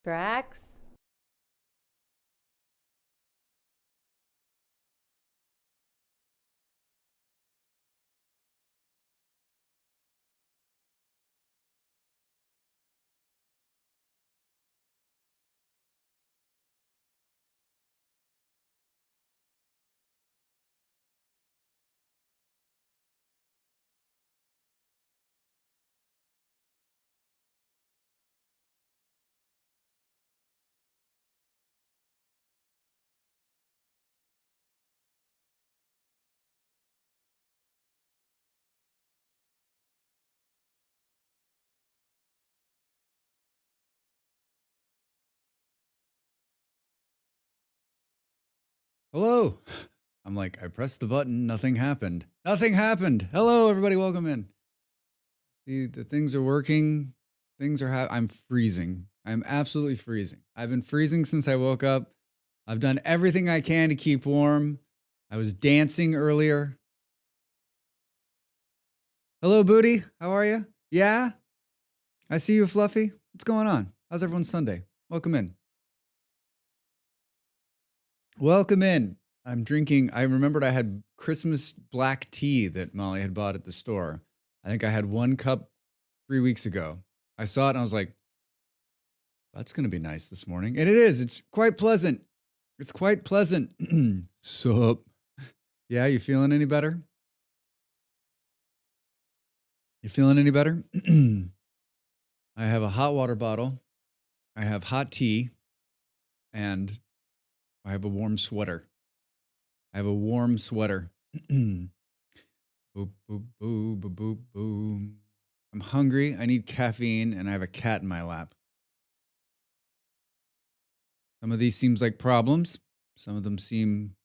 Drax? Hello. I'm like, I pressed the button, nothing happened. Nothing happened. Hello, everybody, welcome in. See, the things are working. I'm freezing. I'm absolutely freezing. I've been freezing since I woke up. I've done everything I can to keep warm. I was dancing earlier. Hello, Booty. How are you? Yeah? I see you, Fluffy. What's going on? How's everyone's Sunday? Welcome in. Welcome in. I remembered I had Christmas black tea that Molly had bought at the store. I think I had one cup 3 weeks ago. I saw it and I was like, that's going to be nice this morning. And it is. It's quite pleasant. It's quite pleasant. Sup? Yeah, you feeling any better? You feeling any better? I have a hot water bottle. I have hot tea. And I have a warm sweater. Boop, boop, boop, boop, boop, boop. I'm hungry. I need caffeine, and I have a cat in my lap. Some of these seems like problems. Some of them seem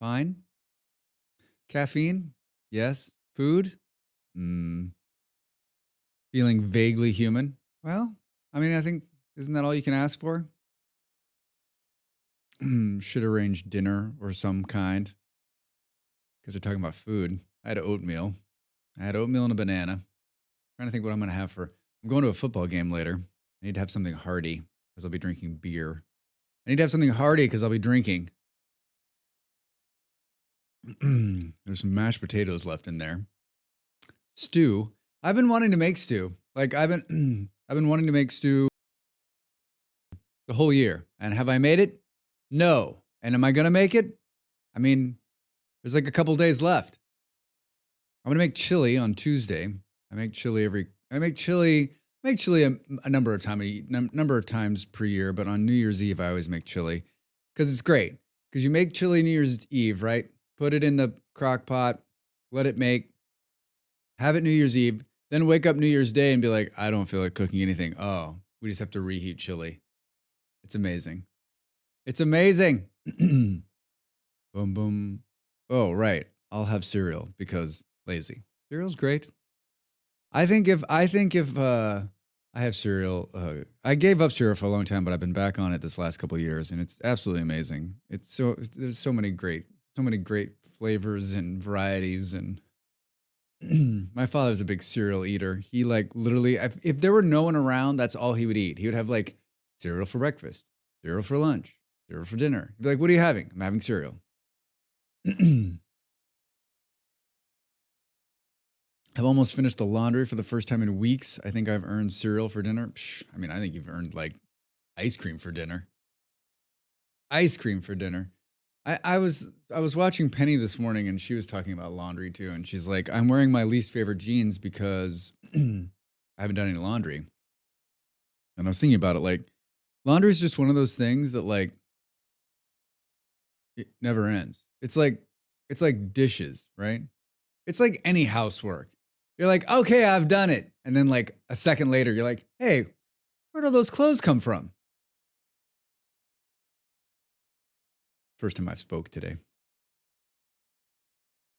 fine. Caffeine, yes. Food, feeling vaguely human. Well, I mean, I think isn't that all you can ask for? Should arrange dinner or some kind. Because they're talking about food. I had oatmeal. and a banana. Trying to think what I'm going to have for. I'm going to a football game later. I need to have something hearty because I'll be drinking beer. I need to have something hearty because I'll be drinking. There's some mashed potatoes left in there. Stew. I've been wanting to make stew. Like I've been wanting to make stew the whole year. And have I made it? No. And am I going to make it? I mean, there's like a couple days left. I'm going to make chili on Tuesday. I make chili a number of times per year, but on New Year's Eve I always make chili cuz it's great. Cuz you make chili New Year's Eve, right? Put it in the crock pot, let it make, have it New Year's Eve, then wake up New Year's Day and be like, I don't feel like cooking anything. Oh, we just have to reheat chili. It's amazing. It's amazing. Boom, boom. Oh, right. I'll have cereal because lazy. Cereal's great. I think if I have cereal, I gave up cereal for a long time, but I've been back on it this last couple of years, and it's absolutely amazing. There's so many great flavors and varieties, and my father's a big cereal eater. He like literally, if there were no one around, that's all he would eat. He would have like cereal for breakfast, cereal for lunch, cereal for dinner. He'd be like, "What are you having?" "I'm having cereal." I've almost finished the laundry for the first time in weeks. I think I've earned cereal for dinner. I mean, I think you've earned like ice cream for dinner. Ice cream for dinner. I was watching Penny this morning and she was talking about laundry too. And she's like, I'm wearing my least favorite jeans because I haven't done any laundry. And I was thinking about it like laundry is just one of those things that like it never ends. It's like dishes, right? It's like any housework. You're like, okay, I've done it. And then like a second later, you're like, hey, where do those clothes come from? First time I've spoke today.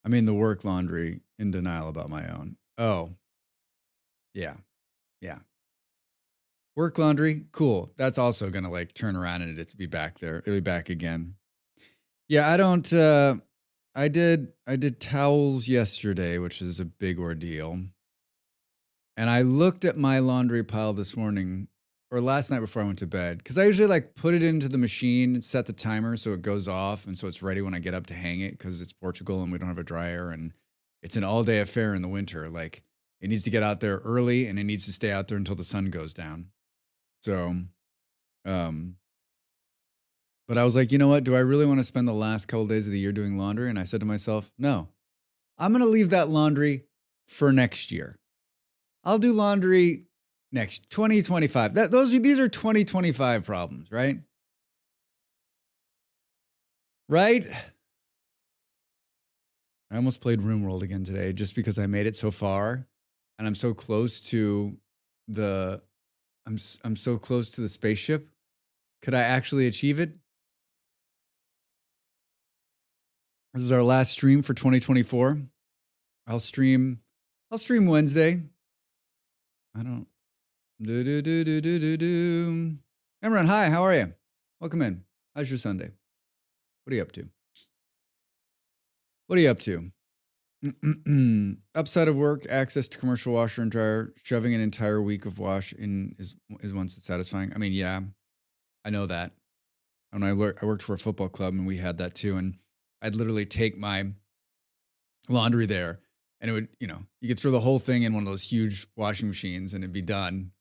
I mean, the work laundry, in denial about my own. Oh, yeah. Yeah. Work laundry, cool. That's also going to like turn around and it's be back there. It'll be back again. Yeah, I don't, I did towels yesterday, which is a big ordeal. And I looked at my laundry pile this morning or last night before I went to bed, because I usually like put it into the machine and set the timer so it goes off and so it's ready when I get up to hang it because it's Portugal and we don't have a dryer and it's an all day affair in the winter. Like it needs to get out there early and it needs to stay out there until the sun goes down. So, um, but I was like, you know what? Do I really want to spend the last couple days of the year doing laundry? And I said to myself, no, I'm going to leave that laundry for next year. I'll do laundry next 2025. These are 2025 problems, right? Right? I almost played RimWorld again today just because I made it so far and I'm so close to the I'm so close to the spaceship. Could I actually achieve it? This is our last stream for 2024. I'll stream Wednesday. I don't do. Emran, hi, how are you? Welcome in. How's your Sunday? What are you up to? What are you up to? Upside of work, access to commercial washer and dryer, shoving an entire week of wash in is once it's satisfying. I mean, yeah, I know that. When I worked for a football club and we had that too. And I'd literally take my laundry there and it would, you could throw the whole thing in one of those huge washing machines and it'd be done.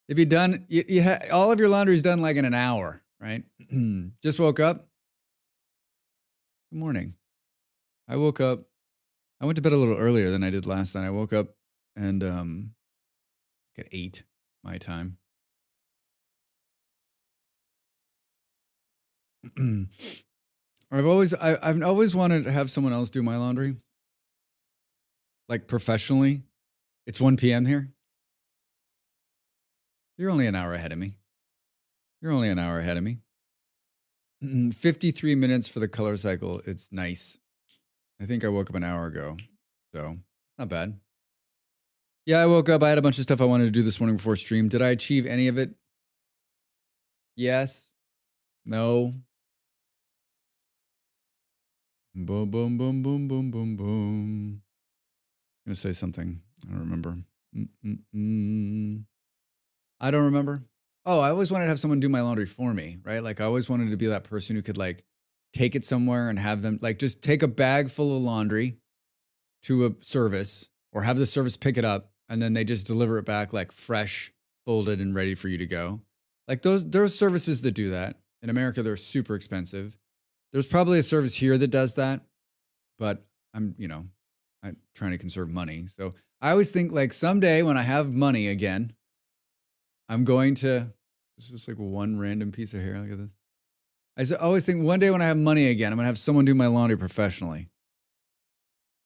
It'd be done. All of your laundry's done like in an hour, right? Just woke up. Good morning. I woke up. I went to bed a little earlier than I did last night. I woke up and at 8 my time. I've always wanted to have someone else do my laundry, like professionally. It's 1 p.m. here. You're only an hour ahead of me. 53 minutes for the color cycle. It's nice. I think I woke up an hour ago, so not bad. Yeah, I woke up. I had a bunch of stuff I wanted to do this morning before stream. Did I achieve any of it? Yes. No. Boom, boom, boom, boom, boom, boom, boom. I'm going to say something. I don't remember. I don't remember. Oh, I always wanted to have someone do my laundry for me, right? Like I always wanted to be that person who could like take it somewhere and have them like just take a bag full of laundry to a service or have the service pick it up and then they just deliver it back like fresh, folded and ready for you to go. Like there's services that do that. In America, they're super expensive. There's probably a service here that does that, but I'm trying to conserve money. So I always think like someday when I have money again, I'm going to, it's just like one random piece of hair. Look at this. I always think one day when I have money again, I'm going to have someone do my laundry professionally.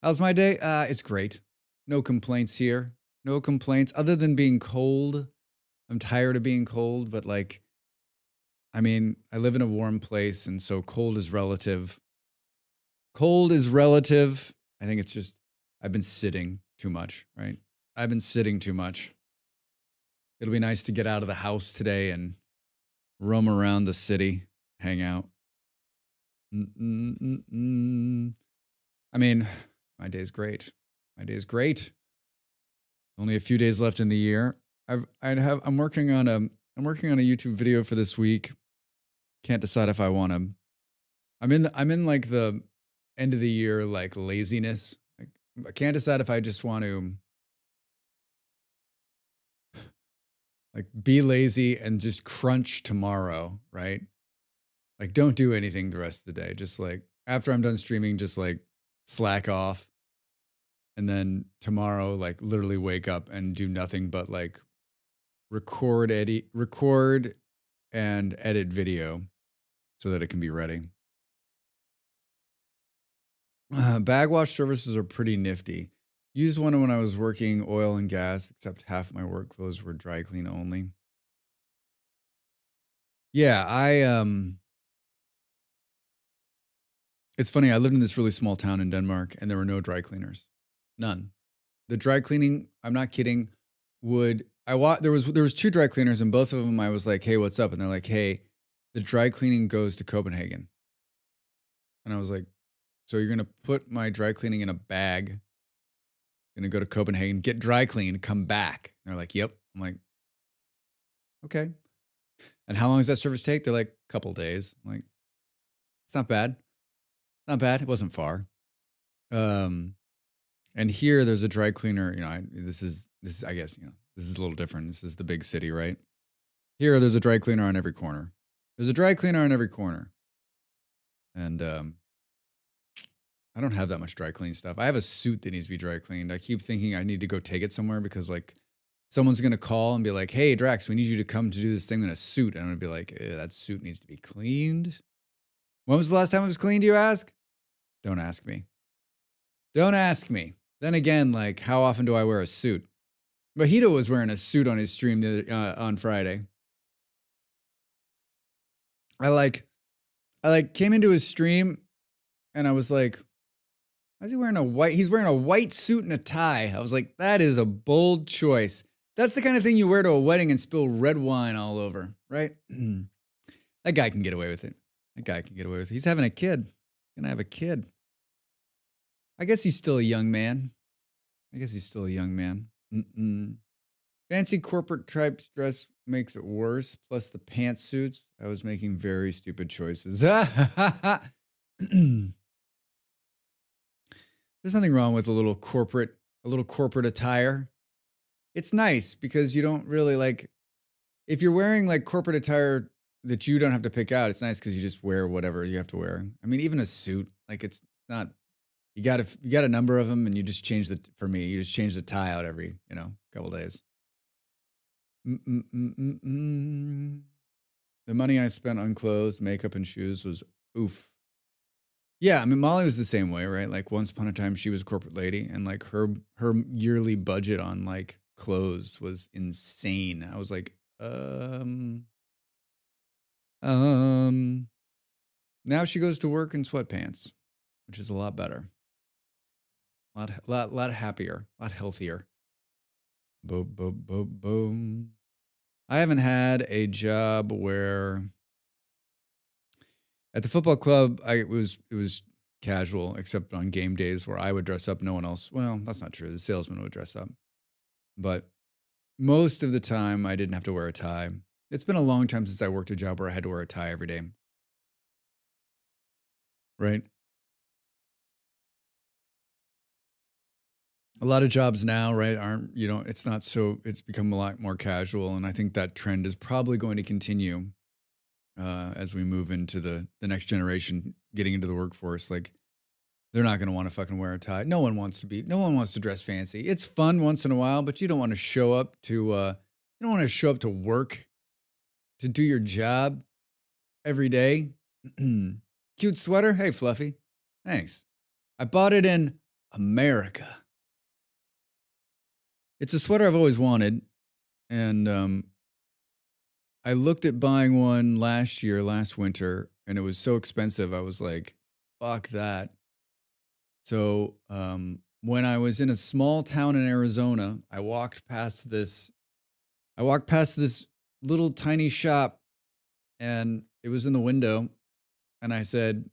How's my day? It's great. No complaints here. No complaints other than being cold. I'm tired of being cold, but like, I mean, I live in a warm place and so cold is relative. Cold is relative. I think it's just, I've been sitting too much, right? I've been sitting too much. It'll be nice to get out of the house today and roam around the city, hang out. I mean, my day's great. Only a few days left in the year. I'm working on a YouTube video for this week. Can't decide if I want to. I'm in like the end of the year like laziness. Like, I can't decide if I just want to like be lazy and just crunch tomorrow, right? Like don't do anything the rest of the day. Just like after I'm done streaming, just like slack off. And then tomorrow, like literally wake up and do nothing but like record and edit video so that it can be ready. Bag wash services are pretty nifty. Used one when I was working oil and gas, except half my work clothes were dry clean only. Yeah, it's funny. I lived in this really small town in Denmark and there were no dry cleaners. None. The dry cleaning, I'm not kidding, there was 2 dry cleaners and both of them I was like, "Hey, what's up?" And they're like, "Hey, the dry cleaning goes to Copenhagen." And I was like, "So you're going to put my dry cleaning in a bag, going to go to Copenhagen, get dry cleaned, come back." And they're like, "Yep." I'm like, Okay. And how long does that service take? They're like, a couple days. I'm like, it's not bad. Not bad. It wasn't far. Um, and here there's a dry cleaner. This is I guess this is a little different. This is the big city, right? Here there's a dry cleaner on every corner. There's a dry cleaner on every corner, and I don't have that much dry clean stuff. I have a suit that needs to be dry cleaned. I keep thinking I need to go take it somewhere because like someone's gonna call and be like, "Hey, Drax, we need you to come to do this thing in a suit," and I'm gonna be like, "That suit needs to be cleaned." When was the last time it was cleaned? You ask? Don't ask me. Don't ask me. Then again, like, how often do I wear a suit? Mojito was wearing a suit on his stream on Friday. I like, came into his stream, and I was like, "Why is he wearing a white? He's wearing a white suit and a tie." I was like, "That is a bold choice. That's the kind of thing you wear to a wedding and spill red wine all over, right?" That guy can get away with it. That guy can get away with it. He's having a kid. He's gonna have a kid. I guess he's still a young man. Mm-mm. Fancy corporate striped dress makes it worse. Plus the pantsuits. I was making very stupid choices. There's nothing wrong with a little corporate attire. It's nice because you don't really like, if you're wearing like corporate attire that you don't have to pick out, it's nice because you just wear whatever you have to wear. I mean, even a suit, like it's not, you got a number of them and you just change for me, you just change the tie out every, couple days. Mm-mm-mm-mm-mm. The money I spent on clothes, makeup, and shoes was oof. Yeah, I mean Molly was the same way, right? Like once upon a time she was a corporate lady and like her yearly budget on like clothes was insane. I was like, now she goes to work in sweatpants, which is a lot better. Lot happier, a lot healthier. Boom, boom, boom, boom. I haven't had a job where at the football club it was casual, except on game days where I would dress up. No one else. Well, that's not true. The salesman would dress up, but most of the time I didn't have to wear a tie. It's been a long time since I worked a job where I had to wear a tie every day. Right? A lot of jobs now, right, aren't, it's not so, it's become a lot more casual. And I think that trend is probably going to continue as we move into the next generation getting into the workforce. Like, they're not going to want to fucking wear a tie. No one wants to dress fancy. It's fun once in a while, but you don't want to show up to, work to do your job every day. Cute sweater. Hey, Fluffy. Thanks. I bought it in America. It's a sweater I've always wanted, and I looked at buying one last winter, and it was so expensive. I was like, "Fuck that." So when I was in a small town in Arizona, I walked past this little tiny shop, and it was in the window, and I said,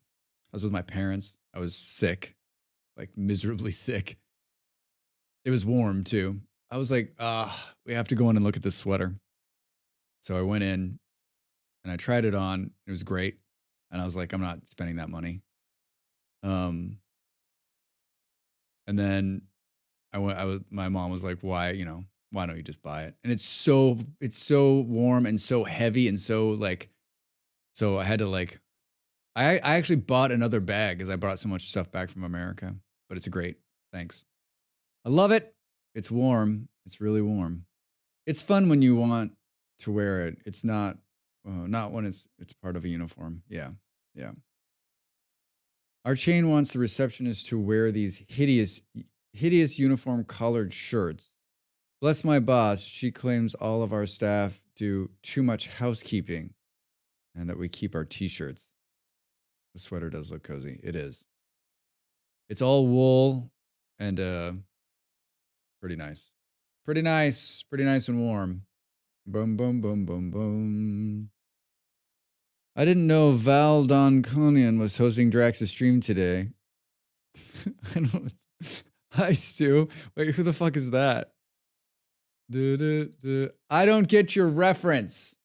I was with my parents. I was sick, like miserably sick. It was warm too. I was like, we have to go in and look at this sweater. So I went in and I tried it on. It was great. And I was like, I'm not spending that money. And then my mom was like, why don't you just buy it? And it's so warm and so heavy and so like, so I had to like, I actually bought another bag because I brought so much stuff back from America, but it's great. Thanks. I love it. It's warm. It's really warm. It's fun when you want to wear it. It's not when it's part of a uniform. Yeah. Yeah. Our chain wants the receptionist to wear these hideous uniform collared shirts. Bless my boss. She claims all of our staff do too much housekeeping and that we keep our t-shirts. The sweater does look cozy. It is. It's all wool and pretty nice. Pretty nice and warm. Boom, boom, boom, boom, boom. I didn't know Val Donconian was hosting Drax's stream today. I don't. Hi, Stu. Wait, who the fuck is that? I don't get your reference.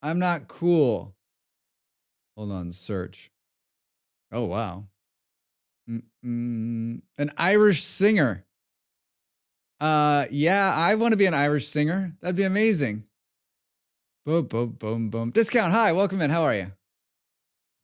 I'm not cool. Hold on, search. Oh, wow. An Irish singer. Yeah, I want to be an Irish singer. That'd be amazing. Boom, boom, boom, boom. Discount. Hi, welcome in. How are you?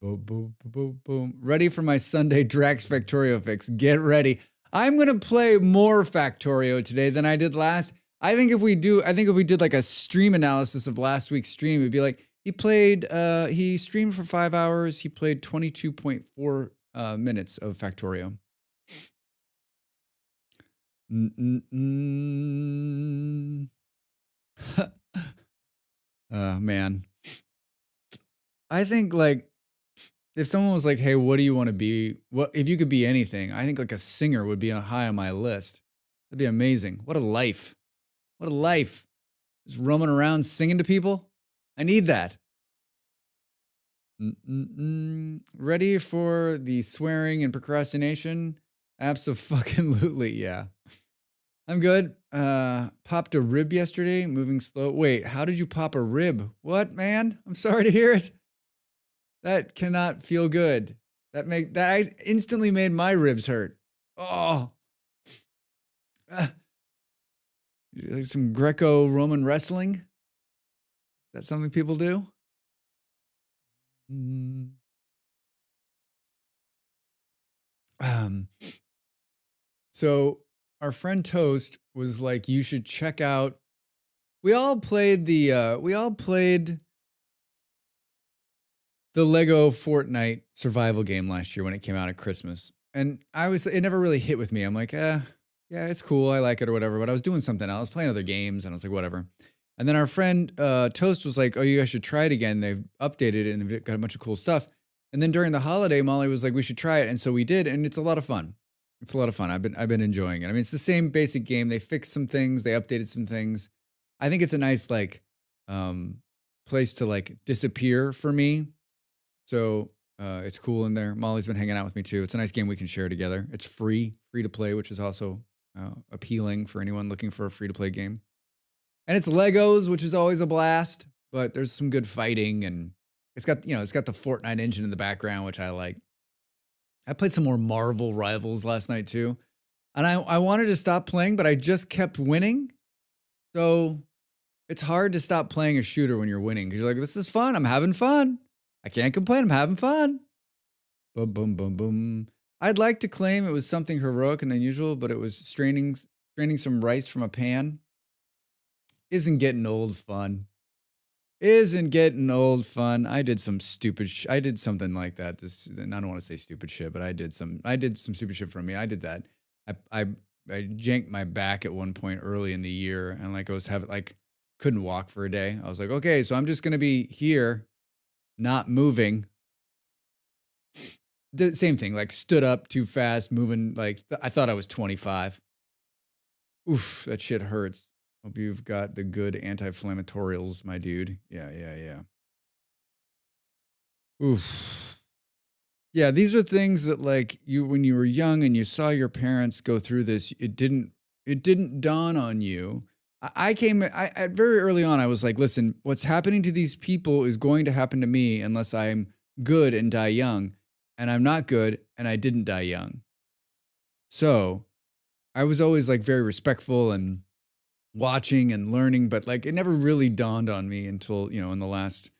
Boom, boom, boom, boom. Ready for my Sunday Drax Factorio fix. Get ready. I'm gonna play more Factorio today than I did last. I think if we did like a stream analysis of last week's stream, it'd be like he streamed for 5 hours, he played 22.4 minutes of Factorio. Man. I think like if someone was like, "Hey, what do you want to be? What if you could be anything?" I think like a singer would be high on my list. That'd be amazing. What a life. What a life. Just roaming around singing to people. I need that. Ready for the swearing and procrastination? Absolutely, yeah. I'm good. Popped a rib yesterday, moving slow. Wait, how did you pop a rib? What, man? I'm sorry to hear it. That cannot feel good. That instantly made my ribs hurt. Oh. Like some Greco-Roman wrestling? Is that something people do? So our friend Toast was like, you should check out. We all played the Lego Fortnite survival game last year when it came out at Christmas. And it never really hit with me. I'm like, yeah, it's cool. I like it or whatever. But I was doing something else, playing other games, and I was like, whatever. And then our friend Toast was like, oh, you guys should try it again. They've updated it and they've got a bunch of cool stuff. And then during the holiday, Molly was like, we should try it. And so we did, and it's a lot of fun. It's a lot of fun. I've been enjoying it. I mean, it's the same basic game. They fixed some things, they updated some things. I think it's a nice like place to like disappear for me. So it's cool in there. Molly's been hanging out with me too. It's a nice game we can share together. It's free to play, which is also appealing for anyone looking for a free to play game. And it's Legos, which is always a blast. But there's some good fighting, and it's got the Fortnite engine in the background, which I like. I played some more Marvel Rivals last night too, and I wanted to stop playing, but I just kept winning. So it's hard to stop playing a shooter when you're winning because you're like, this is fun. I'm having fun. I can't complain. I'm having fun. Boom, boom, boom, boom. I'd like to claim it was something heroic and unusual, but it was straining some rice from a pan. Isn't getting old fun. Isn't getting old fun. I did some stupid. I did something like that. I don't want to say stupid shit, but I did some stupid shit from me. I did that. I janked my back at one point early in the year, and like I was having couldn't walk for a day. I was like, okay, so I'm just gonna be here, not moving. The same thing, like stood up too fast, moving like I thought I was 25. Oof, that shit hurts. Hope you've got the good anti-inflammatorials, my dude. Yeah. Oof. Yeah, these are things that like when you were young and you saw your parents go through this, it didn't dawn on you. I very early on, I was like, listen, what's happening to these people is going to happen to me unless I'm good and die young. And I'm not good and I didn't die young. So I was always like very respectful and watching and learning, but like it never really dawned on me until, in the last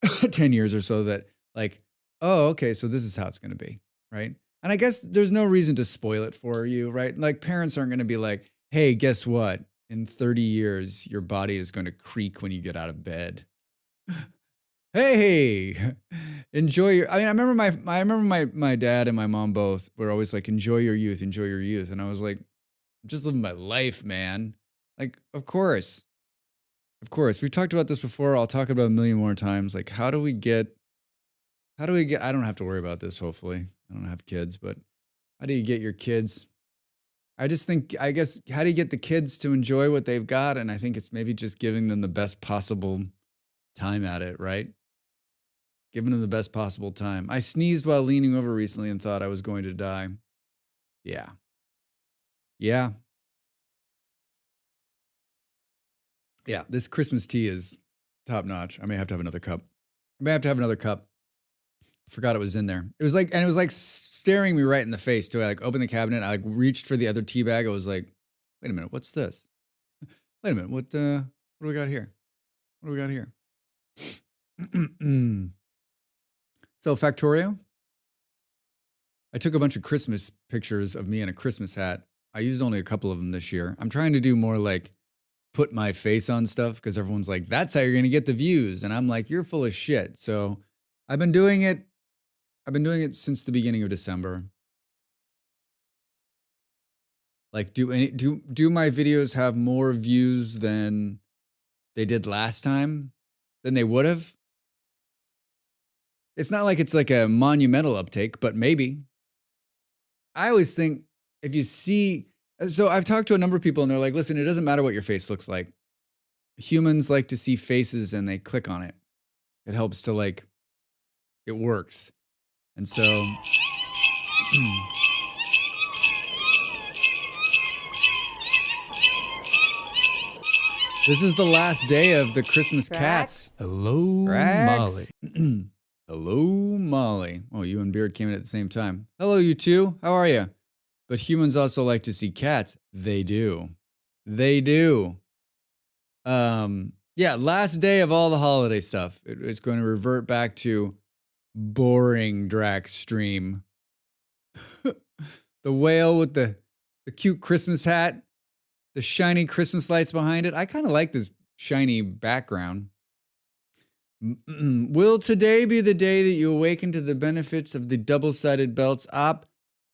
10 years or so that like, oh, okay, so this is how it's going to be, right? And I guess there's no reason to spoil it for you, right? Like parents aren't going to be like, hey, guess what? In 30 years, your body is going to creak when you get out of bed. Hey, enjoy your. I mean, I remember my dad and my mom both were always like, enjoy your youth, and I was like, I'm just living my life, man. Like, of course. We've talked about this before. I'll talk about it a million more times. Like, how do we get, I don't have to worry about this, hopefully. I don't have kids, but how do you get your kids? I guess, how do you get the kids to enjoy what they've got? And I think it's maybe just giving them the best possible time at it, right? Giving them the best possible time. I sneezed while leaning over recently and thought I was going to die. Yeah. Yeah, this Christmas tea is top notch. I may have to have another cup. I may have to have another cup. Forgot it was in there. It was like, and it was like staring me right in the face too. I like opened the cabinet. I like reached for the other tea bag. I was like, wait a minute, what's this? Wait a minute, what do we got here? What do we got here? So Factorio, I took a bunch of Christmas pictures of me in a Christmas hat. I used only a couple of them this year. I'm trying to do more like put my face on stuff because everyone's like, that's how you're going to get the views. And I'm like, you're full of shit. So I've been doing it. I've been doing it since the beginning of December. Like, do my videos have more views than they did last time? Than they would have? It's not like it's like a monumental uptake, but maybe. I always think if you see, so I've talked to a number of people and they're like, listen, it doesn't matter what your face looks like. Humans like to see faces and they click on it. It helps to like, it works. And so, this is the last day of the Christmas cats. Hello, Rags. Molly. Hello, Molly. Oh, you and Beard came in at the same time. Hello, you two. How are you? But humans also like to see cats. They do. They do. Yeah, last day of all the holiday stuff. It's going to revert back to boring Drax stream. The whale with the cute Christmas hat, the shiny Christmas lights behind it. I kind of like this shiny background. Will today be the day that you awaken to the benefits of the double-sided belts? Op,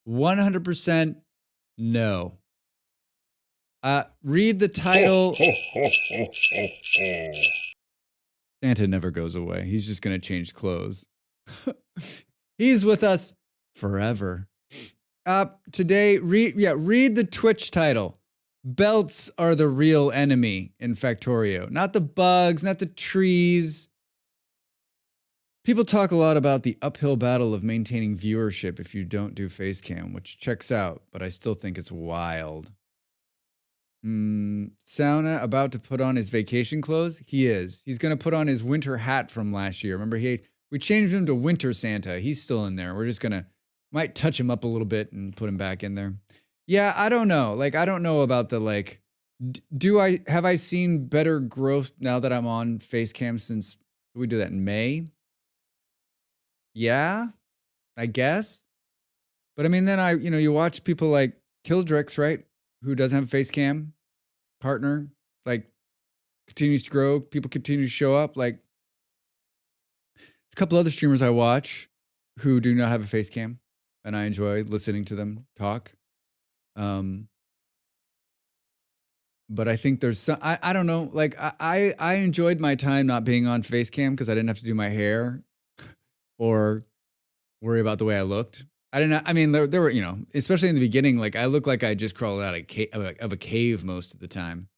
100% no. Read the title. Santa never goes away. He's just going to change clothes. He's with us forever. Today, read the Twitch title. Belts are the real enemy in Factorio. Not the bugs, not the trees. People talk a lot about the uphill battle of maintaining viewership if you don't do face cam, which checks out, but I still think it's wild. Sauna about to put on his vacation clothes? He is. He's going to put on his winter hat from last year. Remember, we changed him to Winter Santa. He's still in there. We're just going to, might touch him up a little bit and put him back in there. Yeah, I don't know. Like, I don't know about the, like, have I seen better growth now that I'm on face cam since we did that in May? Yeah, I guess. But I mean, then you watch people like Kildrix, right? Who doesn't have a face cam partner, like continues to grow. People continue to show up. Like a couple other streamers I watch who do not have a face cam, and I enjoy listening to them talk. But I think there's some, I don't know. Like I enjoyed my time not being on face cam because I didn't have to do my hair or worry about the way I looked. I mean, there were, especially in the beginning, like I looked like I just crawled out of a cave most of the time.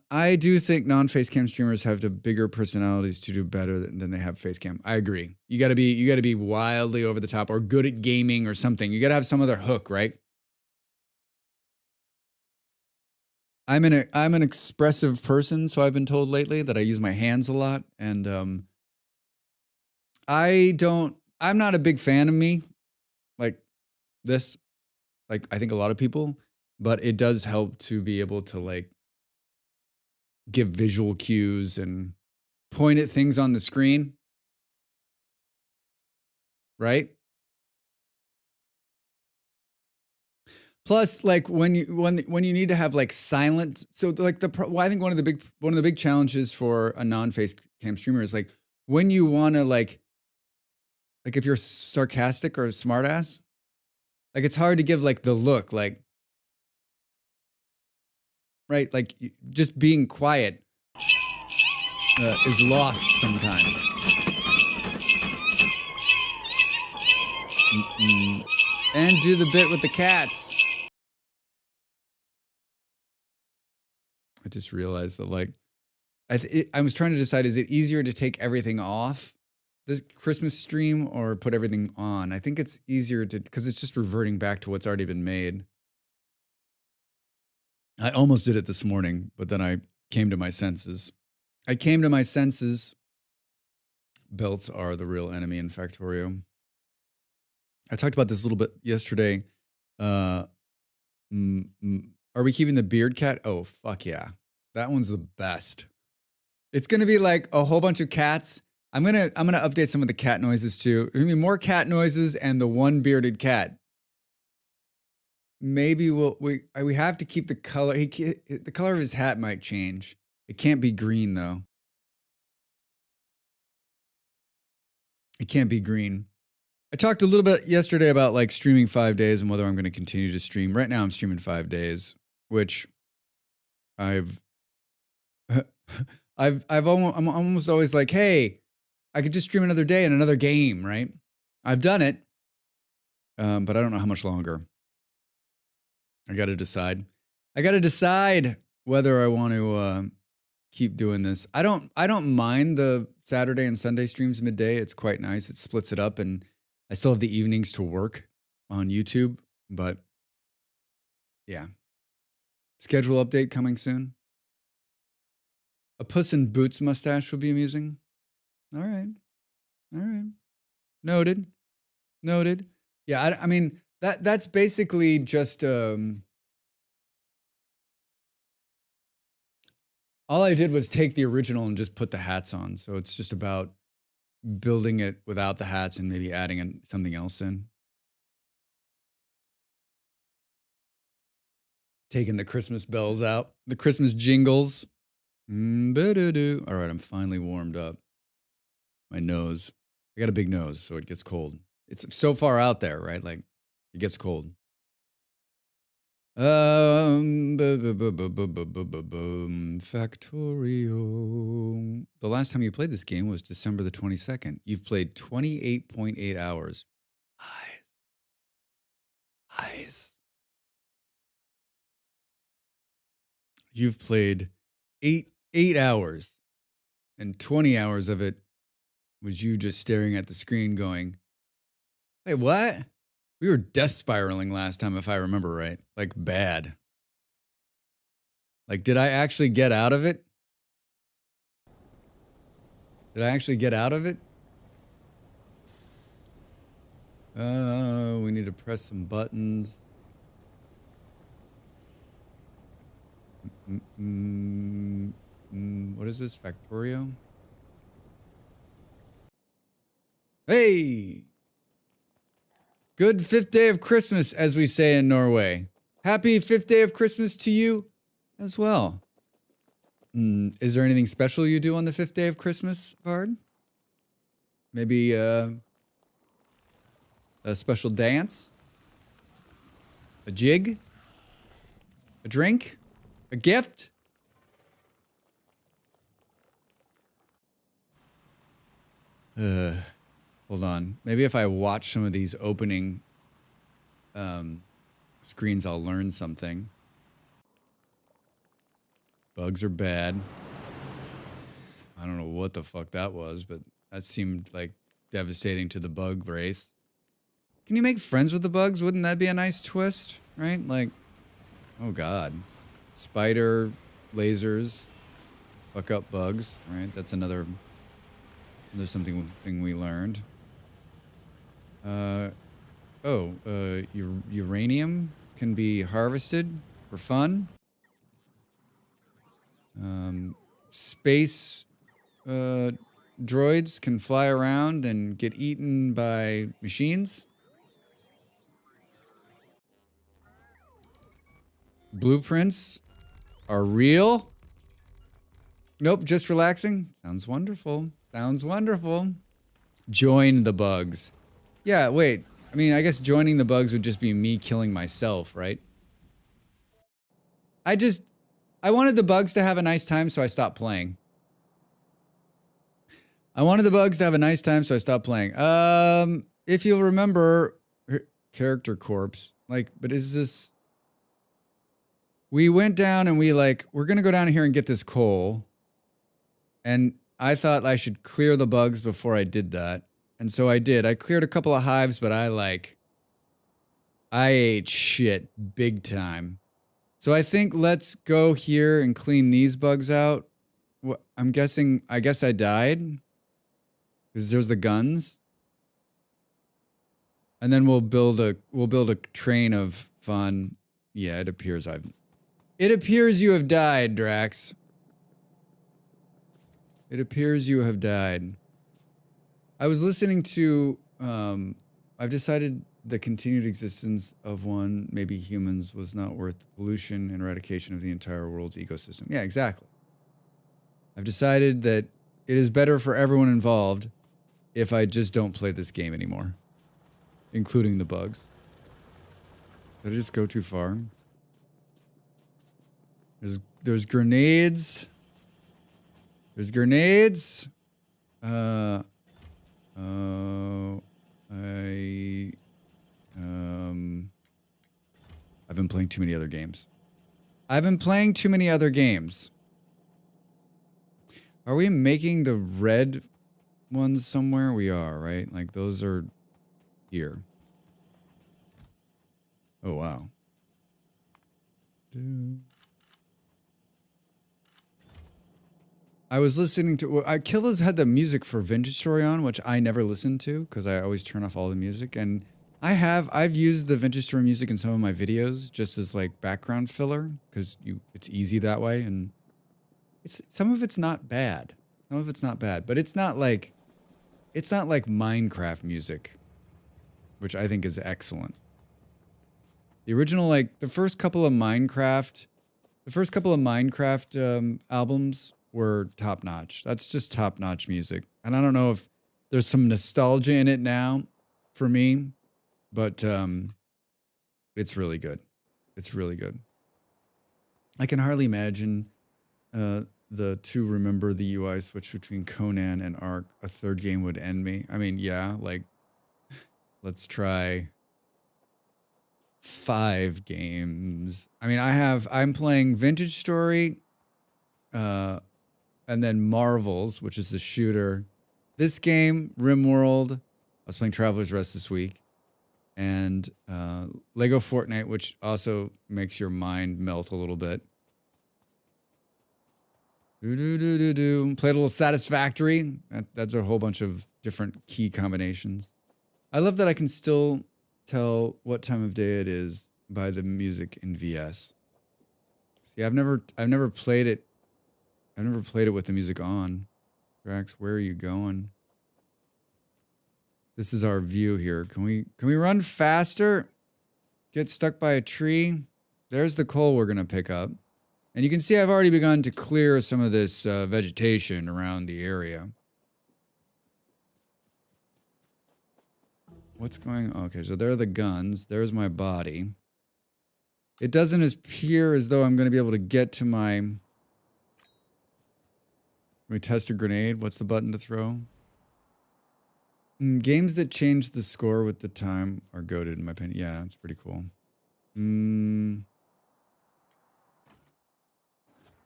I do think non-face cam streamers have the bigger personalities to do better than they have face cam. I agree. You gotta be wildly over the top or good at gaming or something. You gotta have some other hook, right? I'm an expressive person, so I've been told lately that I use my hands a lot, and I'm not a big fan of me like this. Like I think a lot of people, but it does help to be able to like give visual cues and point at things on the screen. Right? Plus, like when you need to have like silent, so like I think one of the big challenges for a non-face cam streamer is like when you want to like if you're sarcastic or a smartass, like it's hard to give like the look, like right, like just being quiet is lost sometimes. And do the bit with the cats. I just realized that like I was trying to decide, is it easier to take everything off the Christmas stream or put everything on? I think it's easier to, because it's just reverting back to what's already been made. I almost did it this morning, but then I Came to my senses. I came to my senses. Belts are the real enemy in Factorio. I talked about this a little bit yesterday. Uh, are we keeping the beard cat? Oh, fuck yeah. That one's the best. It's gonna be like a whole bunch of cats. I'm gonna update some of the cat noises too. There's gonna be more cat noises and the one bearded cat. Maybe we have to keep the color. The color of his hat might change. It can't be green though. It can't be green. I talked a little bit yesterday about like streaming 5 days and whether I'm going to continue to stream. Right now I'm streaming 5 days, which I'm almost always like, hey, I could just stream another day in another game, right? I've done it, but I don't know how much longer. I got to decide. I got to decide whether I want to keep doing this. I don't mind the Saturday and Sunday streams midday. It's quite nice. It splits it up, and I still have the evenings to work on YouTube. But yeah, schedule update coming soon. A Puss in Boots mustache would be amusing. All right. Noted. Yeah, I mean that's basically just all I did was take the original and just put the hats on. So it's just about building it without the hats and maybe adding something else in. Taking the Christmas bells out, the Christmas jingles. All right, I'm finally warmed up. My nose. I got a big nose, so it gets cold. It's so far out there, right? Like, it gets cold. Factorio. The last time you played this game was December the 22nd. You've played 28.8 hours. Eyes. You've played eight hours, and 20 hours of it was you just staring at the screen going, "Hey, what?" We were death spiraling last time, if I remember right. Like, bad. Like, did I actually get out of it? We need to press some buttons. What is this? Factorio? Hey! Good 5th day of Christmas, as we say in Norway. Happy 5th day of Christmas to you as well. Is there anything special you do on the 5th day of Christmas, Vard? Maybe a special dance? A jig? A drink? A gift? Hold on. Maybe if I watch some of these opening screens, I'll learn something. Bugs are bad. I don't know what the fuck that was, but that seemed like devastating to the bug race. Can you make friends with the bugs? Wouldn't that be a nice twist, right? Like, oh god. Spider, lasers, fuck up bugs, right? That's another something we learned. Uranium can be harvested for fun. Space droids can fly around and get eaten by machines. Blueprints are real. Nope, just relaxing. Sounds wonderful. Join the bugs. Yeah, wait. I mean, I guess joining the bugs would just be me killing myself, right? I wanted the bugs to have a nice time, so I stopped playing. If you'll remember, character corpse. Like, but is this... We went down and we're gonna go down here and get this coal. And I thought I should clear the bugs before I did that. And so I did. I cleared a couple of hives, but I ate shit big time. So I think let's go here and clean these bugs out. I'm guessing, I guess I died. Because there's the guns. And then we'll build a train of fun. Yeah, it appears you have died, Drax. It appears you have died. I was listening to, I've decided the continued existence of one, maybe humans, was not worth the pollution and eradication of the entire world's ecosystem. Yeah, exactly. I've decided that it is better for everyone involved if I just don't play this game anymore. Including the bugs. Did I just go too far? There's grenades. There's grenades. I've been playing too many other games. Are we making the red ones somewhere? We are, right? Like those are here. Oh, wow. I was listening to, Killa's had the music for Vintage Story on, which I never listened to because I always turn off all the music. And I've used the Vintage Story music in some of my videos just as like background filler because it's easy that way. And some of it's not bad. Some of it's not bad, but it's not like Minecraft music, which I think is excellent. The original, like the first couple of Minecraft albums were top notch. That's just top notch music. And I don't know if there's some nostalgia in it now for me, but it's really good. It's really good. I can hardly imagine to remember the UI switch between Conan and Ark. A third game would end me. I mean, yeah, like let's try 5 games. I mean, I'm playing Vintage Story, and then Marvels, which is the shooter. This game, RimWorld. I was playing Traveler's Rest this week. And Lego Fortnite, which also makes your mind melt a little bit. Played a little Satisfactory. That's a whole bunch of different key combinations. I love that I can still tell what time of day it is by the music in VS. See, I've never played it. I've never played it with the music on. Drax, where are you going? This is our view here. Can we run faster? Get stuck by a tree? There's the coal we're gonna pick up. And you can see I've already begun to clear some of this vegetation around the area. What's going on? Okay, so there are the guns. There's my body. It doesn't appear as though I'm going to be able to get to my... Can we test a grenade? What's the button to throw? Games that change the score with the time are goated in my opinion. Yeah, it's pretty cool.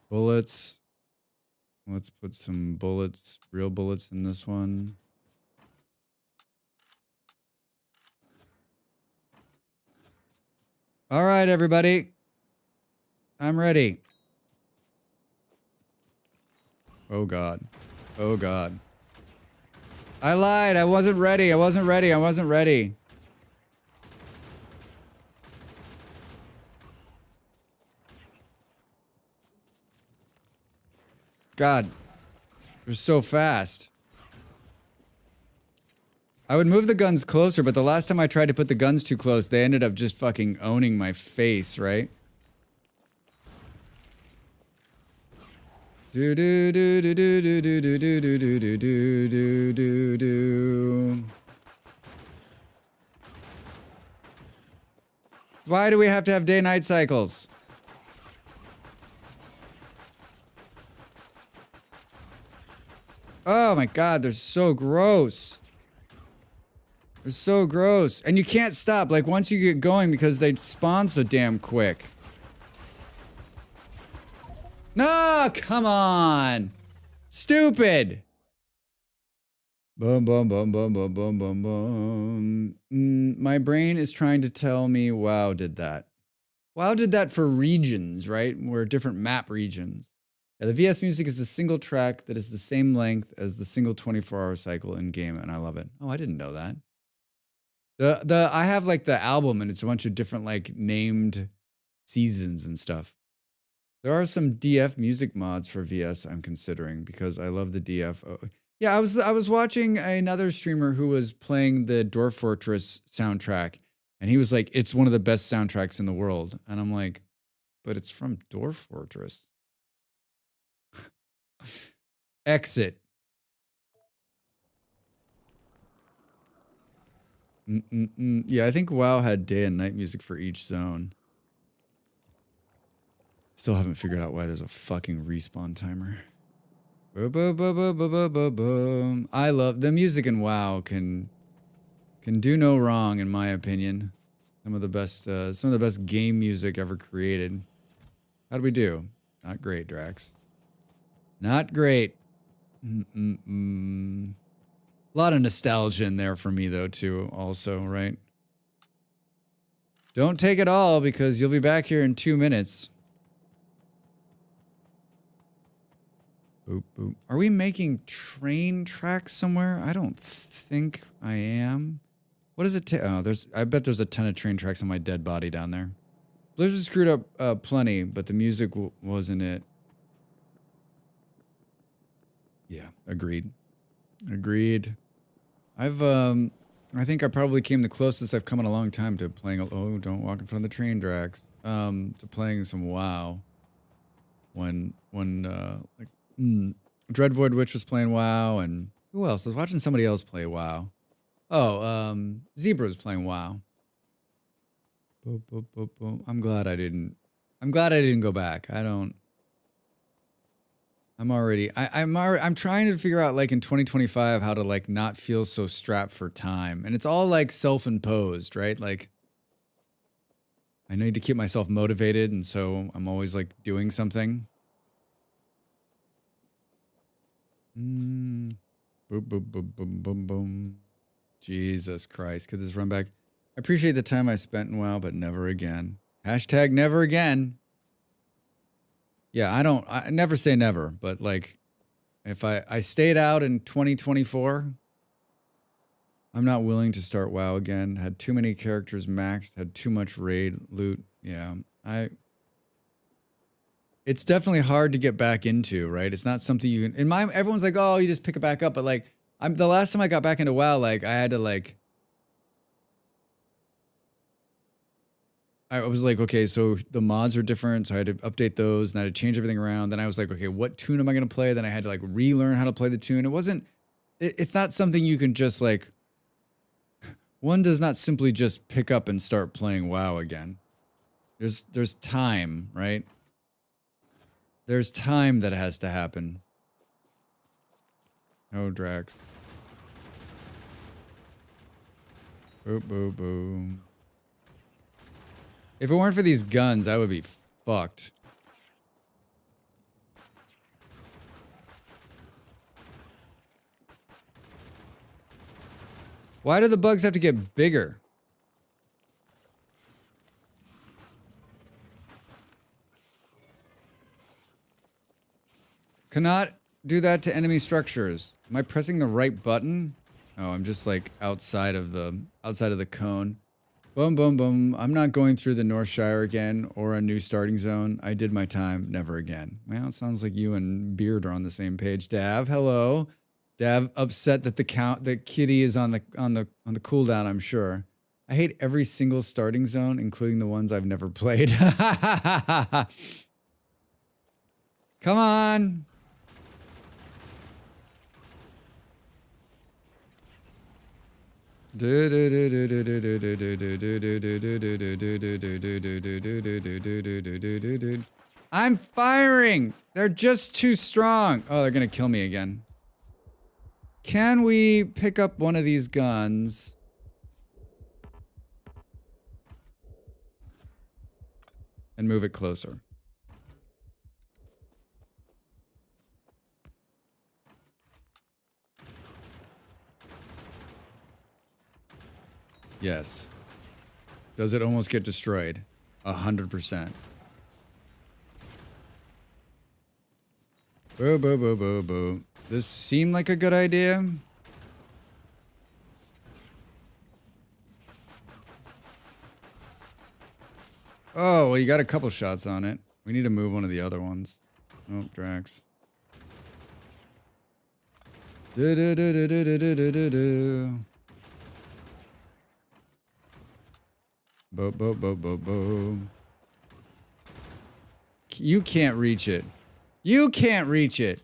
Bullets. Let's put some bullets, real bullets in this one. All right, everybody. I'm ready. Oh, God. Oh, God. I lied. I wasn't ready. I wasn't ready. God. They're so fast. I would move the guns closer, but the last time I tried to put the guns too close, they ended up just fucking owning my face, right? Do do do do do do do do do do do do do do do. Why do we have to have day-night cycles? Oh my God, they're so gross. They're so gross. And you can't stop, like, once you get going because they spawn so damn quick. No, come on. Stupid. Boom, boom, boom, boom, boom, boom, boom, boom. My brain is trying to tell me, wow, did that. WoW did that for regions, right? Where different map regions. Yeah, the VS music is a single track that is the same length as the single 24-hour cycle in game, and I love it. Oh, I didn't know that. The I have like the album, and it's a bunch of different like named seasons and stuff. There are some DF music mods for VS I'm considering because I love the DF. Yeah, I was watching another streamer who was playing the Dwarf Fortress soundtrack, and he was like, "It's one of the best soundtracks in the world," and I'm like, "But it's from Dwarf Fortress." Exit. Yeah, I think WoW had day and night music for each zone. Still haven't figured out why there's a fucking respawn timer. I love the music in WoW can do no wrong in my opinion. Some of the best game music ever created. How do we do? Not great, Drax. Not great. A lot of nostalgia in there for me though too. Also, right? Don't take it all because you'll be back here in 2 minutes. Boop, boop. Are we making train tracks somewhere? I don't think I am. What does it take? Oh, I bet there's a ton of train tracks on my dead body down there. Blizzard screwed up plenty, but the music wasn't it. Yeah, agreed. Agreed. I think I probably came the closest I've come in a long time to playing, oh, don't walk in front of the train tracks, to playing some WoW. When Dreadvoid Witch was playing WoW, and who else? I was watching somebody else play WoW. Oh, Zebra was playing WoW. Boop, boop, boop, boop. I'm glad I didn't go back. I'm trying to figure out like in 2025 how to like not feel so strapped for time. And it's all like self-imposed, right? Like I need to keep myself motivated, and so I'm always like doing something. Boom, boom, boom, boom, boom, boom. Jesus Christ. Could this run back? I appreciate the time I spent in WoW, but never again. Hashtag never again. Yeah, I never say never, but like if I stayed out in 2024, I'm not willing to start WoW again. Had too many characters maxed, had too much raid loot. Yeah, it's definitely hard to get back into, right? It's not something you can, everyone's like, oh, you just pick it back up. But like, the last time I got back into WoW, like I had to like, I was like, okay, so the mods are different. So I had to update those and I had to change everything around. Then I was like, okay, what tune am I going to play? Then I had to like relearn how to play the tune. It's not something you can just like, one does not simply just pick up and start playing WoW again. There's time, right? There's time that has to happen. Oh, Drax. Boop, boop, boom. If it weren't for these guns, I would be fucked. Why do the bugs have to get bigger? Cannot do that to enemy structures. Am I pressing the right button? Oh, I'm just like outside of the cone. Boom, boom, boom. I'm not going through the Northshire again or a new starting zone. I did my time. Never again. Well, it sounds like you and Beard are on the same page. Dav, hello. Dav upset that the kitty is on the cooldown, I'm sure. I hate every single starting zone, including the ones I've never played. Come on. I'm firing. They're just too strong. Oh, they're gonna kill me again. Can we pick up one of these guns? And move it closer. Yes. Does it almost get destroyed? 100%. Boo, boo, boo, boo, boo. This seemed like a good idea. Oh, well, you got a couple shots on it. We need to move one of the other ones. Oh, Drax. Do, do, do, do, do, do, do, do, do. Bo, bo, bo, bo, bo. You can't reach it. You can't reach it.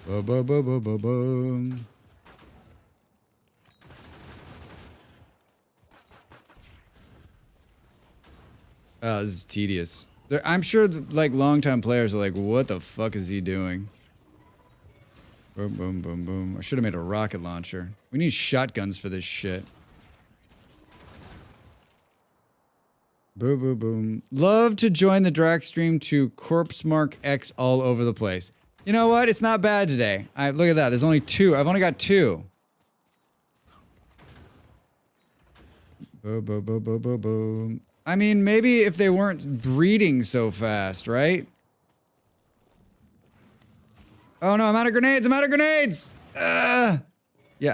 Bo, bo, bo, bo, bo, bo. Oh, this is tedious. I'm sure, like, longtime players are like, what the fuck is he doing? Boom, boom, boom, boom. I should have made a rocket launcher. We need shotguns for this shit. Boom, boom, boom. Love to join the Drax stream to Corpse Mark X all over the place. You know what? It's not bad today. Look at that. There's only 2. I've only got 2. Boom, boom, boom, boom, boom, boom. I mean, maybe if they weren't breeding so fast, right? Oh no, I'm out of grenades! I'm out of grenades! Yeah,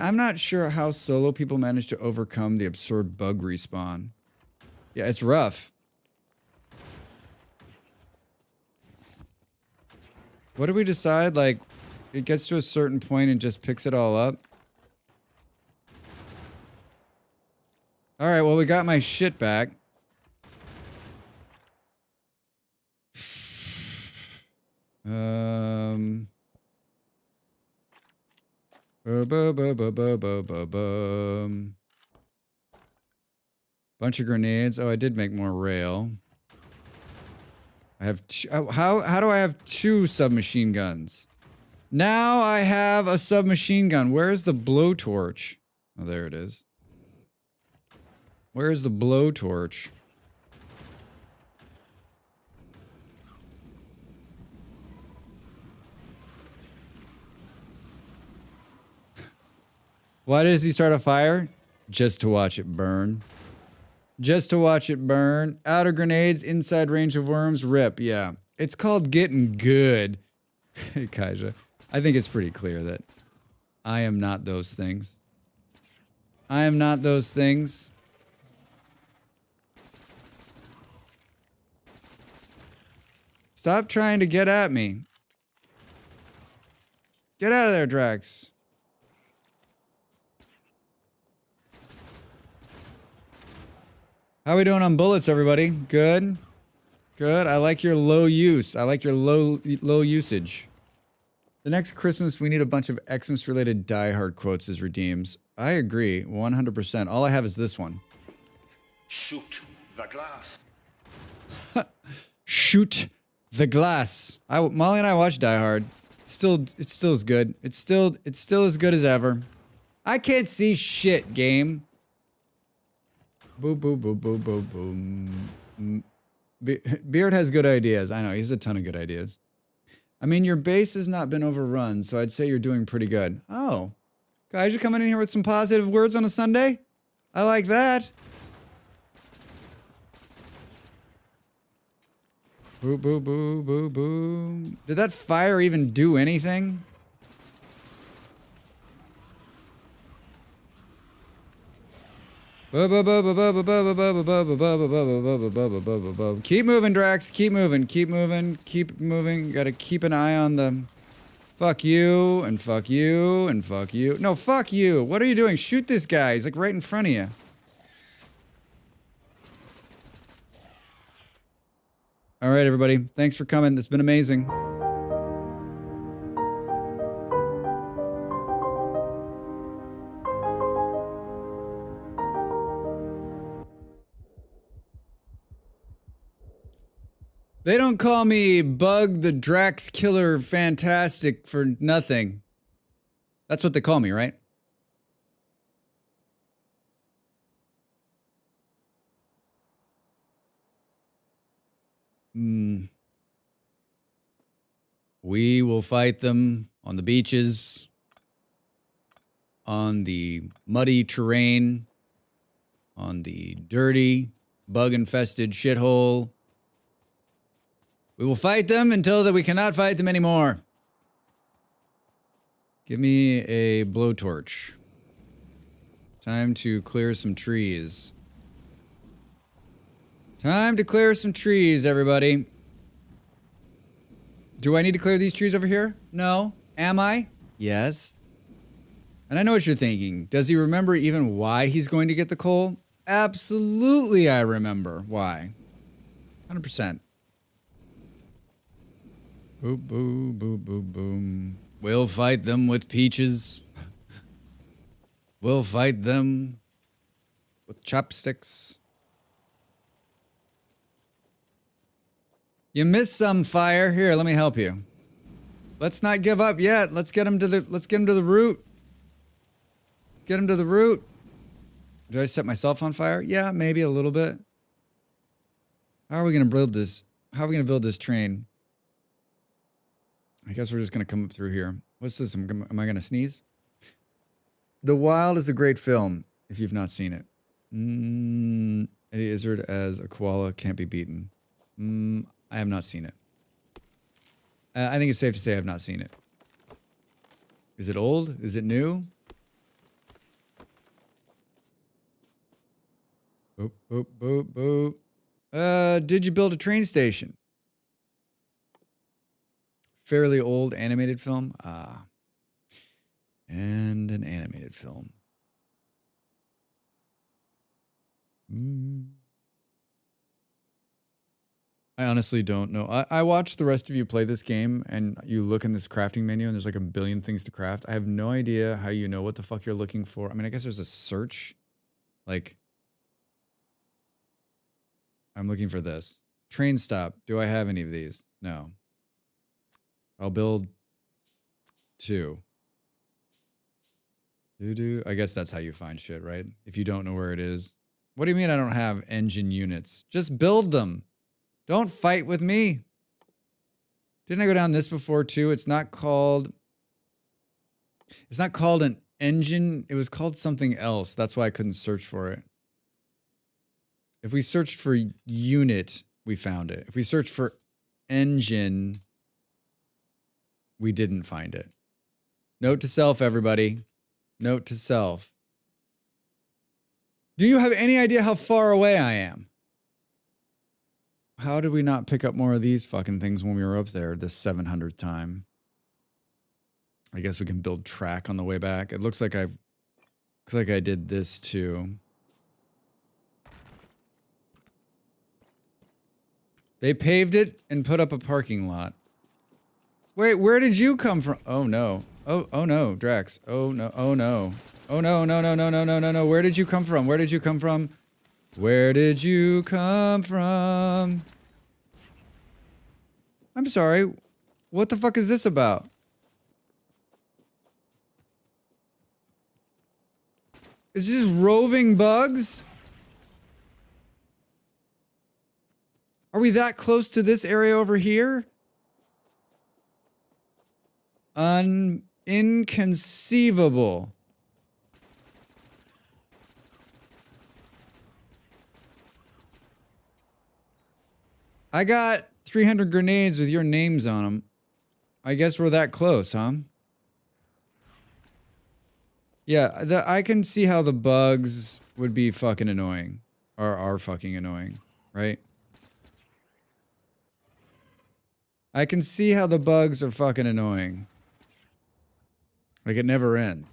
I'm not sure how solo people manage to overcome the absurd bug respawn. Yeah, it's rough. What do we decide? Like, it gets to a certain point and just picks it all up? Alright, well, we got my shit back. Boom, boom, boom, boom, boom, boom, boom. Bunch of grenades. Oh, I did make more rail. I have how do I have 2 submachine guns? Now I have a submachine gun. Where's the blowtorch? Oh, there it is. Where's the blowtorch? Why does he start a fire? Just to watch it burn. Just to watch it burn. Outer grenades, inside range of worms, rip. Yeah. It's called getting good. Hey, Kaija. I think it's pretty clear that I am not those things. I am not those things. Stop trying to get at me. Get out of there, Drax. How we doing on bullets, everybody? Good? Good. I like your low use. I like your low usage. The next Christmas, we need a bunch of Xmas-related die-hard quotes as redeems. I agree, 100%. All I have is this one. Shoot the glass. Shoot the glass. Molly and I watched Die Hard. It's still as good. It's still as good as ever. I can't see shit, game. Boom, boom, boom, boom, boom, boom. Beard has good ideas. I know, he has a ton of good ideas. I mean, your base has not been overrun, so I'd say you're doing pretty good. Oh. Guys, you're coming in here with some positive words on a Sunday? I like that. Boo, boo, boo, boo, boo. Did that fire even do anything? Keep moving, Drax. Keep moving. Keep moving. Keep moving. Gotta keep an eye on the... Fuck you, and fuck you, and fuck you. No, fuck you. What are you doing? Shoot this guy. He's like right in front of you. All right, everybody. Thanks for coming. It's been amazing. They don't call me Bug the Drax Killer Fantastic for nothing. That's what they call me, right? We will fight them on the beaches, on the muddy terrain, on the dirty, bug-infested shithole. We will fight them until that we cannot fight them anymore. Give me a blowtorch. Time to clear some trees. Time to clear some trees, everybody. Do I need to clear these trees over here? No. Am I? Yes. And I know what you're thinking. Does he remember even why he's going to get the coal? Absolutely, I remember why. 100%. Boop, boop, boop, boop, boom. We'll fight them with peaches. We'll fight them with chopsticks. You missed some, fire. Here, let me help you. Let's not give up yet. Let's get him to the root. Get him to the root. Did I set myself on fire? Yeah, maybe a little bit. How are we going to build this? How are we going to build this train? I guess we're just going to come up through here. What's this? Am I going to sneeze? The Wild is a great film, if you've not seen it. Eddie Izzard as a koala can't be beaten. I have not seen it. I think it's safe to say I've not seen it. Is it old? Is it new? Boop, boop, boop, boop. Did you build a train station? Fairly old animated film. And an animated film. I honestly don't know. I watched the rest of you play this game and you look in this crafting menu and there's like a billion things to craft. I have no idea how you know what the fuck you're looking for. I mean, I guess there's a search. Like, I'm looking for this. Train stop. Do I have any of these? No. I'll build 2. I guess that's how you find shit, right? If you don't know where it is. What do you mean I don't have engine units? Just build them. Don't fight with me. Didn't I go down this before too? It's not called an engine. It was called something else. That's why I couldn't search for it. If we searched for unit, we found it. If we searched for engine, we didn't find it. Note to self, everybody. Note to self. Do you have any idea how far away I am? How did we not pick up more of these fucking things when we were up there this 700th time? I guess we can build track on the way back. It looks like I did this too. They paved it and put up a parking lot. Wait, where did you come from? Oh no. Oh no, Drax. Oh no, oh no. Oh no, no, no, no, no, no, no, no. Where did you come from? Where did you come from? Where did you come from? I'm sorry. What the fuck is this about? Is this roving bugs? Are we that close to this area over here? Inconceivable. I got 300 grenades with your names on them. I guess we're that close, huh? Yeah, I can see how the bugs would be fucking annoying. Or are fucking annoying, right? I can see how the bugs are fucking annoying. Like, it never ends.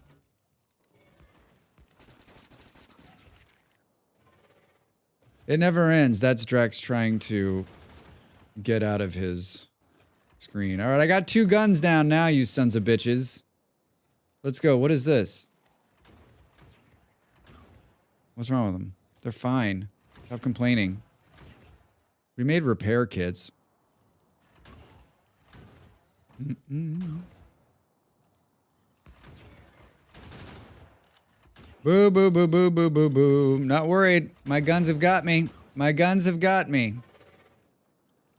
It never ends. That's Drax trying to get out of his screen. All right, I got 2 guns down now, you sons of bitches. Let's go. What is this? What's wrong with them? They're fine. Stop complaining. We made repair kits. Boo, boo, boo, boo, boo, boo, boo. Not worried. My guns have got me. My guns have got me.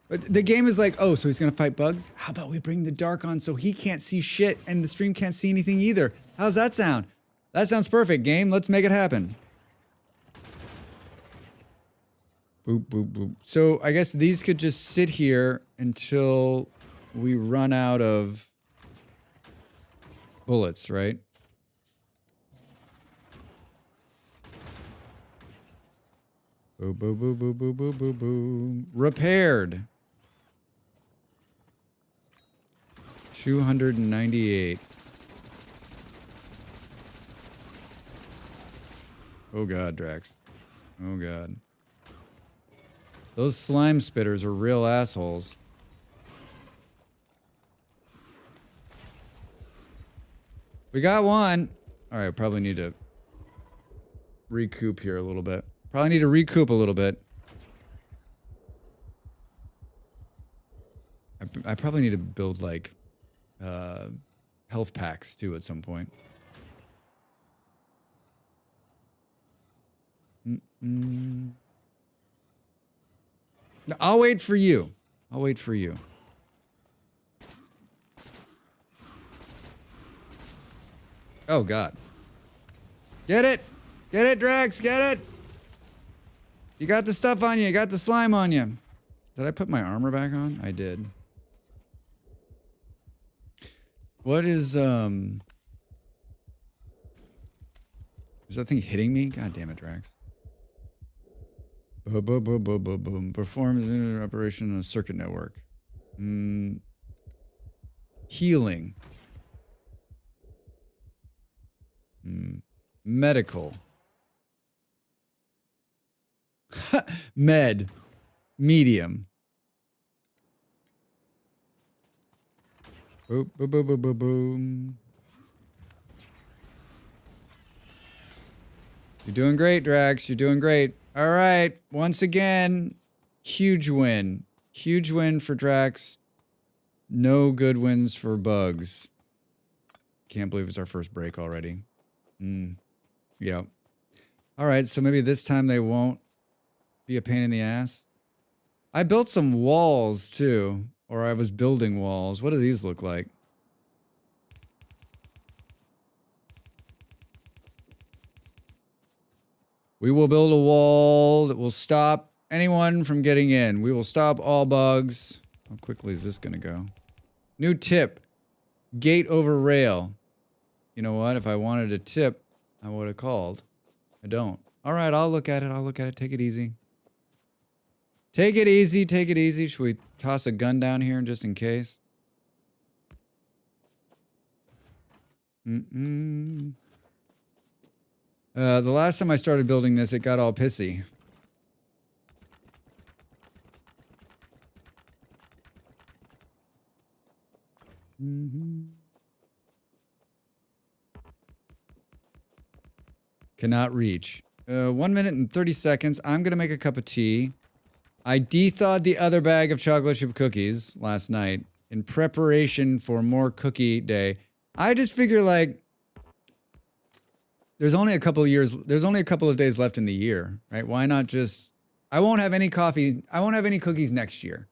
But the game is like, oh, so he's going to fight bugs? How about we bring the dark on so he can't see shit and the stream can't see anything either? How's that sound? That sounds perfect, game. Let's make it happen. Boop, boop, boop. So I guess these could just sit here until we run out of bullets, right? Boo, boo, boo, boo, boo, boo, boo, boo. Repaired. 298. Oh god, Drax. Oh god. Those slime spitters are real assholes. We got one. Alright, probably need to recoup here a little bit. Probably need to recoup a little bit. I probably need to build like health packs too at some point. No, I'll wait for you. I'll wait for you. Oh god. Get it! Get it, Drax! Get it! You got the stuff on you. You got the slime on you. Did I put my armor back on? I did. What is that thing hitting me? God damn it, Drax. Boom, boom, boom, boom, boom, boom. Performs operation on a circuit network. Healing. Medical. Med. Medium. Boop, boop, boop, boop, boop, boom. You're doing great, Drax. You're doing great. All right. Once again, huge win. Huge win for Drax. No good wins for Bugs. Can't believe it's our first break already. Yeah. All right. So maybe this time they won't be a pain in the ass. I built some walls too. Or I was building walls. What do these look like? We will build a wall that will stop anyone from getting in. We will stop all bugs. How quickly is this going to go? New tip. Gate over rail. You know what? If I wanted a tip, I would have called. I don't. All right, I'll look at it. I'll look at it. Take it easy. Take it easy. Take it easy. Should we toss a gun down here just in case? The last time I started building this, it got all pissy. Cannot reach. 1 minute and 30 seconds. I'm going to make a cup of tea. I de-thawed the other bag of chocolate chip cookies last night in preparation for more cookie day. I just figure like there's only a couple of days left in the year, right? Why not just I won't have any coffee. I won't have any cookies next year.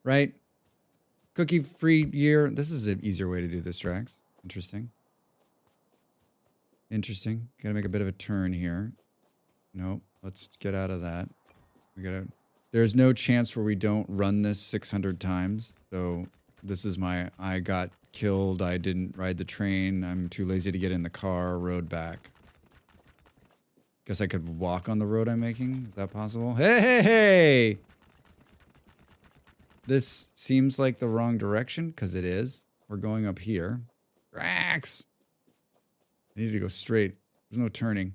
Right? Cookie-free year. This is an easier way to do this, Drax. Interesting. Interesting. Gotta make a bit of a turn here. Nope. Let's get out of that. There's no chance where we don't run this 600 times. So this is my, I got killed, I didn't ride the train, I'm too lazy to get in the car, road back. Guess I could walk on the road I'm making? Is that possible? Hey, hey, hey! This seems like the wrong direction, because it is. We're going up here. Drax! I need to go straight. There's no turning.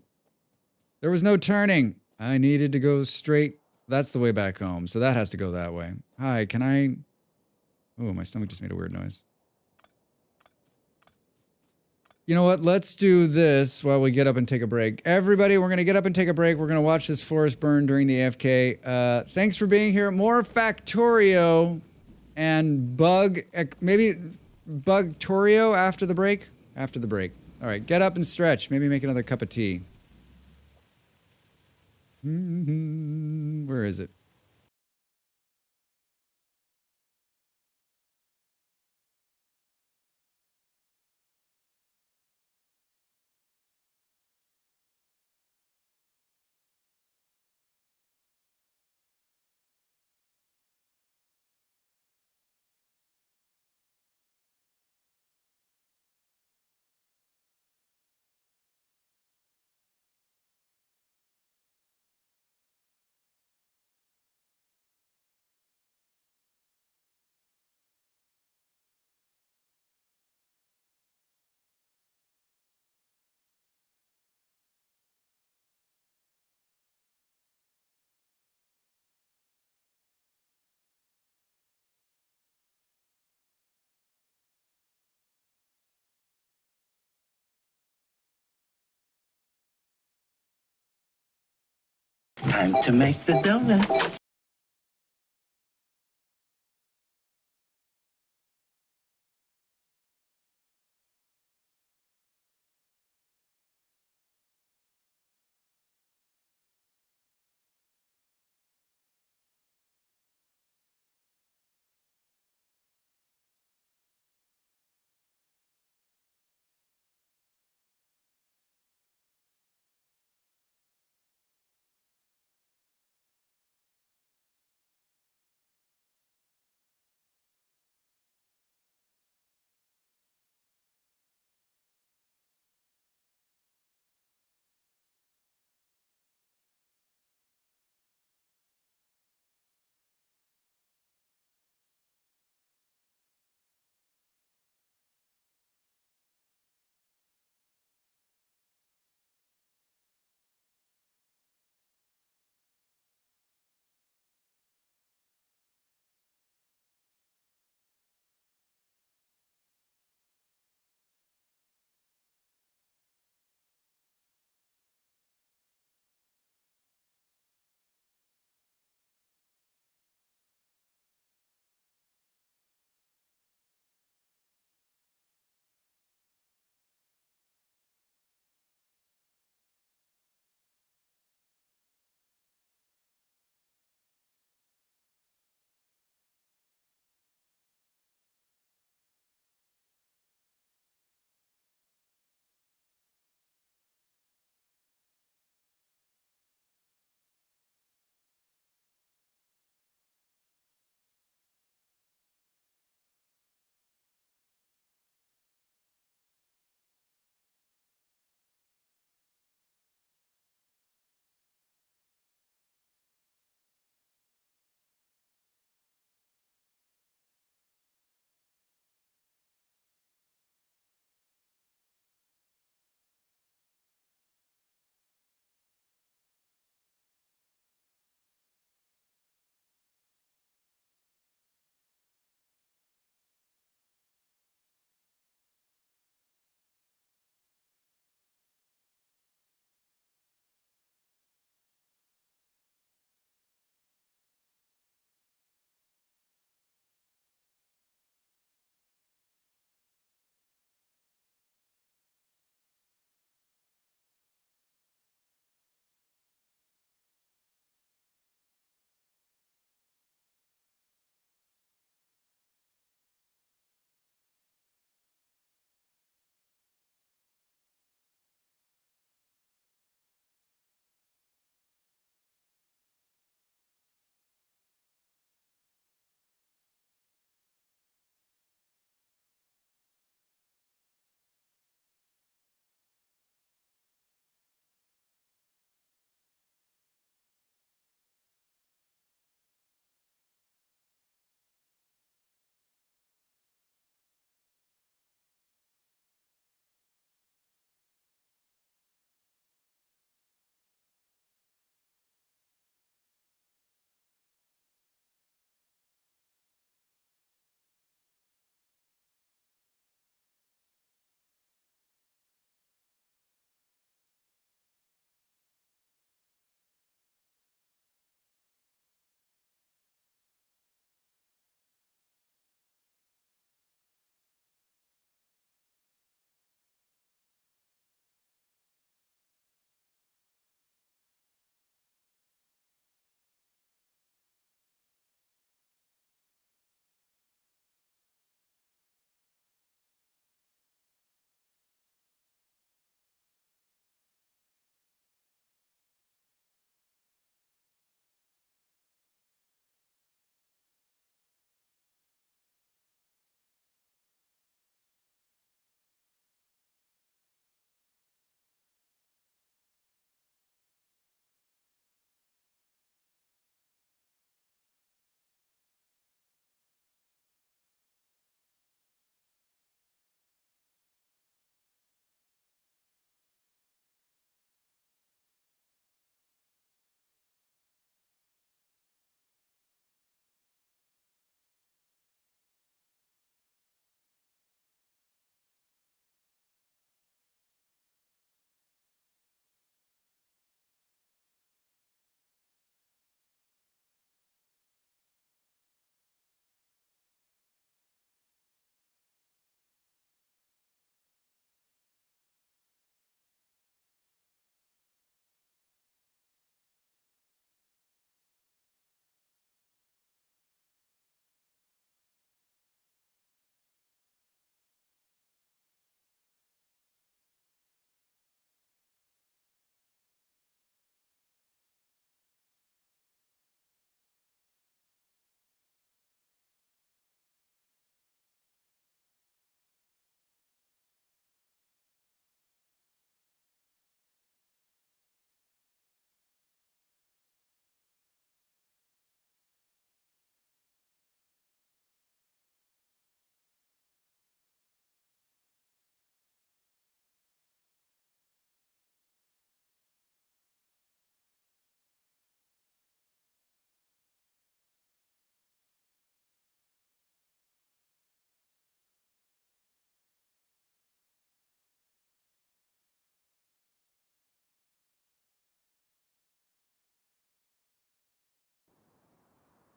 There was no turning! I needed to go straight. That's the way back home, so that has to go that way. Hi, can I... Oh, my stomach just made a weird noise. You know what? Let's do this while we get up and take a break. Everybody, we're going to get up and take a break. We're going to watch this forest burn during the AFK. Thanks for being here. More Factorio and maybe Bugtorio after the break? After the break. All right, get up and stretch. Maybe make another cup of tea. Where is it? Time to make the donuts.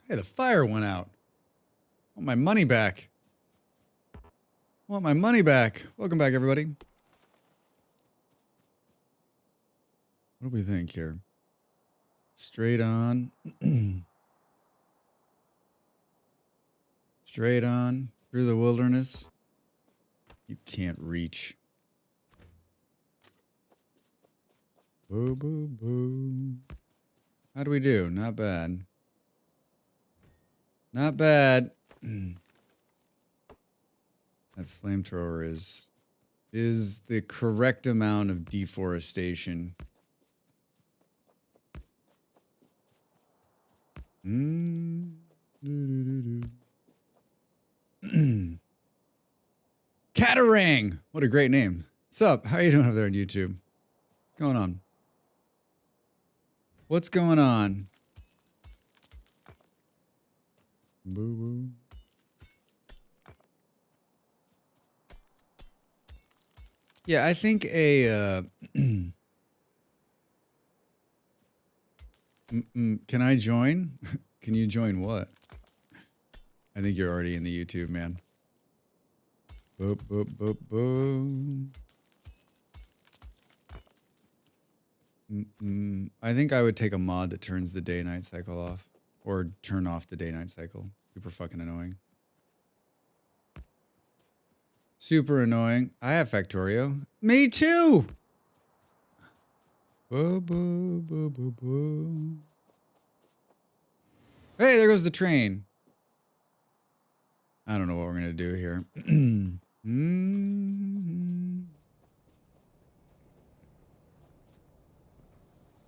Hey, the fire went out. I want my money back. I want my money back. Welcome back, everybody. What do we think here? Straight on. Straight on through the wilderness. You can't reach. Boo, boo, boo. How do we do? Not bad. Not bad. That flamethrower is the correct amount of deforestation. Catarang! What a great name. What's up? How you doing over there on YouTube? What's going on? What's going on? Boo boo. Yeah, I think a can I join? Can you join what? I think you're already in the YouTube, man. Boop, boop, boop, boop. I think I would take a mod that turns the day-night cycle off. Or turn off the day-night cycle. Super fucking annoying. Super annoying. I have Factorio. Me too! Boo, boo, boo, boo, boo. Hey, there goes the train. I don't know what we're gonna do here. Boom,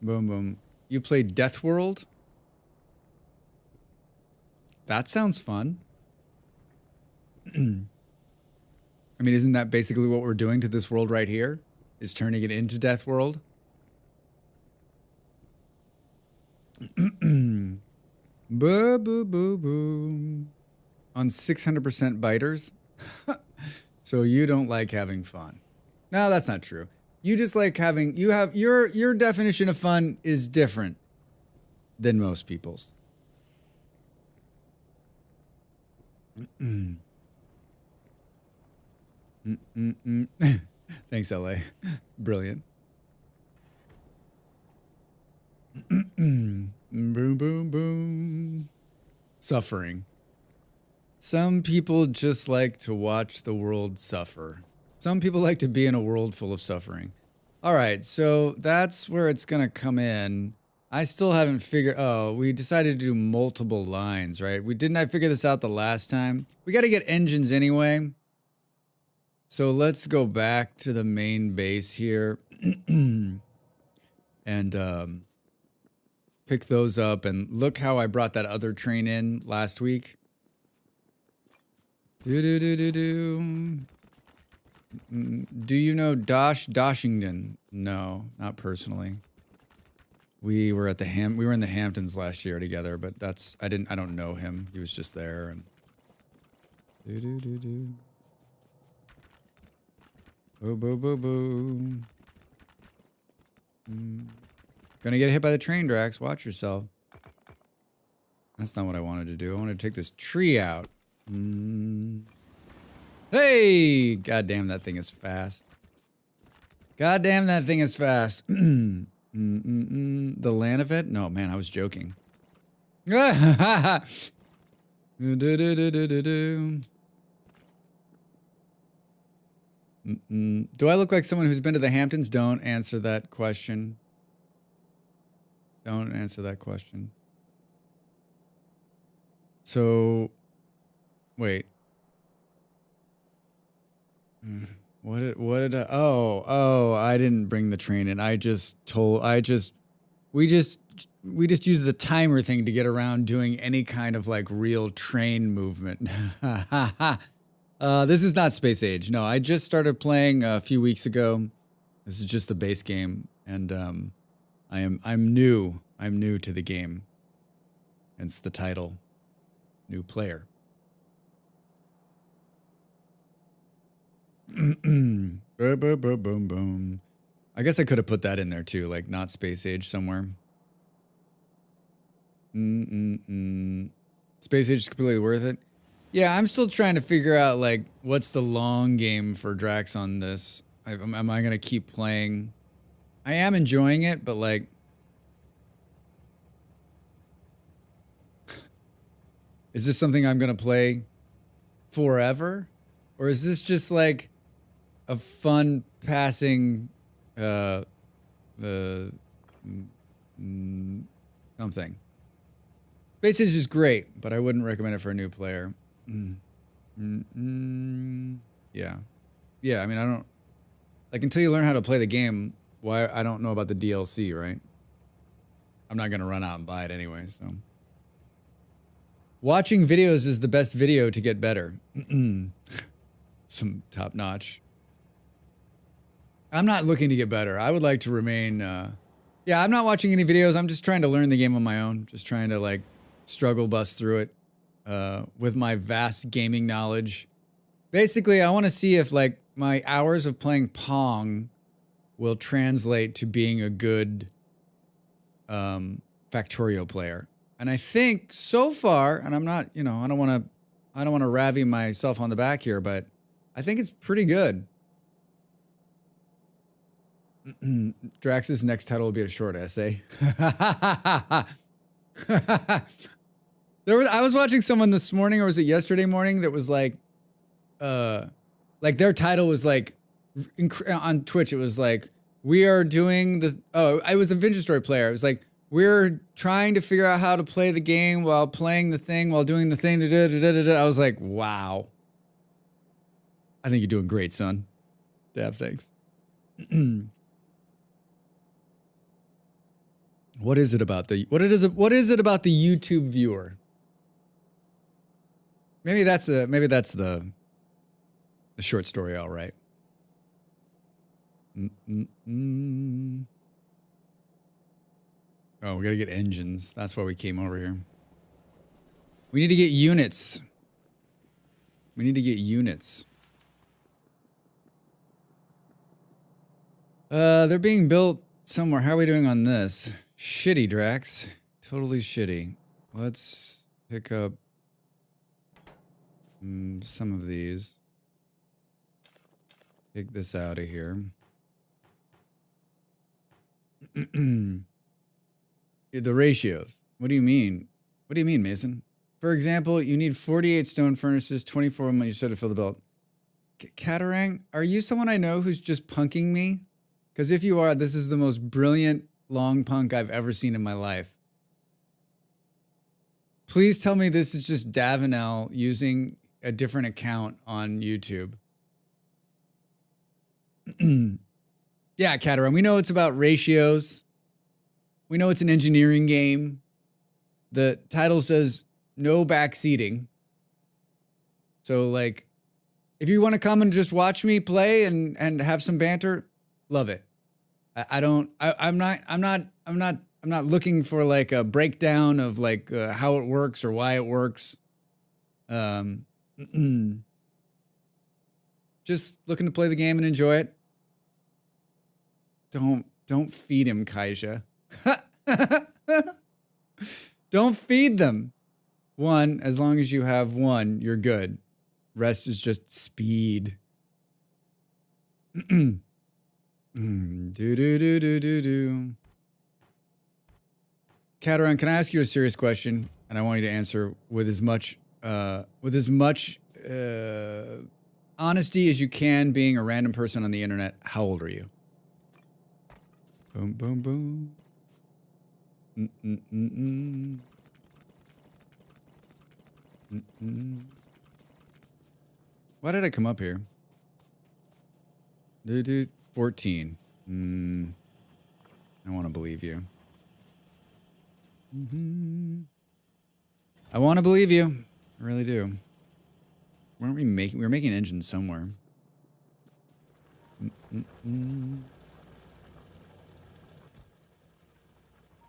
boom. You played Death World? That sounds fun. I mean, isn't that basically what we're doing to this world right here? Is turning it into Death World? Boo, boo, boo, boo. On 600% biters? So you don't like having fun. No, that's not true. You just like having, you have, your definition of fun is different than most people's. Thanks, LA. Brilliant. Boom, boom, boom. Suffering. Some people just like to watch the world suffer. Some people like to be in a world full of suffering. All right, so that's where it's going to come in. I still haven't figured... Oh, we decided to do multiple lines, right? Didn't I figure this out the last time? We got to get engines anyway. So let's go back to the main base here. And pick those up. And look how I brought that other train in last week. Do you know Doshington? No, not personally. We were at we were in the Hamptons last year together, but I don't know him. He was just there and Boo boo boo boo. Gonna get hit by the train, Drax. Watch yourself. That's not what I wanted to do. I wanted to take this tree out. Hey! Goddamn, that thing is fast. Goddamn, that thing is fast. The land of it? No, man, I was joking. Do I look like someone who's been to the Hamptons? Don't answer that question. Don't answer that question. So, wait. What did I, oh, I didn't bring the train in. We just use the timer thing to get around doing any kind of like real train movement. This is not Space Age. No, I just started playing a few weeks ago. This is just the base game, and I'm new. I'm new to the game. Hence the title, New Player. Boom, boom, boom, boom, boom. I guess I could have put that in there too, like not Space Age somewhere. Space Age is completely worth it. Yeah, I'm still trying to figure out like what's the long game for Drax on this. Am I gonna keep playing? I am enjoying it, but like, is this something I'm gonna play forever, or is this just like a fun passing uh something? Space Age is great, but I wouldn't recommend it for a new player. Yeah. Yeah, I mean, I don't... Like, until you learn how to play the game, why... I don't know about the DLC, right? I'm not gonna run out and buy it anyway, so... Watching videos is the best video to get better. Some top-notch. I'm not looking to get better. I would like to remain... Yeah, I'm not watching any videos. I'm just trying to learn the game on my own. Just trying to, like, struggle bust through it. With my vast gaming knowledge. Basically, I want to see if like my hours of playing Pong will translate to being a good Factorio player. And I think so far, and I'm not, you know, I don't want to ravy myself on the back here, but I think it's pretty good. Drax's next title will be a short essay. I was watching someone this morning, or was it yesterday morning, that was like their title was like, on Twitch, it was like, we are doing the, I was a Vintage Story player. It was like, we're trying to figure out how to play the game while playing the thing, while doing the thing. I was like, wow. I think you're doing great, son. Dab, thanks. What is it about the YouTube viewer? Maybe that's the short story, all right. Oh, we gotta get engines. That's why we came over here. We need to get units. We need to get units. They're being built somewhere. How are we doing on this? Shitty, Drax. Totally shitty. Let's pick up some of these. Take this out of here. The ratios. What do you mean? What do you mean, Mason? For example, you need 48 stone furnaces, 24 when you start to fill the belt. Catarang, are you someone I know who's just punking me? Because if you are, this is the most brilliant long punk I've ever seen in my life. Please tell me this is just Davinel using a different account on YouTube. Yeah, Catarang, we know it's about ratios. We know it's an engineering game. The title says no backseating. So, like, if you want to come and just watch me play and have some banter, love it. I'm not looking for like a breakdown of like how it works or why it works. Just looking to play the game and enjoy it. Don't feed him, Kaija. Don't feed them. One, as long as you have one, you're good. Rest is just speed. Do. Catarang, can I ask you a serious question? And I want you to answer with as much honesty as you can, being a random person on the internet. How old are you? Boom, boom, boom. Why did I come up here? 14. I want to believe you. I want to believe you. I really do. Weren't we making? We were making engines somewhere.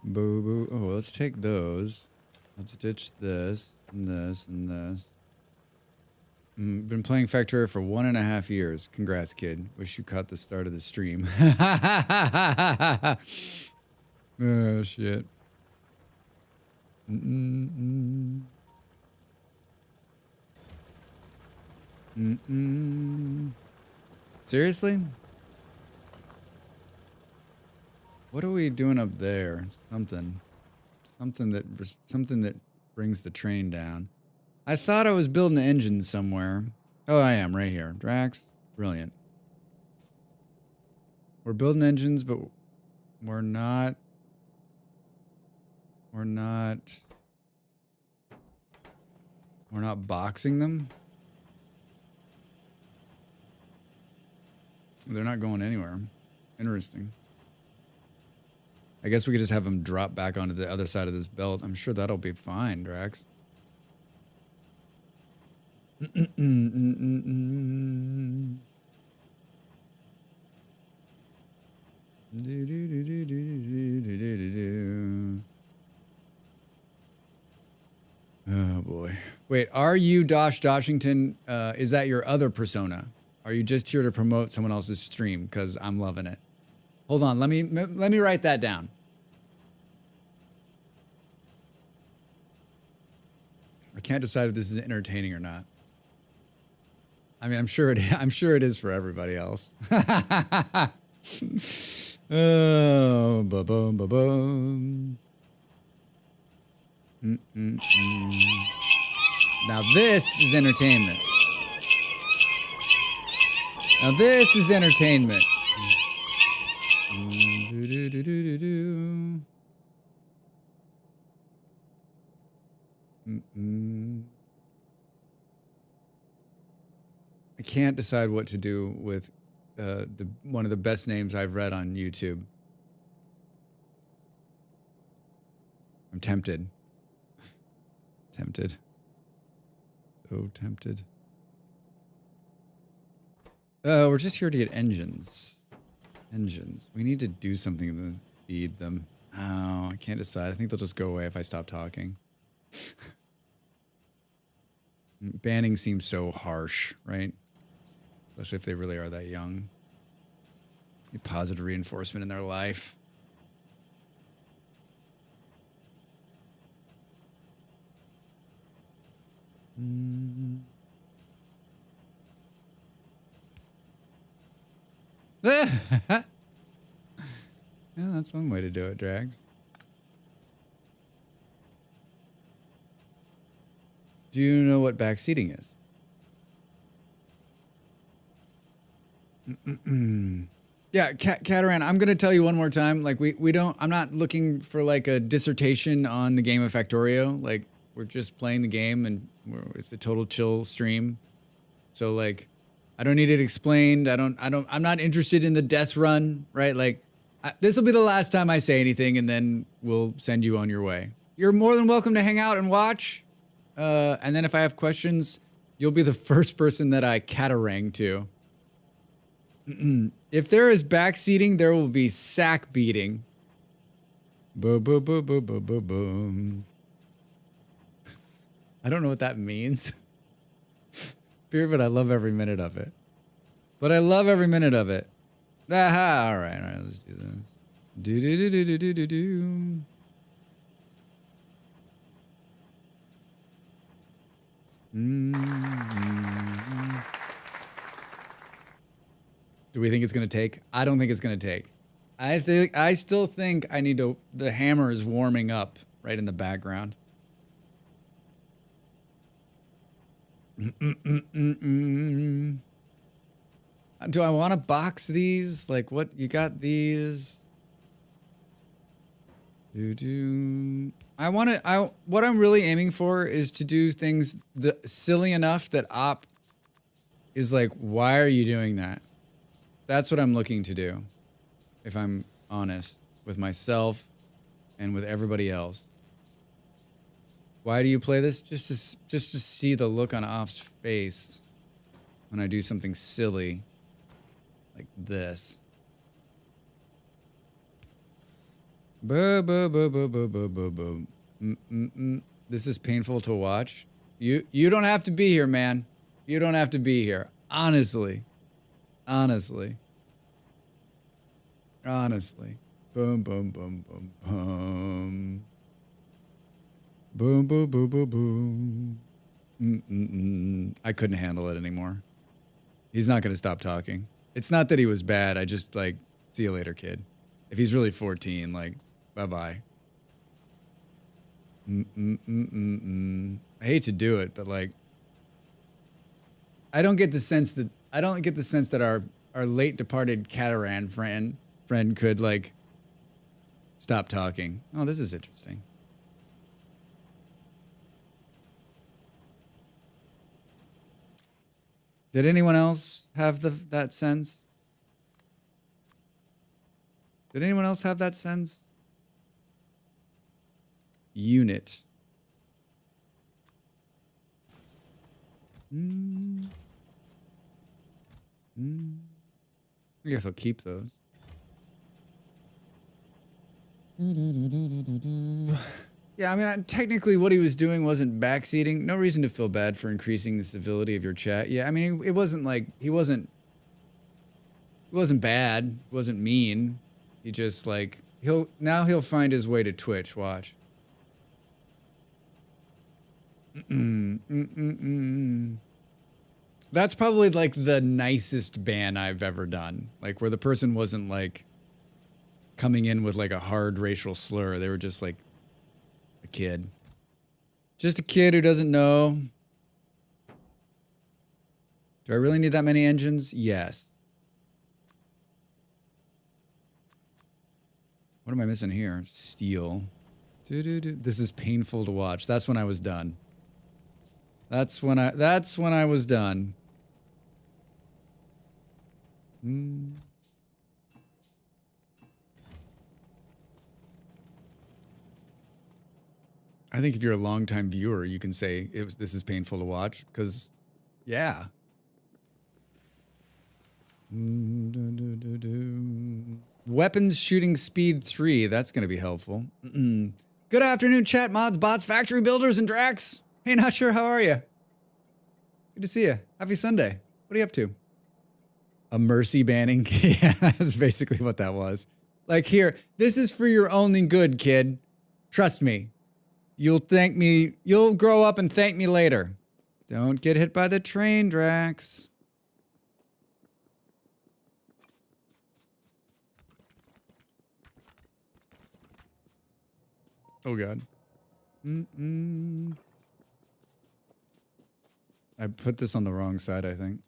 Boo boo. Oh, let's take those. Let's ditch this and this and this. Been playing Factorio for 1.5 years. Congrats, kid. Wish you caught the start of the stream. Oh, shit. Seriously? What are we doing up there? Something that brings the train down. I thought I was building the engine somewhere. Oh, I am right here. Drax, brilliant. We're building engines, but we're not. We're not boxing them. They're not going anywhere. Interesting. I guess we could just have them drop back onto the other side of this belt. I'm sure that'll be fine, Drax. Oh boy. Wait, are you Dosh Doshington? Is that your other persona? Are you just here to promote someone else's stream? Because I'm loving it. Hold on, let me write that down. I can't decide if this is entertaining or not. I mean, I'm sure it is for everybody else. Oh, ba-boom, ba-boom. Now this is entertainment. Now this is entertainment. I can't decide what to do with one of the best names I've read on YouTube. I'm tempted. Tempted. So tempted. We're just here to get engines. Engines. We need to do something to feed them. Oh, I can't decide. I think they'll just go away if I stop talking. Banning seems so harsh, right? Especially if they really are that young. Need positive reinforcement in their life. Yeah, that's one way to do it, Drags. Do you know what backseating is? Yeah, Cataran, I'm going to tell you one more time. Like, I'm not looking for like a dissertation on the game of Factorio. Like, we're just playing the game and it's a total chill stream. So like, I don't need it explained. I'm not interested in the death run, right? Like, this will be the last time I say anything and then we'll send you on your way. You're more than welcome to hang out and watch. And then if I have questions, you'll be the first person that I catarang to. If there is backseating, there will be sack beating. Boom, boom, boom, boom, boom, boom, boom. I don't know what that means. But I love every minute of it. Aha, all right, let's do this. Do do do do do do do do. Do we think it's gonna take? I don't think it's gonna take. I still think I need to. The hammer is warming up right in the background. Do I want to box these? Like, what you got these? What I'm really aiming for is to do things silly enough that Op is like, why are you doing that? That's what I'm looking to do. If I'm honest with myself and with everybody else. Why do you play this? Just to see the look on Op's face when I do something silly like this. This is painful to watch. You don't have to be here, man. You don't have to be here. Honestly. Boom, boom, boom, boom, boom. Boom, boom, boom, boom, boom. I couldn't handle it anymore. He's not going to stop talking. It's not that he was bad. I just like, see you later, kid. If he's really 14, like, bye-bye. I hate to do it, but like, I don't get the sense that our late departed Cataran friend could like stop talking. Oh, this is interesting. Did anyone else have that sense? Did anyone else have that sense? Unit. I guess I'll keep those. Yeah, I mean, technically what he was doing wasn't backseating. No reason to feel bad for increasing the civility of your chat. Yeah, I mean, it wasn't like, he wasn't bad. He wasn't mean. He just like, he'll find his way to Twitch. Watch. That's probably like the nicest ban I've ever done. Like where the person wasn't like coming in with like a hard racial slur. They were just like a kid. Just a kid who doesn't know. Do I really need that many engines? Yes. What am I missing here? Steel. This is painful to watch. That's when I was done. That's when I was done. I think if you're a longtime viewer, you can say this is painful to watch, because, yeah. Weapons shooting speed 3. That's going to be helpful. Good afternoon, chat, mods, bots, factory builders, and Drax. Hey, not sure. How are you? Good to see you. Happy Sunday. What are you up to? A mercy banning? Yeah, that's basically what that was. Like, here, this is for your only good, kid. Trust me. You'll thank me. You'll grow up and thank me later. Don't get hit by the train, Drax. Oh, God. I put this on the wrong side, I think.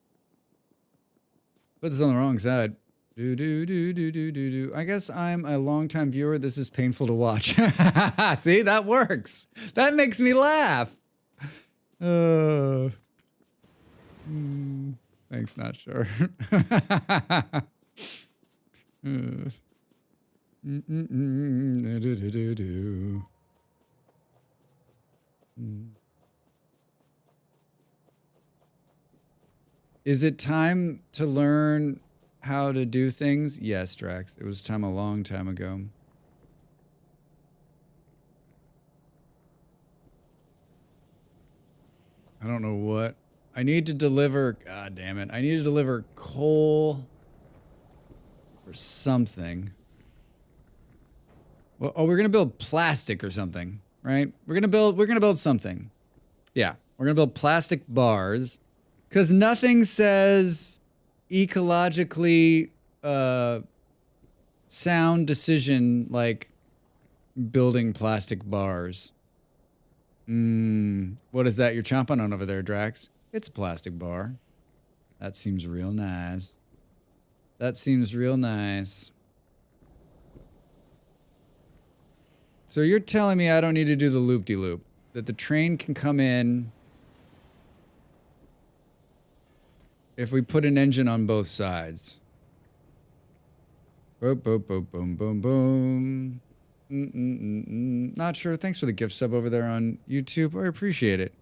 Put this on the wrong side. I guess I'm a longtime viewer. This is painful to watch. See, that works. That makes me laugh. Thanks, not sure. Is it time to learn how to do things? Yes, Drax. It was time a long time ago. I don't know what. I need to deliver. God damn it. I need to deliver coal or something. Well, oh, we're going to build plastic or something, right? We're going to build something. Yeah. We're going to build plastic bars. Because nothing says ecologically sound decision like building plastic bars. What is that you're chomping on over there, Drax? It's a plastic bar. That seems real nice. That seems real nice. So you're telling me I don't need to do the loop-de-loop? That the train can come in if we put an engine on both sides. Boom, boom, boom, boom, boom, boom. Not sure. Thanks for the gift sub over there on YouTube. I appreciate it.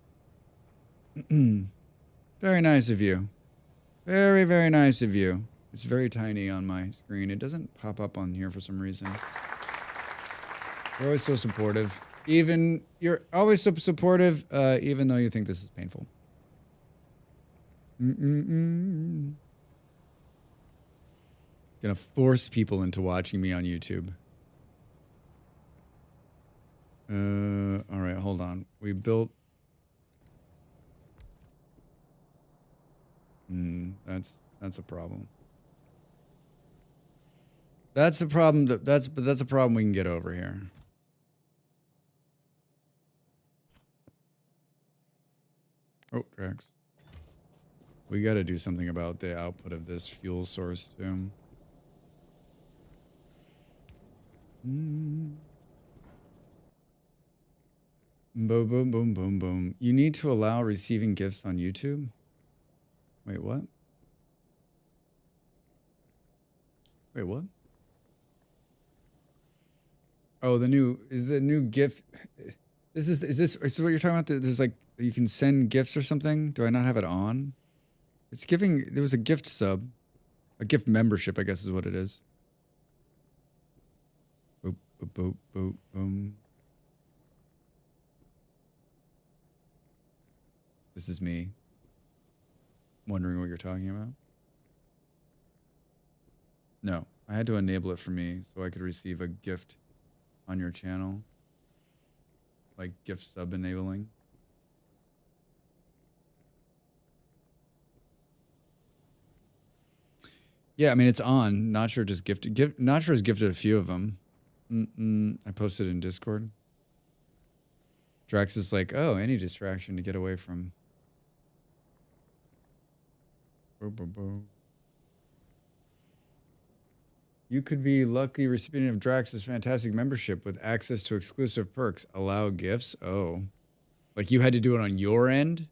Very nice of you. Very, very nice of you. It's very tiny on my screen. It doesn't pop up on here for some reason. You're always so supportive. You're always so supportive, even though you think this is painful. Gonna force people into watching me on YouTube. All right, hold on. We built. That's a problem. That's a problem. That's a problem we can get over here. Oh, Drax. We got to do something about the output of this fuel source too. Boom, boom, boom, boom, boom. You need to allow receiving gifts on YouTube? Wait, what? Wait, what? Oh, the new gift. Is this what you're talking about? There's like, you can send gifts or something? Do I not have it on? It's giving, there was a gift sub. A gift membership, I guess is what it is. Boop, boop, boop, boop, boom. This is me wondering what you're talking about. No, I had to enable it for me so I could receive a gift on your channel. Like gift sub enabling. Yeah, I mean, it's on. Not sure just gifted. Not sure has gifted a few of them. I posted in Discord. Drax is like, oh, any distraction to get away from. You could be lucky recipient of Drax's fantastic membership with access to exclusive perks. Allow gifts? Oh. Like you had to do it on your end?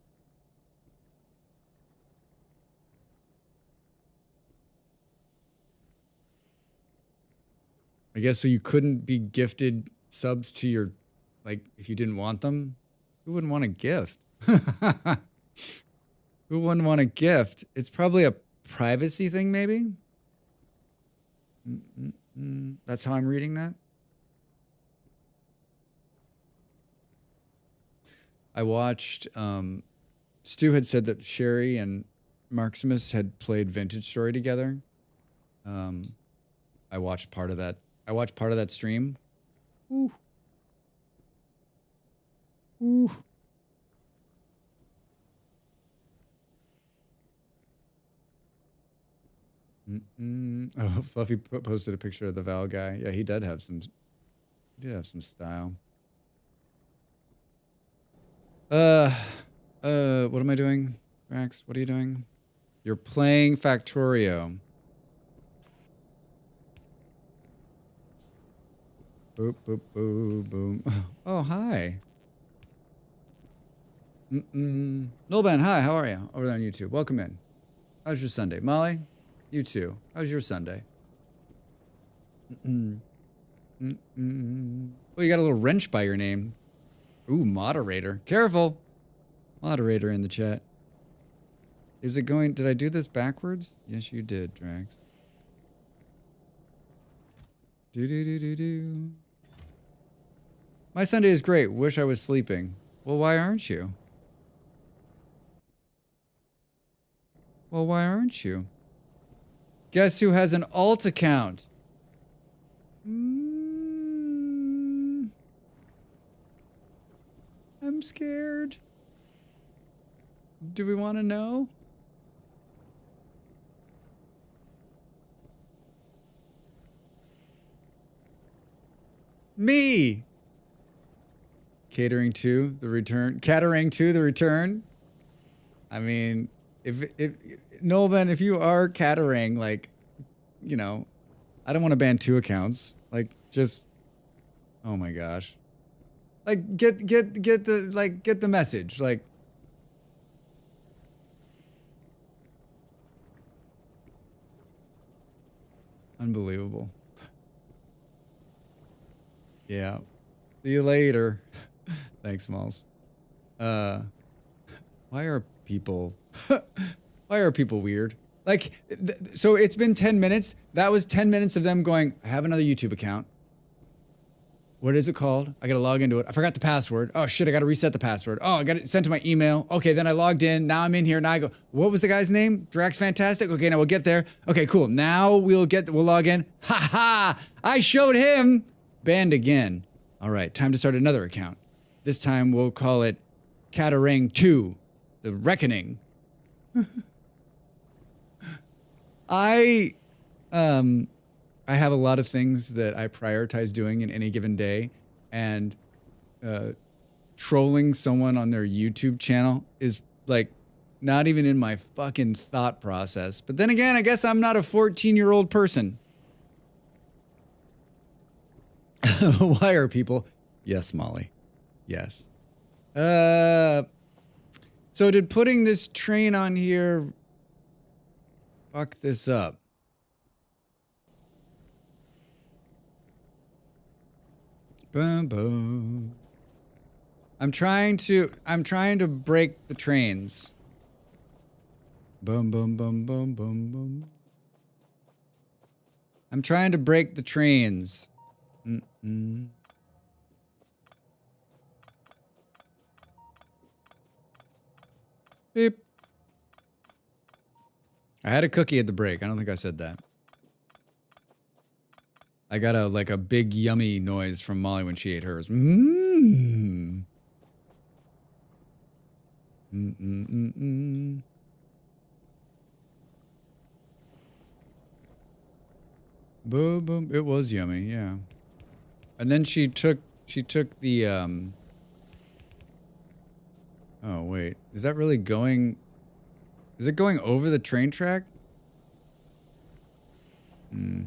I guess so you couldn't be gifted subs to your, like, if you didn't want them? Who wouldn't want a gift? Who wouldn't want a gift? It's probably a privacy thing, maybe? That's how I'm reading that. I watched, Stu had said that Sherry and Marximus had played Vintage Story together. I watched part of that. I watched part of that stream. Ooh. Ooh. Oh, Fluffy posted a picture of the Val guy. Yeah, he did have some. He did have some style. What am I doing, Max? What are you doing? You're playing Factorio. Boop, boop, boop, boom. Oh, hi. Nolban, hi, how are you? Over there on YouTube. Welcome in. How's your Sunday? Molly? You too. How's your Sunday? Oh, you got a little wrench by your name. Ooh, moderator. Careful. Moderator in the chat. Is it going... Did I do this backwards? Yes, you did, Drax. Do. My Sunday is great. Wish I was sleeping. Well, why aren't you? Well, why aren't you? Guess who has an alt account? I'm scared. Do we want to know? Me! Catering to the return. Catering to the return. I mean, if Nolan, if you are catering, like, you know, I don't want to ban 2 accounts. Like, just, oh my gosh. Like, get the message. Like, unbelievable. Yeah. See you later. Thanks, Smalls. Why are people weird? Like, so it's been 10 minutes. That was 10 minutes of them going, I have another YouTube account. What is it called? I gotta log into it. I forgot the password. Oh shit, I gotta reset the password. Oh, I got it sent to my email. Okay, then I logged in. Now I'm in here. Now I go, what was the guy's name? Drax Fantastic? Okay, now we'll get there. Okay, cool. Now we'll log in. Ha ha! I showed him. Banned again. All right, time to start another account. This time we'll call it Catarang 2, The Reckoning. I have a lot of things that I prioritize doing in any given day, and trolling someone on their YouTube channel is like not even in my fucking thought process. But then again, I guess I'm not a 14-year-old person. Why are people? Yes, Molly. Yes. So did putting this train on here fuck this up? Boom, boom. I'm trying to break the trains. Boom, boom, boom, boom, boom, boom. I'm trying to break the trains. Mm-mm. Beep. I had a cookie at the break. I don't think I said that. I got a big yummy noise from Molly when she ate hers. Mmm. Mm-mm-mm-mm. Boom, boom. It was yummy, yeah. And then she took the oh wait, is that really going? Is it going over the train track? Hmm.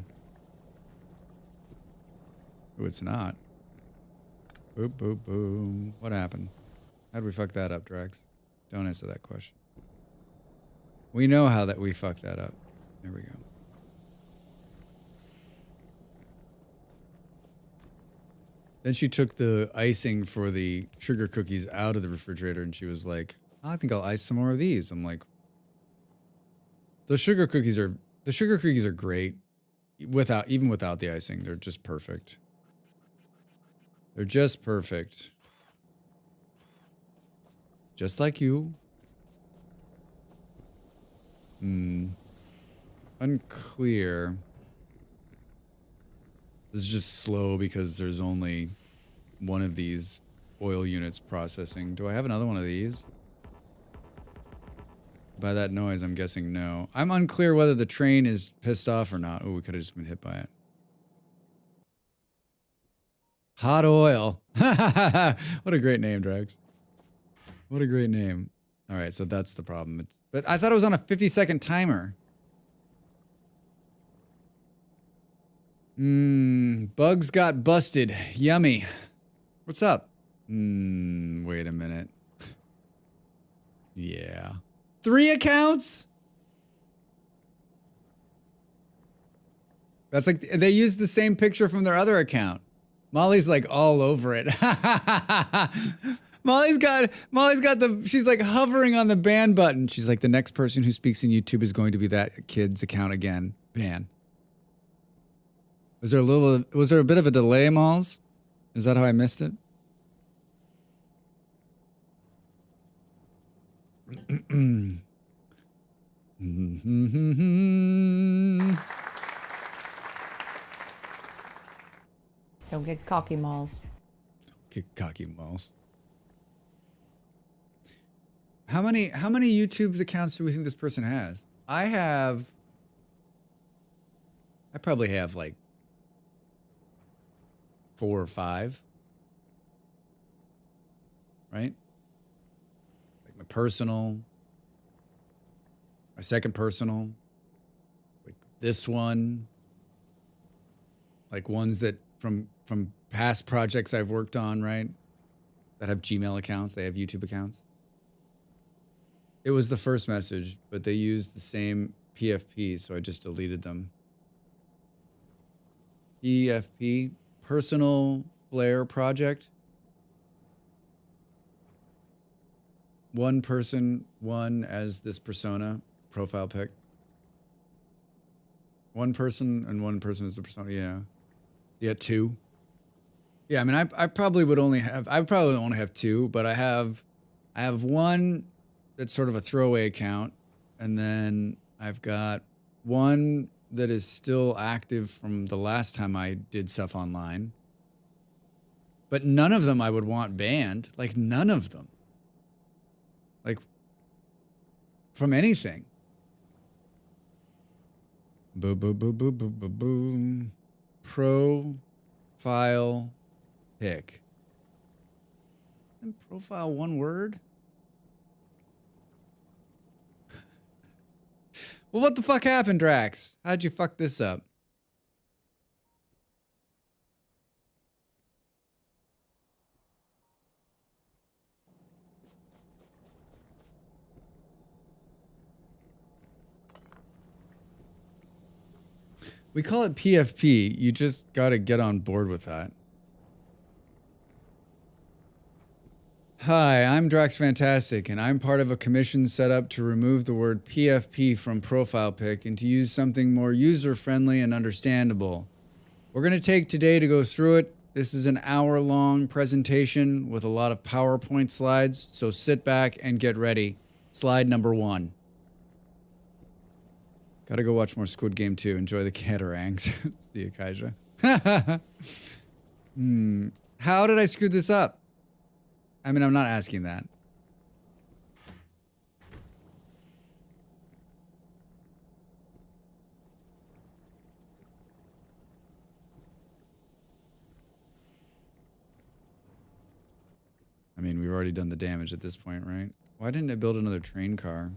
Oh, it's not. Boop, boop, boom. What happened? How'd we fuck that up, Drax? Don't answer that question. We know how that we fucked that up. There we go. Then she took the icing for the sugar cookies out of the refrigerator and she was like, I think I'll ice some more of these. I'm like, the sugar cookies are great. Even without the icing, they're just perfect. They're just perfect. Just like you. Unclear. This is just slow because there's only one of these oil units processing. Do I have another one of these? By that noise, I'm guessing no. I'm unclear whether the train is pissed off or not. Oh, we could have just been hit by it. Hot oil. What a great name, Drax. What a great name. All right, so that's the problem. But I thought it was on a 50-second timer. Bugs got busted. Yummy. What's up? Wait a minute. Yeah. 3 accounts? That's like, they used the same picture from their other account. Molly's like all over it. Molly's got she's like hovering on the ban button. She's like, the next person who speaks in YouTube is going to be that kid's account again. Ban. Was there a bit of a delay, Malls? Is that how I missed it? Don't get cocky, Malls. Get cocky, Malls. How many YouTube's accounts do we think this person has? I probably have like 4 or 5. Right? Like my personal, my second personal, like this one, like ones that from past projects I've worked on, right? That have Gmail accounts, they have YouTube accounts. It was the first message, but they used the same PFP, so I just deleted them. PFP, Personal Flare Project. One person, one as this persona, profile pic. One person and one person as the persona, yeah. Yeah, 2. Yeah, I mean, I probably would only have, I probably only have 2, but I have one that's sort of a throwaway account, and then I've got one that is still active from the last time I did stuff online. But none of them I would want banned, like none of them. Like from anything. Boom, boom, boom, boom, boom, boom, boom. Profile pic. And profile one word? Well, what the fuck happened, Drax? How'd you fuck this up? We call it PFP. You just gotta get on board with that. Hi, I'm Drax Fantastic, and I'm part of a commission set up to remove the word PFP from profile pic and to use something more user-friendly and understandable. We're going to take today to go through it. This is an hour-long presentation with a lot of PowerPoint slides, so sit back and get ready. Slide number 1. Gotta go watch more Squid Game 2. Enjoy the catarangs. See you, Kaija. How did I screw this up? I mean, I'm not asking that. I mean, we've already done the damage at this point, right? Why didn't it build another train car?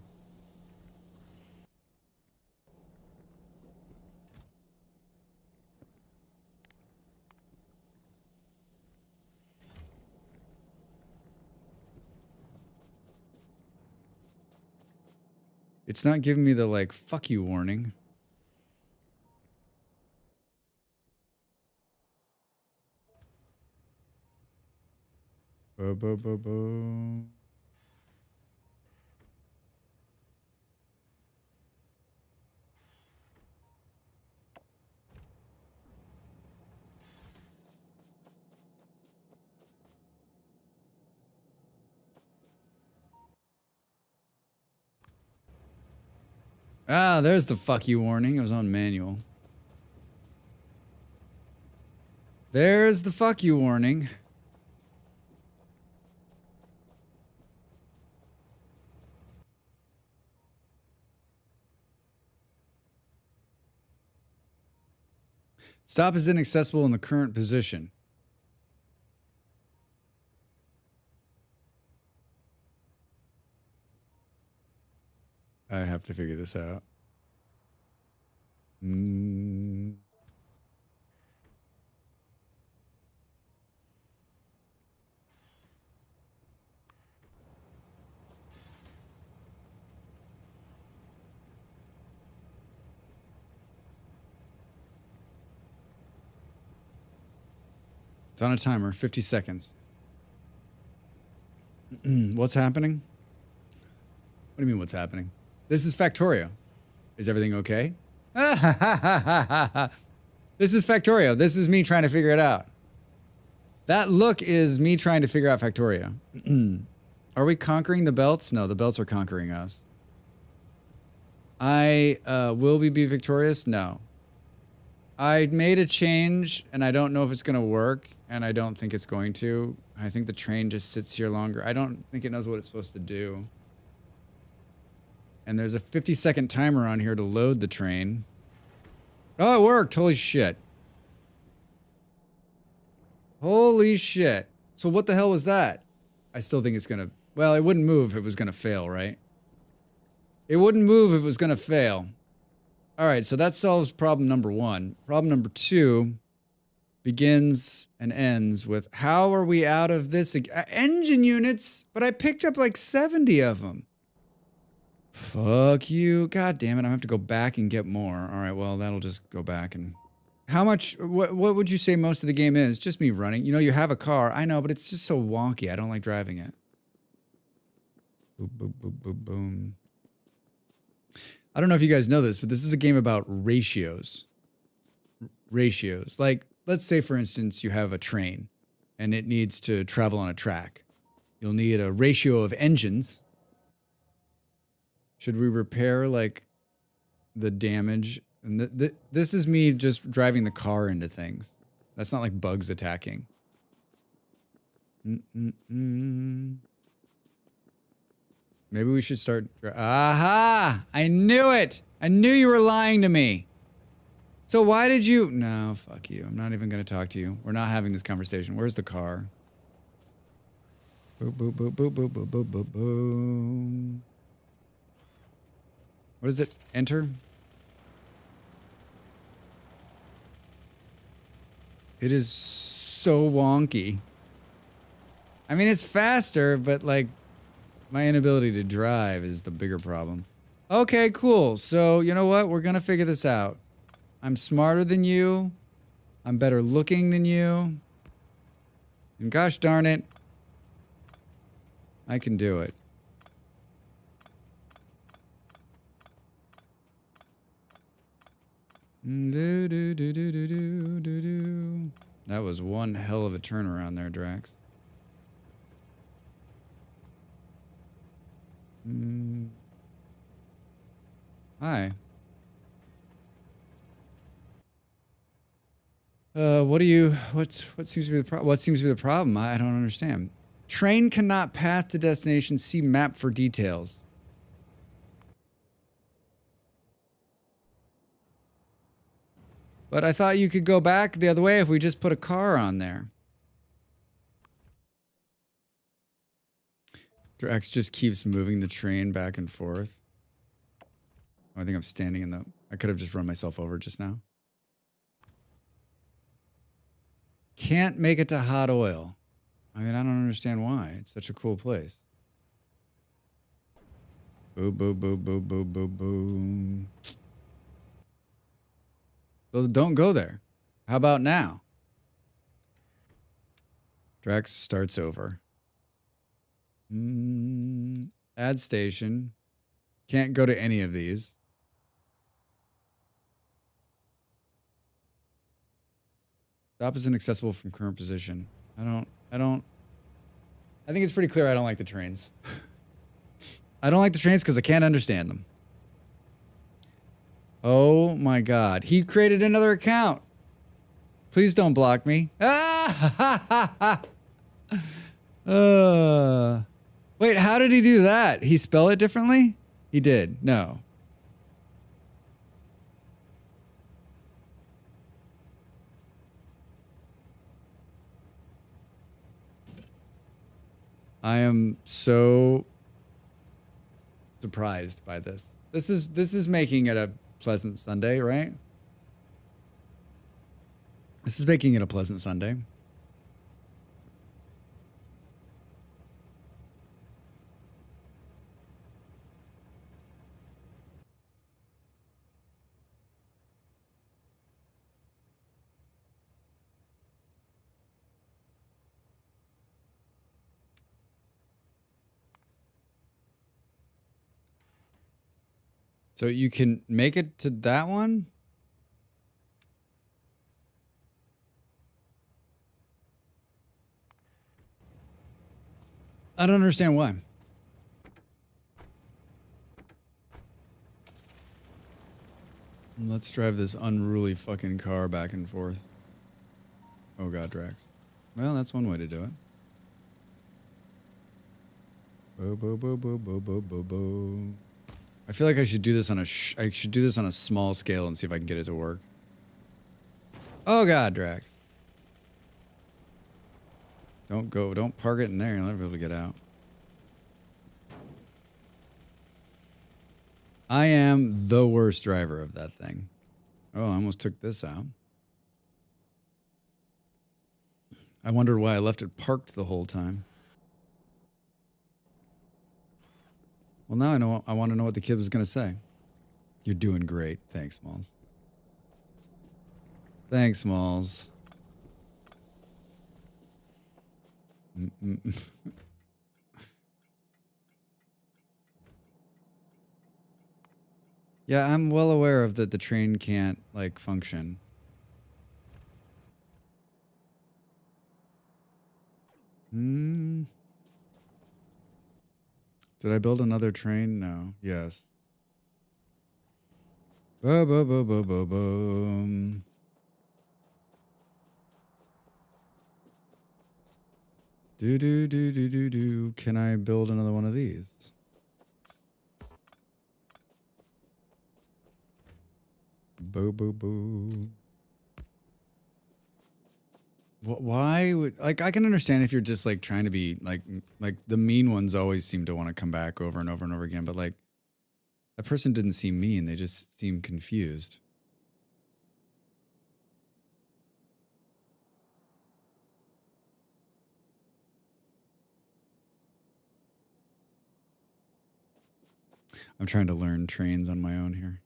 It's not giving me the, like, fuck you warning. Bo, bo, bo, bo. Ah, there's the fuck you warning. It was on manual. There's the fuck you warning. Stop is inaccessible in the current position. I have to figure this out. It's on a timer, 50 seconds. What's happening? What do you mean, what's happening? This is Factorio. Is everything okay? This is Factorio. This is me trying to figure it out. That look is me trying to figure out Factorio. Are we conquering the belts? No, the belts are conquering us. Will we be victorious? No. I made a change, and I don't know if it's going to work, and I don't think it's going to. I think the train just sits here longer. I don't think it knows what it's supposed to do. And there's a 50-second timer on here to load the train. Oh, it worked! Holy shit. Holy shit. So what the hell was that? I still think it's going to... Well, it wouldn't move if it was going to fail, right? It wouldn't move if it was going to fail. All right, so that solves problem number 1. Problem number 2 begins and ends with, how are we out of this? Engine units, but I picked up like 70 of them. Fuck you. God damn it, I have to go back and get more. All right, well, that'll just go back and... How much, what would you say most of the game is? Just me running. You know, you have a car. I know, but it's just so wonky. I don't like driving it. Boom, boom, boom, boom, boom. I don't know if you guys know this, but this is a game about ratios. Ratios. Like, let's say, for instance, you have a train and it needs to travel on a track. You'll need a ratio of engines. Should we repair, like, the damage? And this is me just driving the car into things. That's not like bugs attacking. Maybe we should start... Aha! I knew it! I knew you were lying to me. So why did you? No, fuck you. I'm not even going to talk to you. We're not having this conversation. Where's the car? Boop, boop, boop, boop, boop, boop, boop, boop, boom. What is it? Enter? It is so wonky. I mean, it's faster, but like my inability to drive is the bigger problem. Okay, cool. So, you know what? We're going to figure this out. I'm smarter than you. I'm better looking than you. And gosh darn it, I can do it. Do, do, do, do, do, do, do, do. That was one hell of a turnaround there, Drax. Hi. What seems to be the problem? What seems to be the problem? I don't understand. Train cannot path to destination. See map for details. But I thought you could go back the other way if we just put a car on there. Drax just keeps moving the train back and forth. Oh, I think I'm standing in the... I could have just run myself over just now. Can't make it to hot oil. I mean, I don't understand why. It's such a cool place. Boo, boo, boo, boo, boo, boo, boo. So don't go there. How about now? Drax starts over. Add station. Can't go to any of these. Stop is inaccessible from current position. I think it's pretty clear I don't like the trains. I don't like the trains because I can't understand them. Oh my god. He created another account. Please don't block me. Ah! Wait, how did he do that? He spell it differently? He did. No. I am so surprised by this. This is making it a pleasant Sunday, right? This is making it a pleasant Sunday. So you can make it to that one? I don't understand why. Let's drive this unruly fucking car back and forth. Oh god, Drax. Well, that's one way to do it. Bo bo bo bo bo bo bo bo. I feel like I should do this on a small scale and see if I can get it to work. Oh god, Drax. Don't park it in there. You'll never be able to get out. I am the worst driver of that thing. Oh, I almost took this out. I wondered why I left it parked the whole time. Well, now I know. I want to know what the kid was going to say. You're doing great. Thanks, Smalls. Thanks, Smalls. Yeah, I'm well aware of that the train can't, like, function. Did I build another train? No. Yes. Boom, boom, boom, boom, boom, boom. Do, do, do, do, do, do. Can I build another one of these? Boo, boo, boo. Why would, like, I can understand if you're just like trying to be like the mean ones always seem to want to come back over and over and over again, but like that person didn't seem mean, they just seemed confused. I'm trying to learn trains on my own here.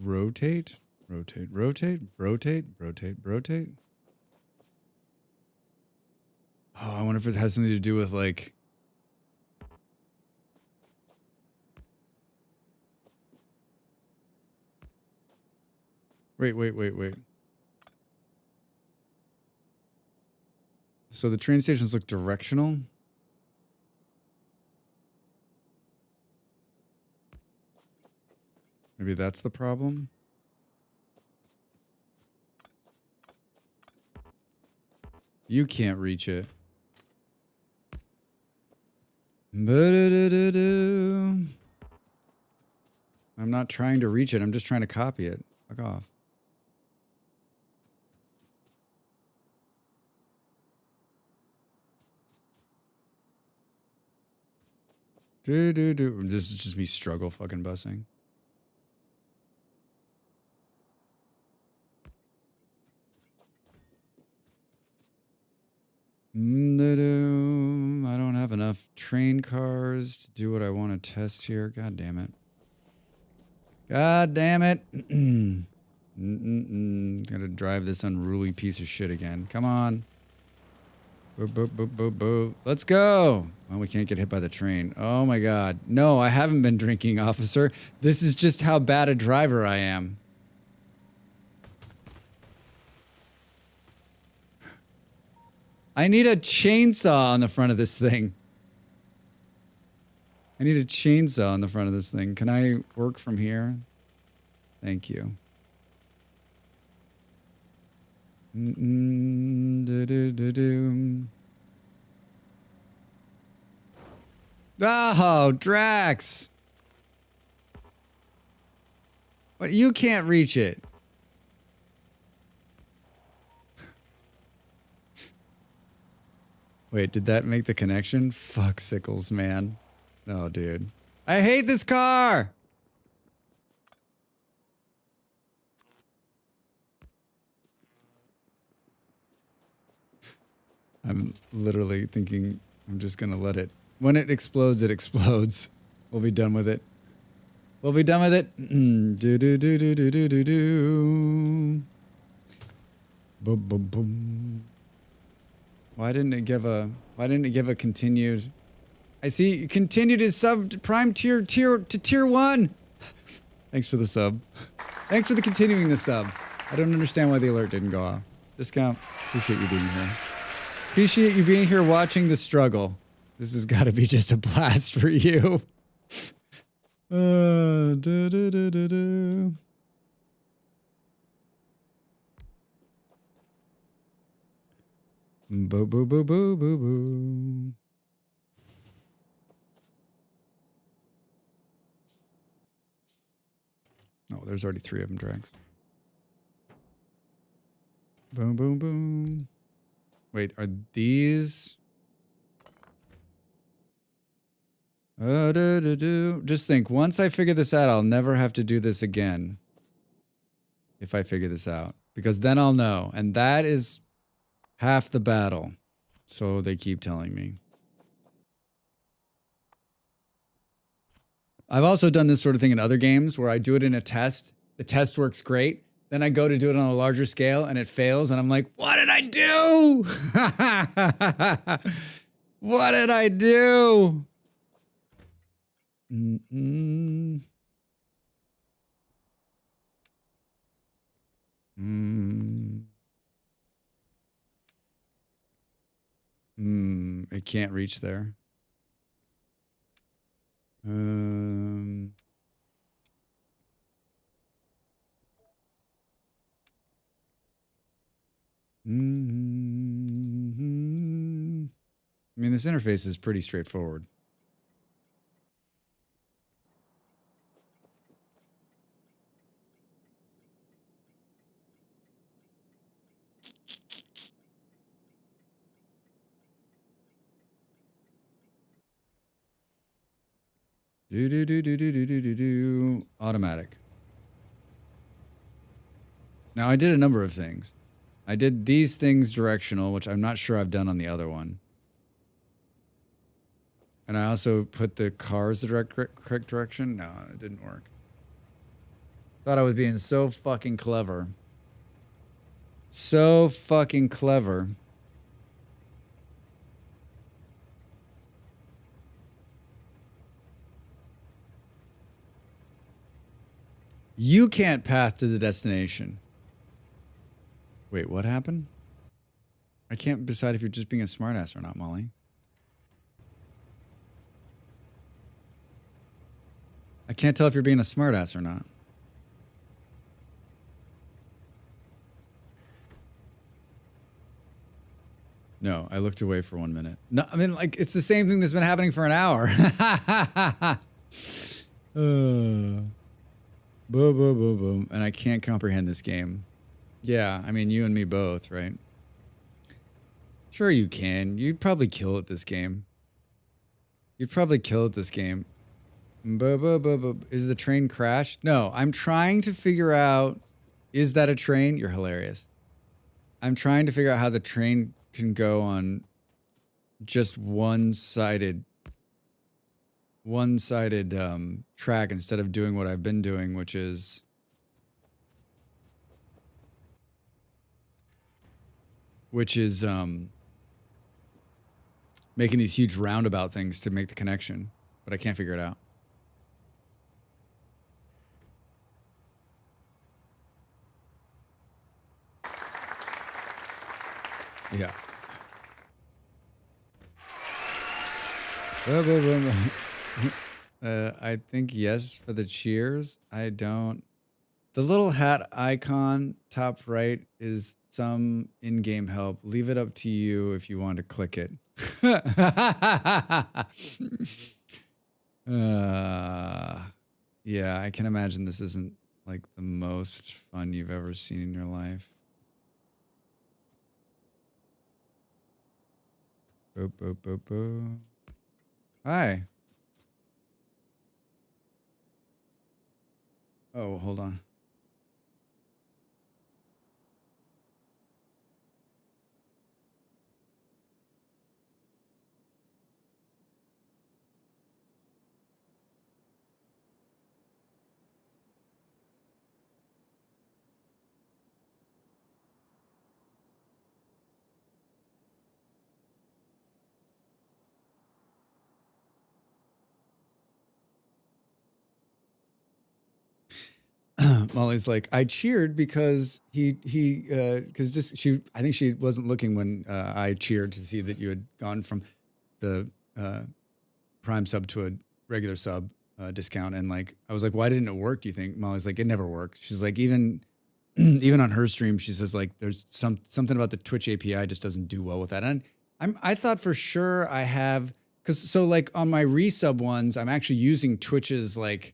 Rotate, rotate, rotate, rotate, rotate, rotate. Oh, I wonder if it has something to do with like. Wait. So the train stations look directional. Maybe that's the problem. You can't reach it. I'm not trying to reach it. I'm just trying to copy it. Fuck off. This is just me struggle fucking busing. I don't have enough train cars to do what I want to test here. God damn it. God damn it. Gotta drive this unruly piece of shit again. Come on. Boo, boo, boo, boo, boo. Let's go. Well, we can't get hit by the train. Oh my God. No, I haven't been drinking, officer. This is just how bad a driver I am. I need a chainsaw on the front of this thing. I need a chainsaw on the front of this thing. Can I work from here? Thank you. Oh, Drax! But you can't reach it. Wait, did that make the connection? Fuck Sickles, man. No, dude. I hate this car! I'm literally thinking I'm just gonna let it. When it explodes, it explodes. We'll be done with it. We'll be done with it. Do do do do do do do do. Boom boom boom. Why didn't it give a continued? I see continued is sub prime tier to tier 1. Thanks for the sub. Thanks for the continuing the sub. I don't understand why the alert didn't go off. Discount. Appreciate you being here. Appreciate you being here watching the struggle. This has got to be just a blast for you. Do, do, do, do, do. Boo, boo, boo, boo, boo, boo. Oh, there's already 3 of them, Drax. Boom, boom, boom. Wait, are these? Just think, once I figure this out, I'll never have to do this again. If I figure this out. Because then I'll know. And that is half the battle. So they keep telling me. I've also done this sort of thing in other games where I do it in a test. The test works great. Then I go to do it on a larger scale and it fails. And I'm like, what did I do? What did I do? It can't reach there. I mean, this interface is pretty straightforward. Automatic. Now, I did a number of things. I did these things directional, which I'm not sure I've done on the other one. And I also put the cars the correct direction. No, it didn't work. Thought I was being so fucking clever. So fucking clever. You can't path to the destination. Wait, what happened? I can't decide if you're just being a smartass or not, Molly. I can't tell if you're being a smartass or not. No, I looked away for 1 minute. No, I mean, like, it's the same thing that's been happening for an hour. Boom, boom, boom, boom. And I can't comprehend this game. Yeah, I mean, you and me both, right? Sure you can. You'd probably kill at this game. You'd probably kill at this game. Is the train crashed? No, I'm trying to figure out, is that a train? You're hilarious. I'm trying to figure out how the train can go on just one-sided track instead of doing what I've been doing, which is making these huge roundabout things to make the connection, but I can't figure it out. Yeah. I think yes for the cheers. I don't. The little hat icon top right is some in-game help. Leave it up to you if you want to click it. Yeah, I can imagine this isn't like the most fun you've ever seen in your life. Boop, boop, boop, boop. Hi. Oh, hold on. Molly's like, I cheered because I think she wasn't looking when I cheered to see that you had gone from the Prime sub to a regular sub discount, and like I was like, why didn't it work? Do you think? Molly's like, it never worked. She's like, even on her stream, she says like there's something about the Twitch API just doesn't do well with that, and I thought for sure I have so like on my resub ones, I'm actually using Twitch's like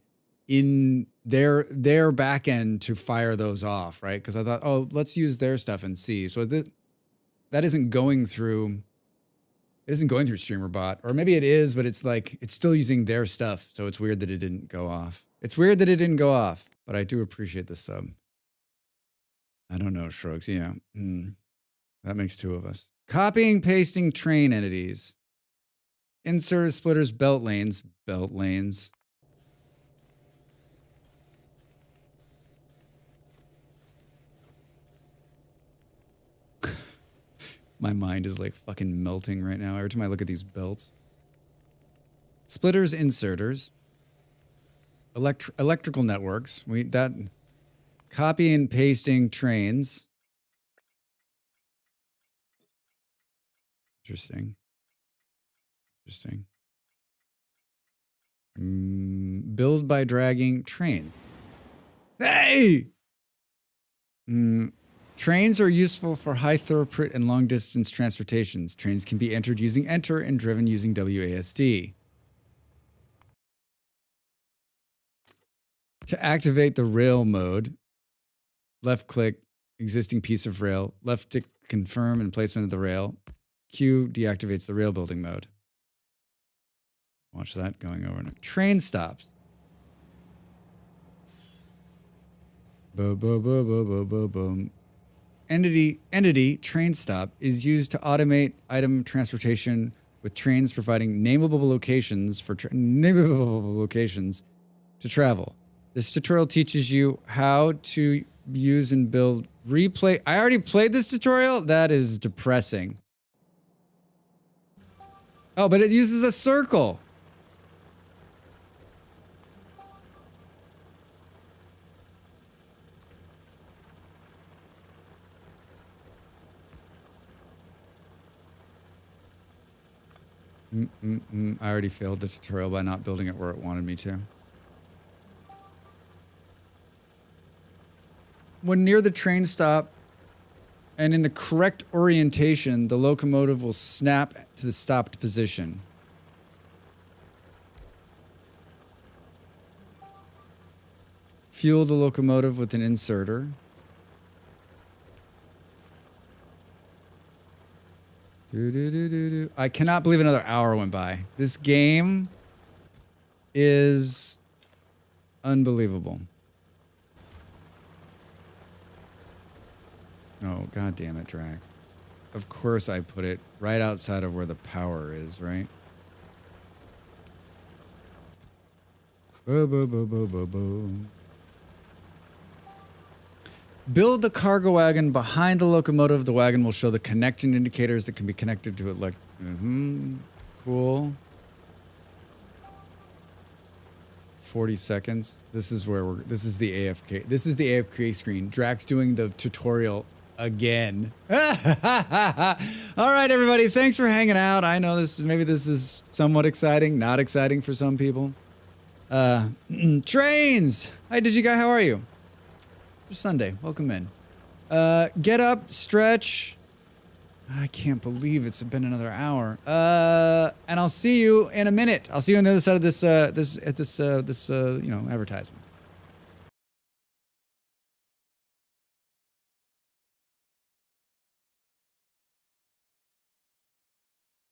in their back end to fire those off, right? Because I thought, oh, let's use their stuff and see. So that isn't going through. It isn't going through StreamerBot, or maybe it is, but it's like it's still using their stuff. So it's weird that it didn't go off. It's weird that it didn't go off, but I do appreciate the sub. I don't know, Shrugs. Yeah, that makes two of us. Copying, pasting train entities. Insert splitters, belt lanes. My mind is like fucking melting right now every time I look at these belts. Splitters, inserters, electrical networks. Copy and pasting trains. Interesting. Build by dragging trains. Hey! Trains are useful for high throughput and long distance transportations. Trains can be entered using enter and driven using WASD. To activate the rail mode, left click existing piece of rail, left click confirm and placement of the rail. Q deactivates the rail building mode. Watch that going over. Train stops. Boom, boom, boom, boom, boom, boom, boom. Entity train stop is used to automate item transportation with trains providing nameable locations to travel. This tutorial teaches you how to use and build replay. I already played this tutorial? That is depressing. Oh, but it uses a circle. I already failed the tutorial by not building it where it wanted me to. When near the train stop and in the correct orientation, the locomotive will snap to the stopped position. Fuel the locomotive with an inserter. I cannot believe another hour went by. This game is unbelievable. Oh, god damn it, Drax. Of course I put it right outside of where the power is, right? Boo, boo, boo, boo, boo, boo. Build the cargo wagon behind the locomotive. The wagon will show the connection indicators that can be connected to it. Like, cool. 40 seconds. This is where this is the AFK. This is the AFK screen. Drax doing the tutorial again. All right, everybody. Thanks for hanging out. I know maybe this is somewhat exciting, not exciting for some people. Trains. Hi, Digiguy. How are you? Sunday. Welcome in. Get up, stretch. I can't believe it's been another hour. And I'll see you in a minute. I'll see you on the other side of this advertisement.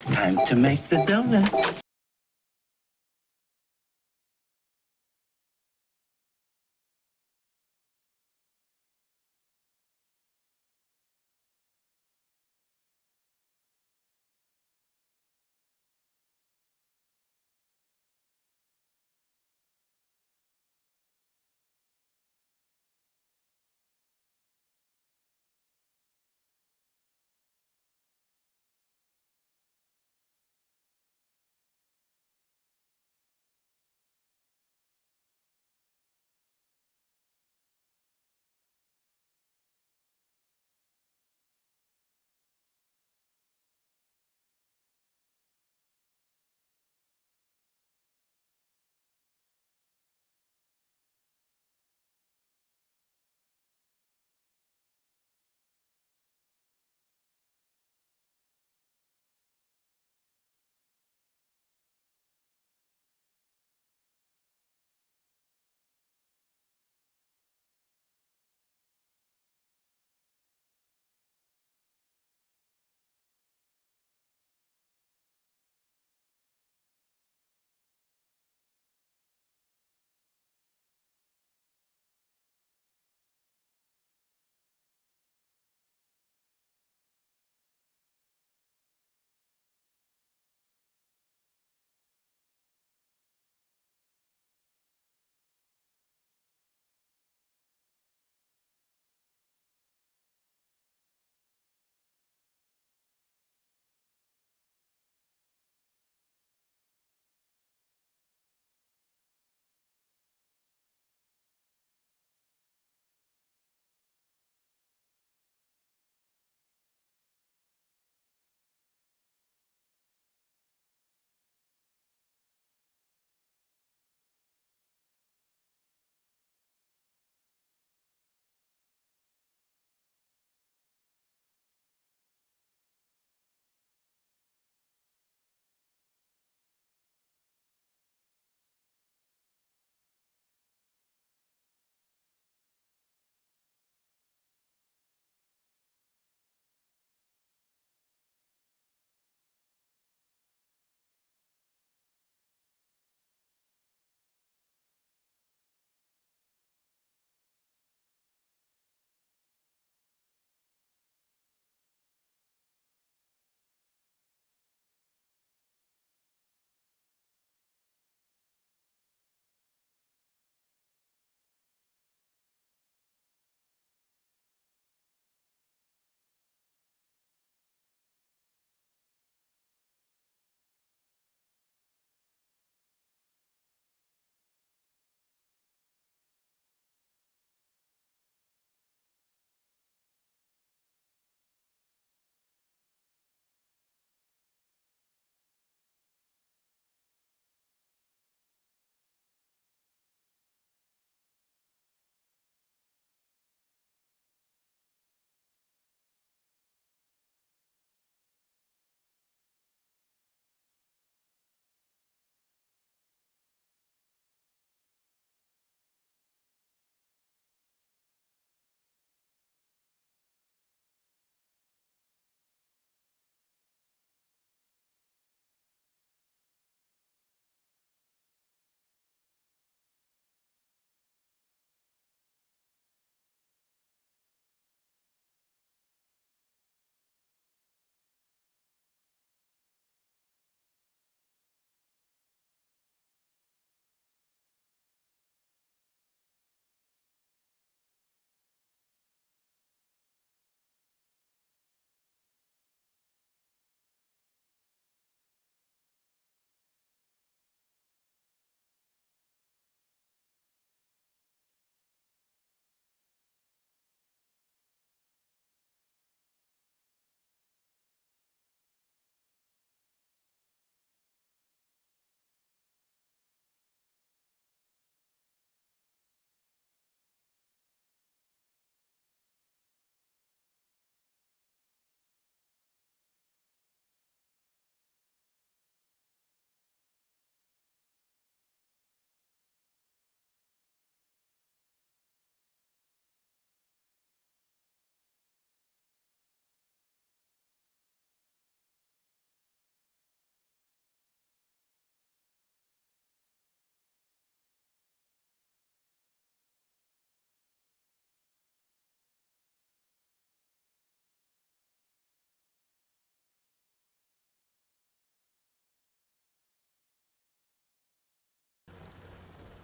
Time to make the donuts.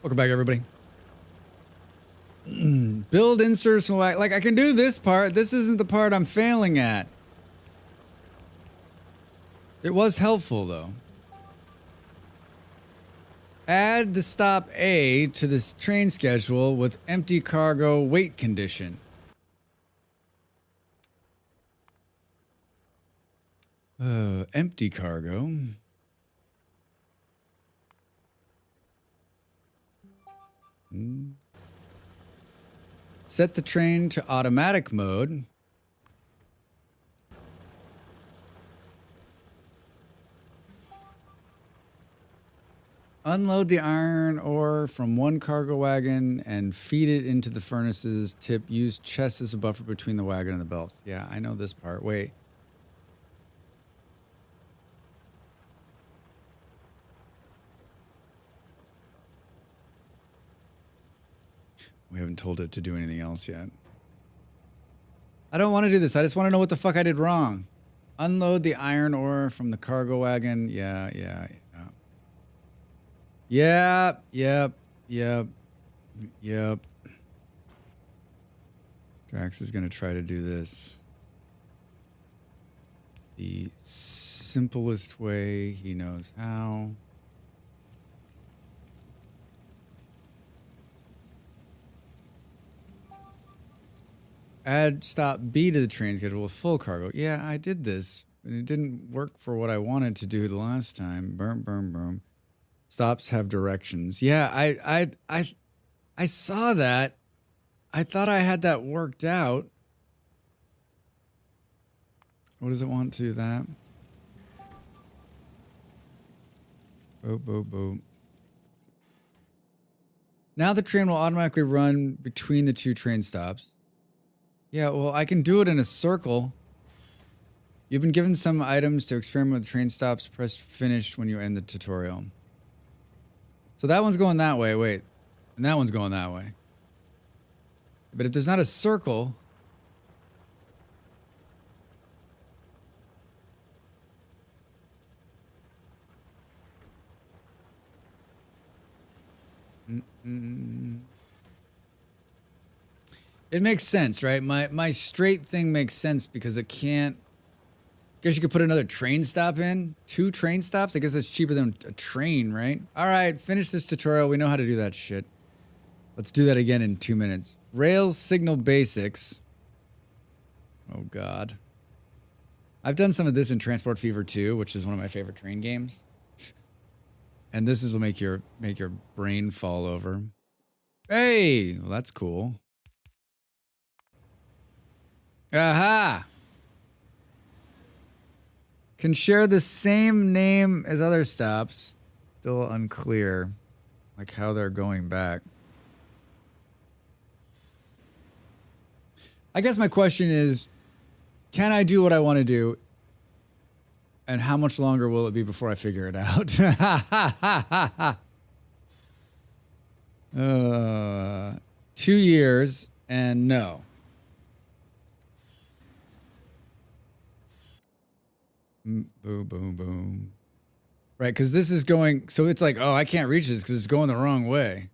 Welcome back, everybody. Build inserts from like I can do this part. This isn't the part I'm failing at. It was helpful though. Add the stop A to this train schedule with empty cargo wait condition. Empty cargo. Set the train to automatic mode. Unload the iron ore from one cargo wagon and feed it into the furnaces. Tip, use chests as a buffer between the wagon and the belts. Yeah, I know this part. Wait. We haven't told it to do anything else yet. I don't want to do this. I just want to know what the fuck I did wrong. Unload the iron ore from the cargo wagon. Yeah. Yep. Drax is going to try to do this the simplest way he knows how. Add stop B to the train schedule with full cargo. Yeah, I did this, and it didn't work for what I wanted to do the last time. Boom. Stops have directions. Yeah, I saw that. I thought I had that worked out. What does it want to do that? Boop. Now the train will automatically run between the two train stops. Yeah, well, I can do it in a circle. You've been given some items to experiment with train stops. Press finish when you end the tutorial. So that one's going that way, wait. And that one's going that way. But if there's not a circle... It makes sense, right? My straight thing makes sense because it can't... Guess you could put another train stop in? 2 train stops? I guess that's cheaper than a train, right? All right, finish this tutorial. We know how to do that shit. Let's do that again in 2 minutes. Rails signal basics. Oh, God. I've done some of this in Transport Fever 2, which is one of my favorite train games. And this will make your brain fall over. Hey, well, that's cool. Aha! Can share the same name as other stops. Still unclear, like how they're going back. I guess my question is, can I do what I want to do? And how much longer will it be before I figure it out? 2 years and no. Boom. Right, because this is going... So it's like, oh, I can't reach this because it's going the wrong way.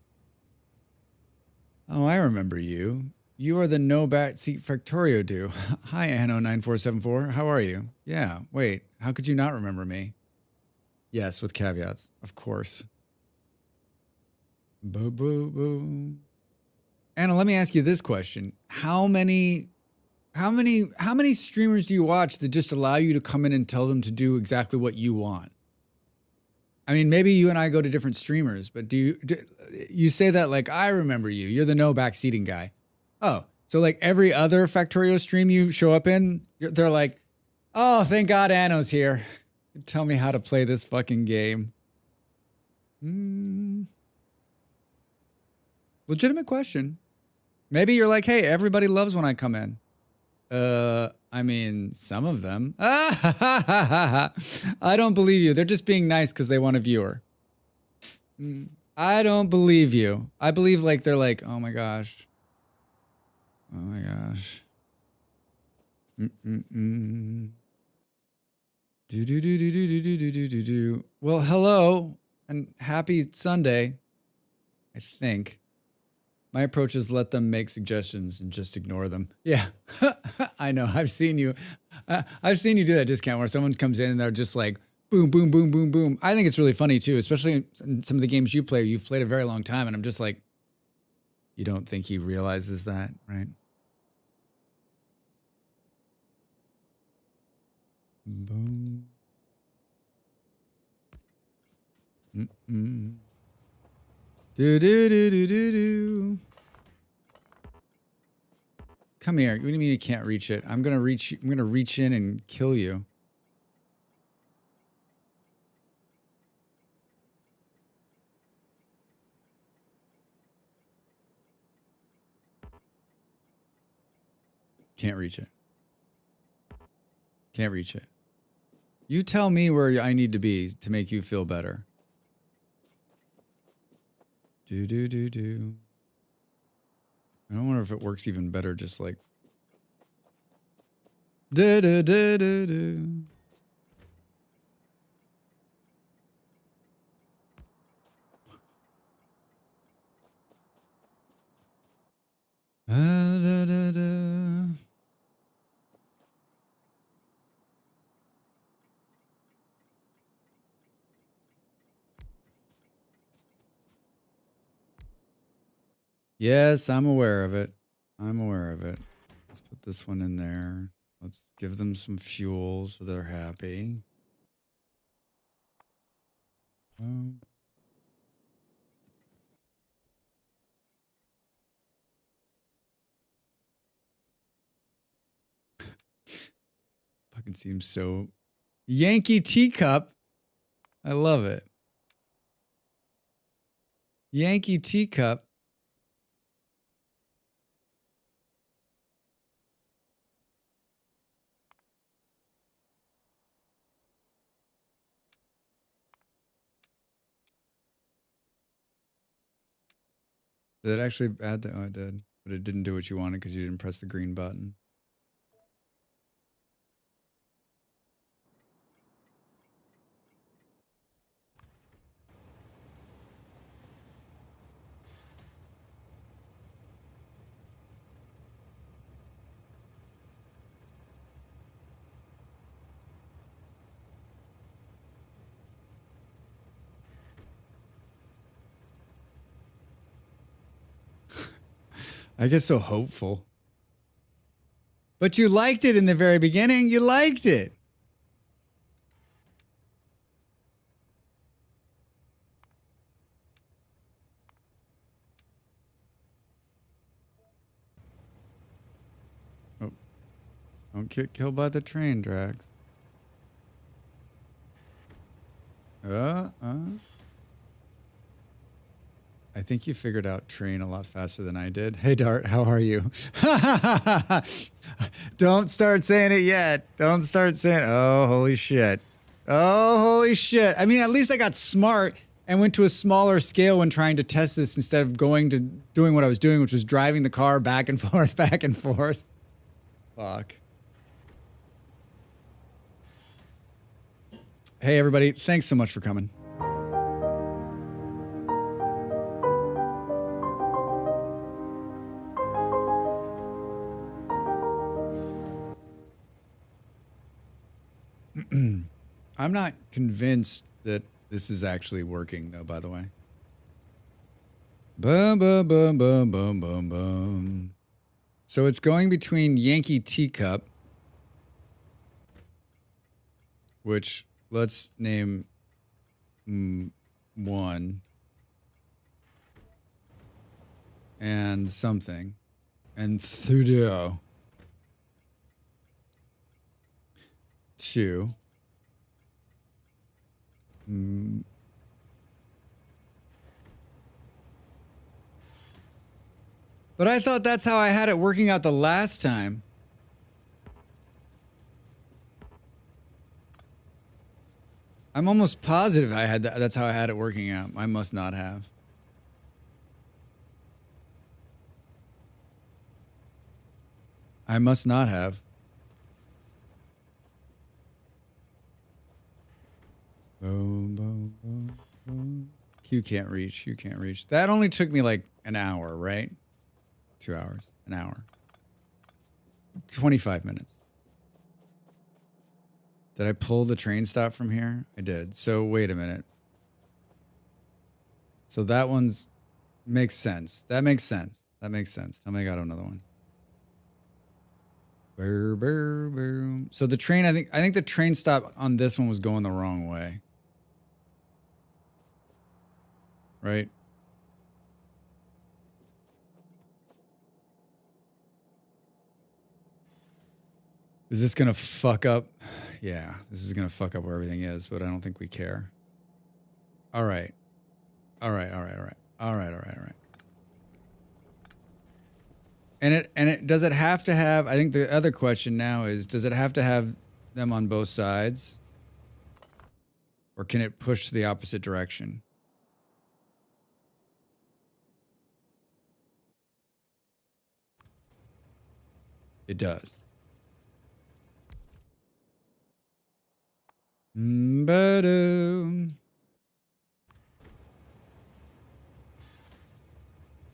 Oh, I remember you. You are the no backseat Factorio dude. Hi, Anno9474. How are you? Yeah, wait. How could you not remember me? Yes, with caveats. Of course. Boo. Anna, let me ask you this question. How many streamers do you watch that just allow you to come in and tell them to do exactly what you want? I mean, maybe you and I go to different streamers, but do you say that like, I remember you. You're the no backseating guy. Oh, so like every other Factorio stream you show up in, they're like, oh, thank God Anno's here. Tell me how to play this fucking game. Legitimate question. Maybe you're like, hey, everybody loves when I come in. I mean, some of them. I don't believe you. They're just being nice because they want a viewer. I don't believe you. I believe like they're like, oh my gosh. Oh my gosh. Do. Well, hello and happy Sunday. I think. My approach is let them make suggestions and just ignore them. Yeah, I know. I've seen you do that discount where someone comes in and they're just like, boom, boom, boom, boom, boom. I think it's really funny too, especially in some of the games you play. You've played a very long time, and I'm just like, you don't think he realizes that, right? Boom. Mm-mm. Do do do do do do. Come here. What do you mean you can't reach it? I'm gonna reach in and kill you. Can't reach it. Can't reach it. You tell me where I need to be to make you feel better. Do do do do. I don't wonder if it works even better just like da da da da da. Da da da. Yes, I'm aware of it. I'm aware of it. Let's put this one in there. Let's give them some fuel so they're happy. Fucking seems so Yankee teacup. I love it. Yankee teacup. Did it actually add that? Oh, it did. But it didn't do what you wanted because you didn't press the green button. I get so hopeful. But you liked it in the very beginning. You liked it. Oh, don't get killed by the train, Drax. I think you figured out train a lot faster than I did. Hey, Dart, how are you? Don't start saying it yet. Don't start saying, oh, holy shit. Oh, holy shit. I mean, at least I got smart and went to a smaller scale when trying to test this instead of going to doing what I was doing, which was driving the car back and forth, back and forth. Fuck. Hey, everybody. Thanks so much for coming. I'm not convinced that this is actually working, though, by the way. Boom, boom, boom, boom, boom, boom, boom. So it's going between Yankee Teacup, which let's name one, and something, and Thudo, two. But I thought that's how I had it working out the last time. I'm almost positive I had that's how I had it working out. I must not have. I must not have. Boom, boom, boom, boom. You can't reach. You can't reach. That only took me like an hour, right? 2 hours. An hour. 25 minutes. Did I pull the train stop from here? I did. So wait a minute. So that one's makes sense. That makes sense. That makes sense. Tell me I got another one. Brr, brr, brr. So the train, I think the train stop on this one was going the wrong way. Right? Is this gonna fuck up? Yeah, this is gonna fuck up where everything is, but I don't think we care. All right. All right, all right, all right. All right, all right, all right. And it does it have to have, I think the other question now is, does it have to have them on both sides? Or can it push the opposite direction? It does.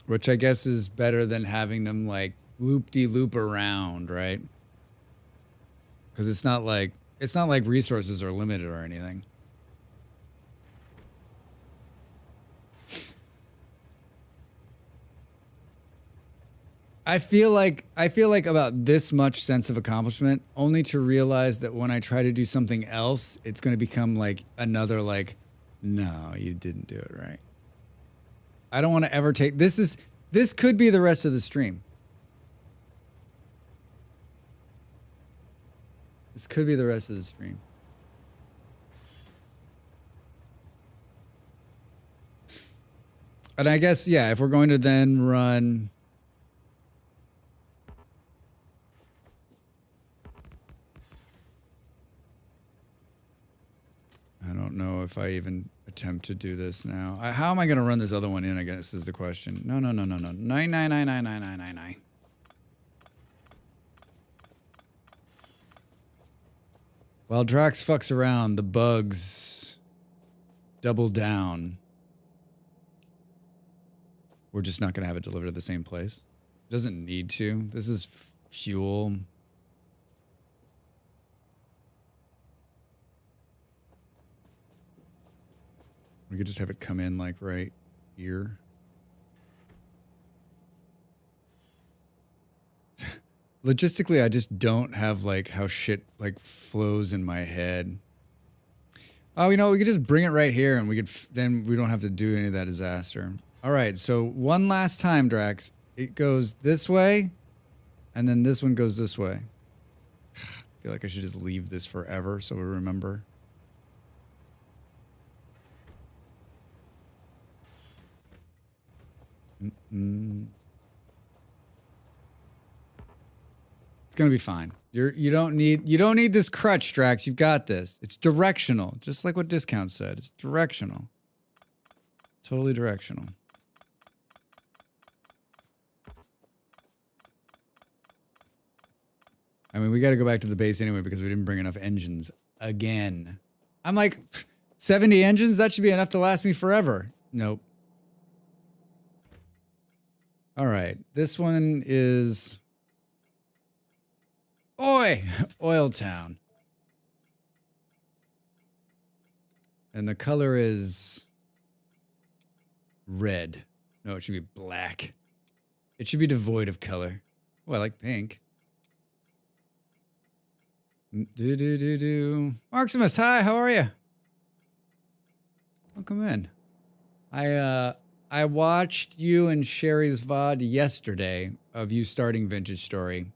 Which I guess is better than having them like loop-de-loop around, right? Because it's not like resources are limited or anything. I feel like about this much sense of accomplishment only to realize that when I try to do something else, it's going to become like another like, no, you didn't do it right. I don't want to ever take this could be the rest of the stream. This could be the rest of the stream. And I guess, yeah, if we're going to then run... I don't know if I even attempt to do this now. How am I going to run this other one in, I guess, is the question. No. 9. While Drax fucks around, the bugs double down. We're just not going to have it delivered at the same place. It doesn't need to. This is fuel. We could just have it come in like right here. Logistically, I just don't have like how shit like flows in my head. Oh, you know, we could just bring it right here and we could, then we don't have to do any of that disaster. All right, so one last time, Drax. It goes this way, and then this one goes this way. I feel like I should just leave this forever so we remember. It's gonna be fine. You don't need this crutch, Drax. You've got this. It's directional, just like what Discount said. It's directional. Totally directional. I mean, we got to go back to the base anyway because we didn't bring enough engines again. I'm like, 70 engines? That should be enough to last me forever. Nope. All right. This one is... Oil Town. And the color is... red. No, it should be black. It should be devoid of color. Oh, I like pink. Maximus, hi, how are you? Welcome in. I watched you and Sherry's VOD yesterday of you starting Vintage Story.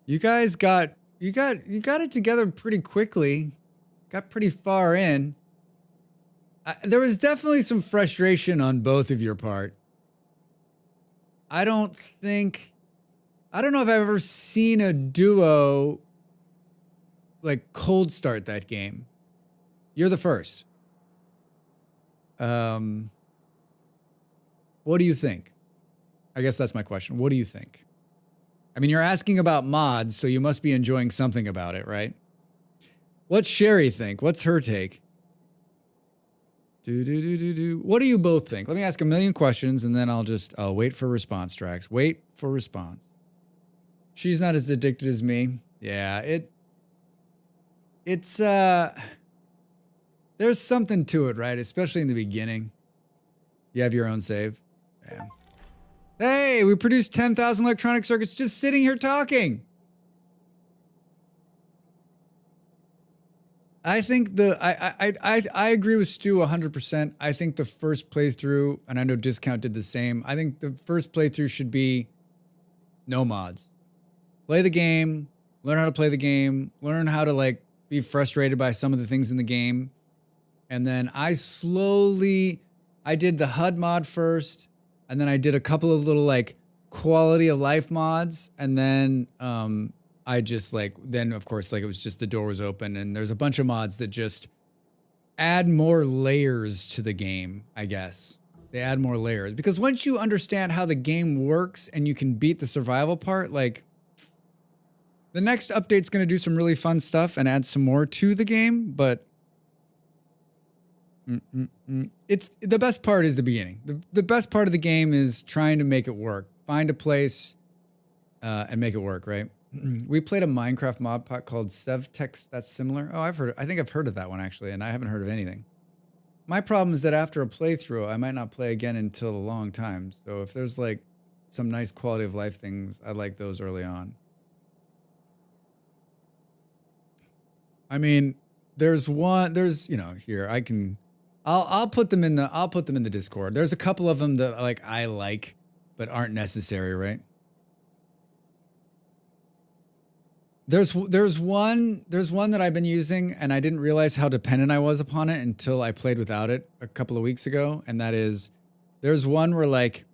You guys got it together pretty quickly. Got pretty far in. There was definitely some frustration on both of your part. I don't know if I've ever seen a duo like cold start that game. You're the first. What do you think? I guess that's my question. What do you think? I mean, you're asking about mods, so you must be enjoying something about it, right? What's Sherry think? What's her take? What do you both think? Let me ask a million questions and then I'll wait for response, Drax. Wait for response. She's not as addicted as me. Yeah, it's there's something to it, right? Especially in the beginning. You have your own save. Yeah. Hey, we produced 10,000 electronic circuits just sitting here talking. I think I agree with Stu 100%. I think the first playthrough, and I know Discount did the same. I think the first playthrough should be no mods. Play the game, learn how to play the game, learn how to like be frustrated by some of the things in the game. And then I did the HUD mod first, and then I did a couple of little like quality of life mods, and then I just like, then of course, like it was just the door was open and there's a bunch of mods that just add more layers to the game, I guess. They add more layers because once you understand how the game works and you can beat the survival part, like the next update's going to do some really fun stuff and add some more to the game, but it's the best part is the beginning. The best part of the game is trying to make it work. Find a place and make it work, right? We played a Minecraft mod pack called Sevtex that's similar. Oh, I think I've heard of that one actually, and I haven't heard of anything. My problem is that after a playthrough, I might not play again until a long time. So if there's like some nice quality of life things, I like those early on. I mean, there's here I'll put them in the Discord. There's a couple of them that I like but aren't necessary, right? There's one that I've been using and I didn't realize how dependent I was upon it until I played without it a couple of weeks ago, and that is there's one where like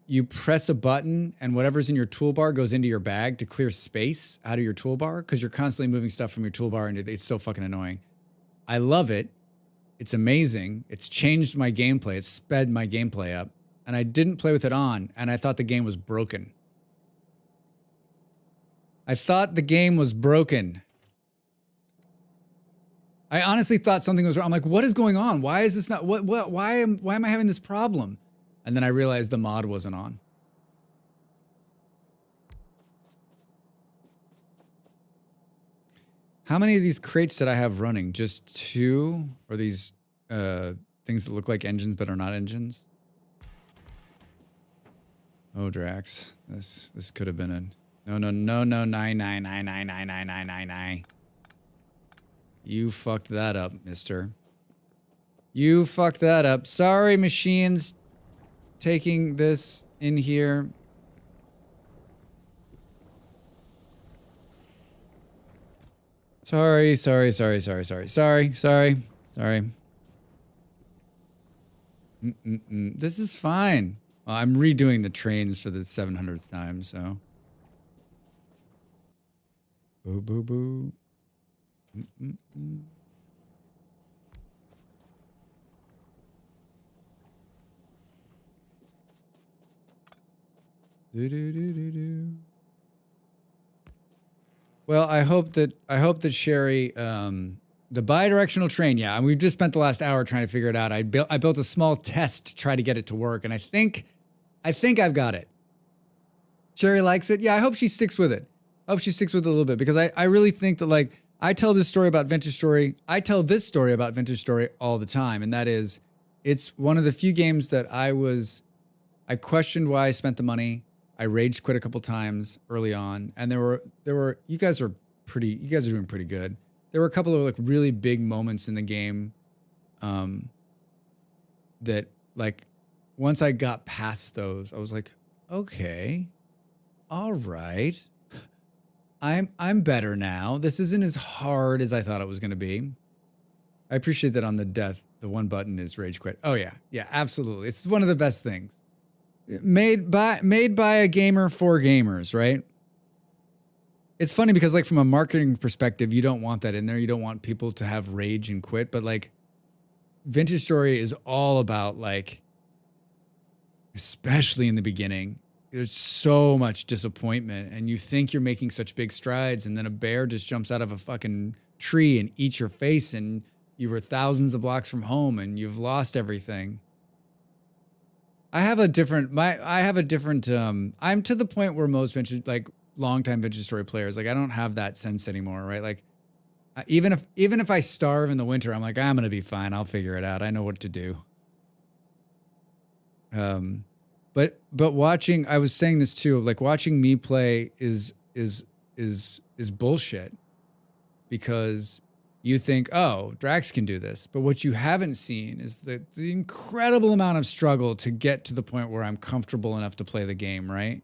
you press a button and whatever's in your toolbar goes into your bag to clear space out of your toolbar because you're constantly moving stuff from your toolbar and it's so fucking annoying. I love it. It's amazing. It's changed my gameplay. It's sped my gameplay up, and I didn't play with it on, and I thought the game was broken. I honestly thought something was wrong. I'm like, what is going on? Why is this not, why am I having this problem? And then I realized the mod wasn't on. How many of these crates did I have running? Just 2? Or these things that look like engines but are not engines? Oh, Drax. This could have been a... No, 9. You fucked that up, mister. You fucked that up. Sorry, machines taking this in here. Sorry. This is fine. Well, I'm redoing the trains for the 700th time, so... Boo. Well, I hope that Sherry, the bi-directional train, yeah, and we've just spent the last hour trying to figure it out. I built a small test to try to get it to work, and I think I've got it. Sherry likes it. Yeah, I hope she sticks with it. I hope she sticks with it a little bit because I really think that like I tell this story about Vintage Story. I tell this story about Vintage Story all the time, and that is, it's one of the few games that I questioned why I spent the money. I rage quit a couple times early on, and there were you guys are doing pretty good. There were a couple of like really big moments in the game, that like once I got past those, I was like, okay, all right. I'm better now. This isn't as hard as I thought it was going to be. I appreciate that on the death, the one button is rage quit. Oh yeah, absolutely. It's one of the best things. Made by a gamer for gamers, right? It's funny because like from a marketing perspective, you don't want that in there. You don't want people to have rage and quit, but like Vintage Story is all about like, especially in the beginning, there's so much disappointment and you think you're making such big strides and then a bear just jumps out of a fucking tree and eats your face and you were thousands of blocks from home and you've lost everything. I'm to the point where most vintage, like longtime vintage story players, like I don't have that sense anymore, right? Like even if I starve in the winter, I'm like, I'm going to be fine. I'll figure it out. I know what to do. But watching, I was saying this too, like watching me play is bullshit, because you think, oh, Drax can do this. But what you haven't seen is the incredible amount of struggle to get to the point where I'm comfortable enough to play the game, right?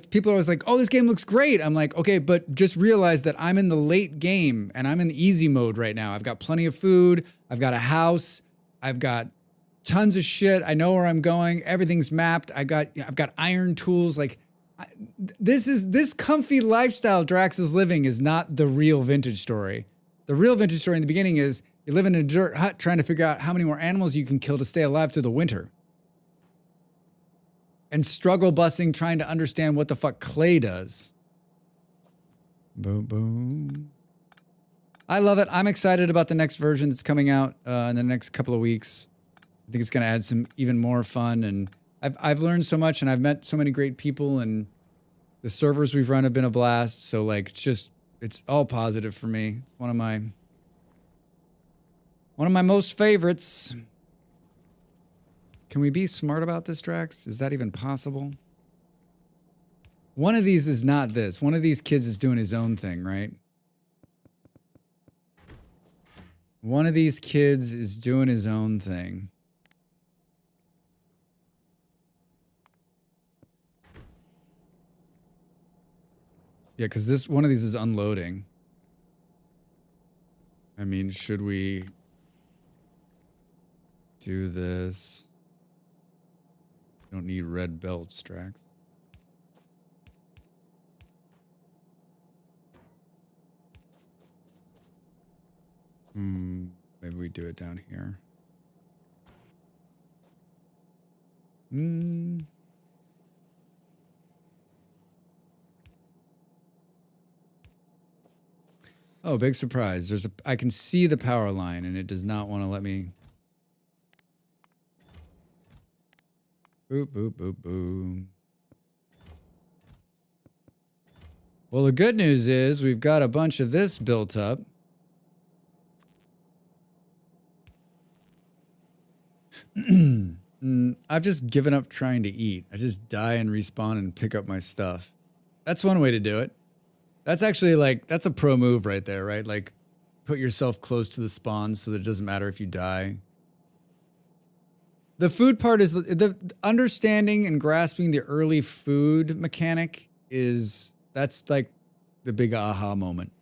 People are always like, oh, this game looks great. I'm like, okay, but just realize that I'm in the late game and I'm in easy mode right now. I've got plenty of food. I've got a house. I've got tons of shit. I know where I'm going. Everything's mapped. I've got iron tools. Like, this comfy lifestyle Drax is living is not the real vintage story. The real vintage story in the beginning is you live in a dirt hut trying to figure out how many more animals you can kill to stay alive through the winter. And struggle busing trying to understand what the fuck clay does. Boom, boom. I love it. I'm excited about the next version that's coming out in the next couple of weeks. I think it's going to add some even more fun, and I've learned so much, and I've met so many great people, and the servers we've run have been a blast. So like, it's all positive for me. It's one of my most favorites. Can we be smart about this, Drax? Is that even possible? One of these is not this. One of these kids is doing his own thing, right? One of these kids is doing his own thing. Yeah, because one of these is unloading. I mean, should we do this? Don't need red belts, Drax. Maybe we do it down here. Oh, big surprise. I can see the power line and it does not want to let me. Boop, boop, boop, boop. Well, the good news is we've got a bunch of this built up. I've just given up trying to eat. I just die and respawn and pick up my stuff. That's one way to do it. That's actually like, that's a pro move right there, right? Like, put yourself close to the spawn so that it doesn't matter if you die. The food part is the understanding and grasping the early food mechanic that's like the big aha moment.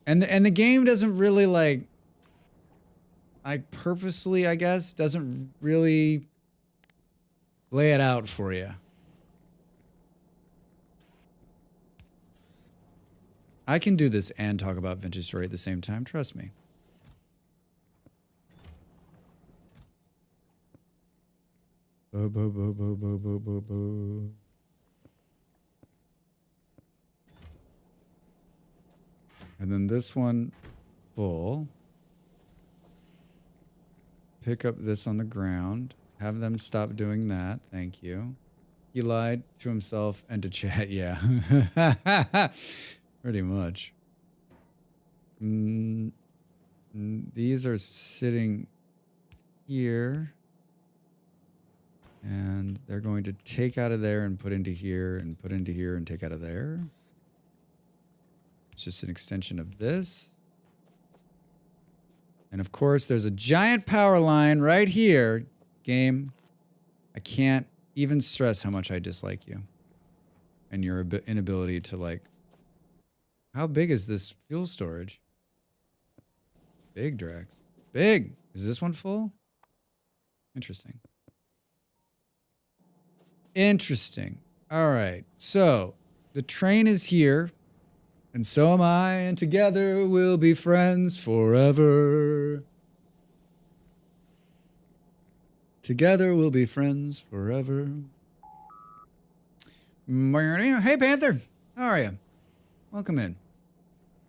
And the game doesn't really like purposely, I guess, doesn't really lay it out for you. I can do this and talk about vintage story at the same time, trust me. Bo, bo, bo, bo, bo, bo, bo, bo. And then this one full. Pick up this on the ground. Have them stop doing that. Thank you. He lied to himself and to chat. Yeah. Pretty much. These are sitting here. And they're going to take out of there and put into here and put into here and take out of there. It's just an extension of this. And of course, there's a giant power line right here. Game, I can't even stress how much I dislike you. And your inability to like... How big is this fuel storage? Big, Drax. Big! Is this one full? Interesting. Interesting. All right. So, the train is here. And so am I, and together we'll be friends forever. Together we'll be friends forever. Hey, Panther. How are you? Welcome in.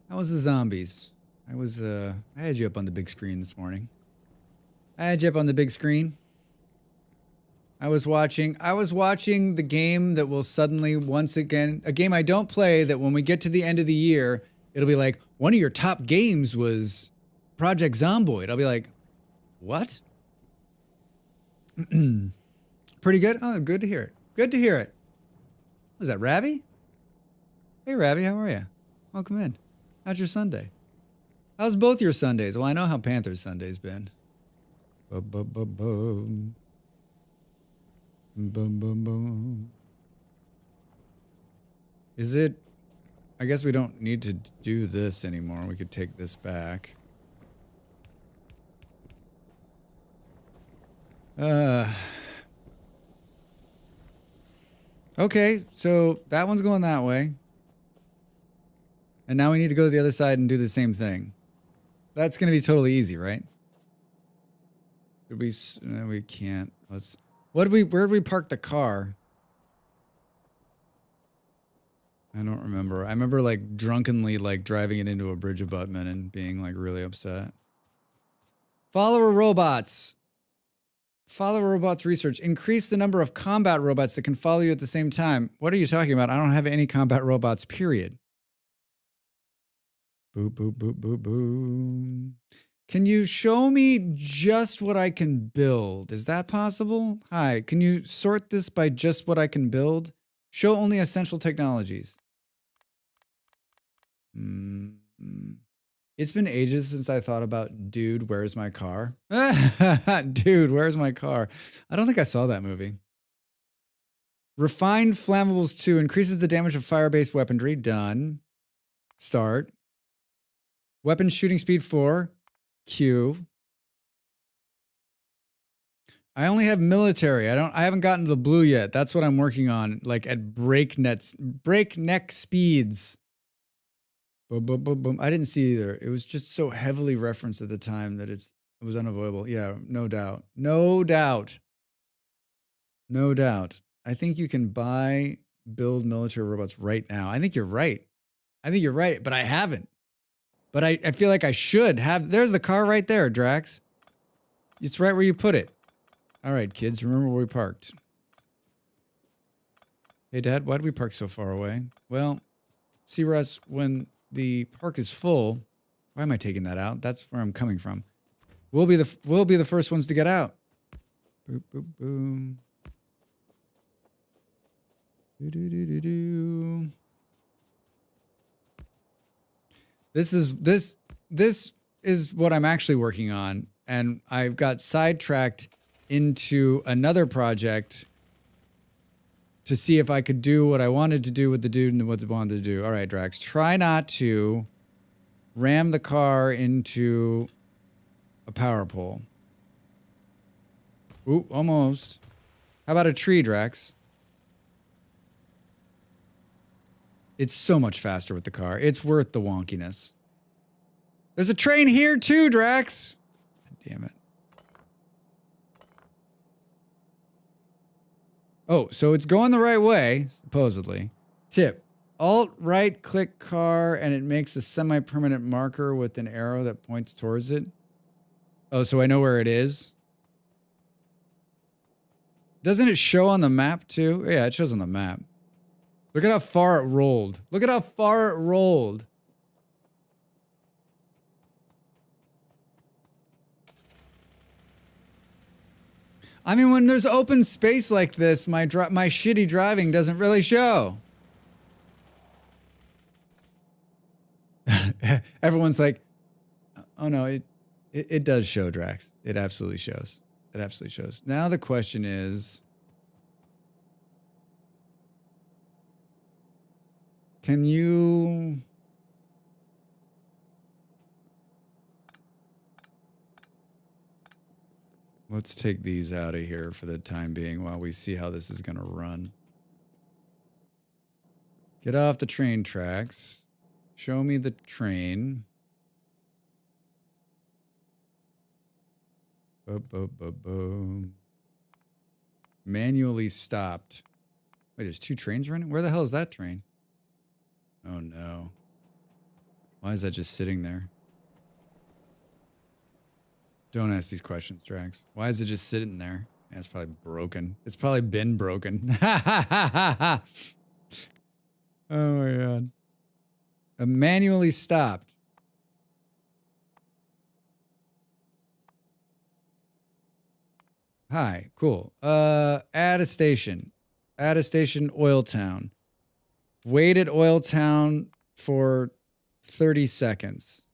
How was the zombies? I had you up on the big screen this morning. I had you up on the big screen. I was watching the game that will suddenly once again, a game I don't play, that when we get to the end of the year, it'll be like, one of your top games was Project Zomboid. I'll be like, what? Pretty good? Oh, good to hear it. Good to hear it. Was that Ravi? Hey Ravi, how are you? Welcome in. How's your Sunday? How's both your Sundays? Well, I know how Panthers Sunday's been. Bum. Bum, bum, bum. Is it? I guess we don't need to do this anymore. We could take this back. Okay, so that one's going that way. And now we need to go to the other side and do the same thing. That's going to be totally easy, right? Did we? No, we can't. Where'd we park the car? I don't remember. I remember like drunkenly like driving it into a bridge abutment and being like really upset. Follower robots. Follower robots research. Increase the number of combat robots that can follow you at the same time. What are you talking about? I don't have any combat robots, period. Boop, boop, boop, boop, boop. Can you show me just what I can build? Is that possible? Hi, can you sort this by just what I can build? Show only essential technologies. It's been ages since I thought about Dude, Where's My Car? Dude, Where's My Car? I don't think I saw that movie. Refined Flammables 2 increases the damage of fire-based weaponry. Done. Start. Weapon shooting speed 4. Q. I only have military. I haven't gotten to the blue yet. That's what I'm working on, like at breakneck speeds. Boom, boom, boom, boom. I didn't see either. It was just so heavily referenced at the time that it was unavoidable. Yeah, no doubt. No doubt. No doubt. I think you can build military robots right now. I think you're right. But I haven't. But I feel like I should have. There's the car right there, Drax. It's right where you put it. All right, kids, remember where we parked. Hey, Dad, why did we park so far away? Well, see, Russ, when the park is full, why am I taking that out? That's where I'm coming from. We'll be the first ones to get out. Boop, boop, boom. Do, do, do, do, do. This is what I'm actually working on, and I've got sidetracked into another project to see if I could do what I wanted to do with the dude and what I wanted to do. All right, Drax, try not to ram the car into a power pole. Ooh, almost. How about a tree, Drax? It's so much faster with the car. It's worth the wonkiness. There's a train here too, Drax. God damn it. Oh, so it's going the right way, supposedly. Tip. Alt right click car and it makes a semi-permanent marker with an arrow that points towards it. Oh, so I know where it is. Doesn't it show on the map too? Yeah, it shows on the map. Look at how far it rolled. Look at how far it rolled. I mean, when there's open space like this, my shitty driving doesn't really show. Everyone's like, oh no, it does show, Drax. It absolutely shows. It absolutely shows. Now the question is, can you... Let's take these out of here for the time being while we see how this is going to run. Get off the train tracks. Show me the train. Boom. Manually stopped. Wait, there's two trains running? Where the hell is that train? Oh no. Why is that just sitting there? Don't ask these questions, Drax. Why is it just sitting there? Yeah, it's probably broken. It's probably been broken. Oh my god. Manually stopped. Hi, cool. Add a station. Add a station, Oil Town. Wait at Oil Town for 30 seconds.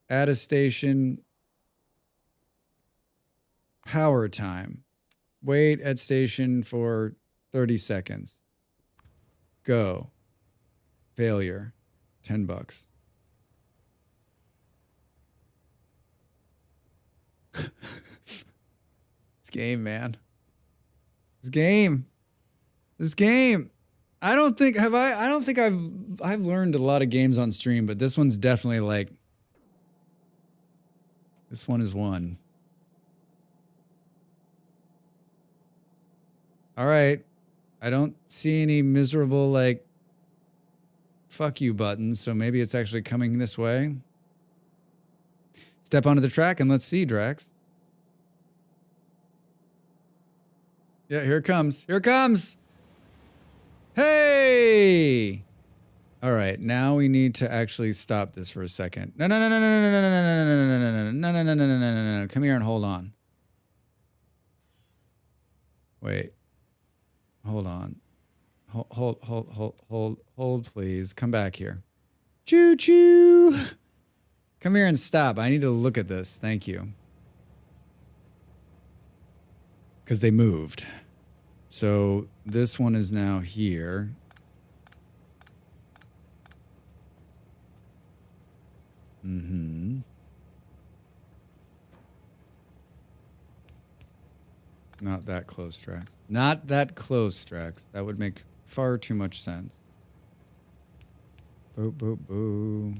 Add a station, Power Time. Wait at station for 30 seconds. Go. Failure. $10. This game, man. This game. This game. I don't think I've learned a lot of games on stream, but this one's definitely like this one is one. All right. I don't see any miserable like fuck you buttons, so maybe it's actually coming this way. Step onto the track and let's see, Drax. Yeah, here it comes. Here it comes. Hey! All right, now we need to actually stop this for a second. No, no, no, no, no, no, no, no, no, no, no, no, no, no, no, no, no, no, no. Come here and hold on. Wait. Hold on. Hold, please. Come back here. Choo choo. Come here and stop. I need to look at this. Thank you. Because they moved. So this one is now here. Mm-hmm. Not that close, Drax. Not that close, Drax. That would make far too much sense. Boo, boo, boo.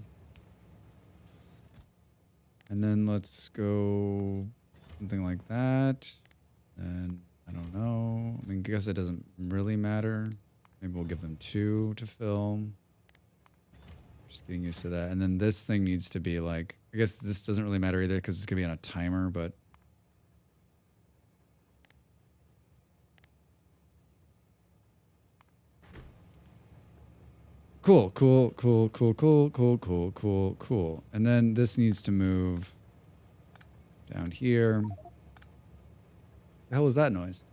And then let's go something like that. And I don't know. I mean, I guess it doesn't really matter. Maybe we'll give them 2 to fill. Just getting used to that. And then this thing needs to be like, I guess this doesn't really matter either because it's going to be on a timer, but. Cool, cool, cool, cool, cool, cool, cool, cool, cool. And then this needs to move down here. The hell was that noise?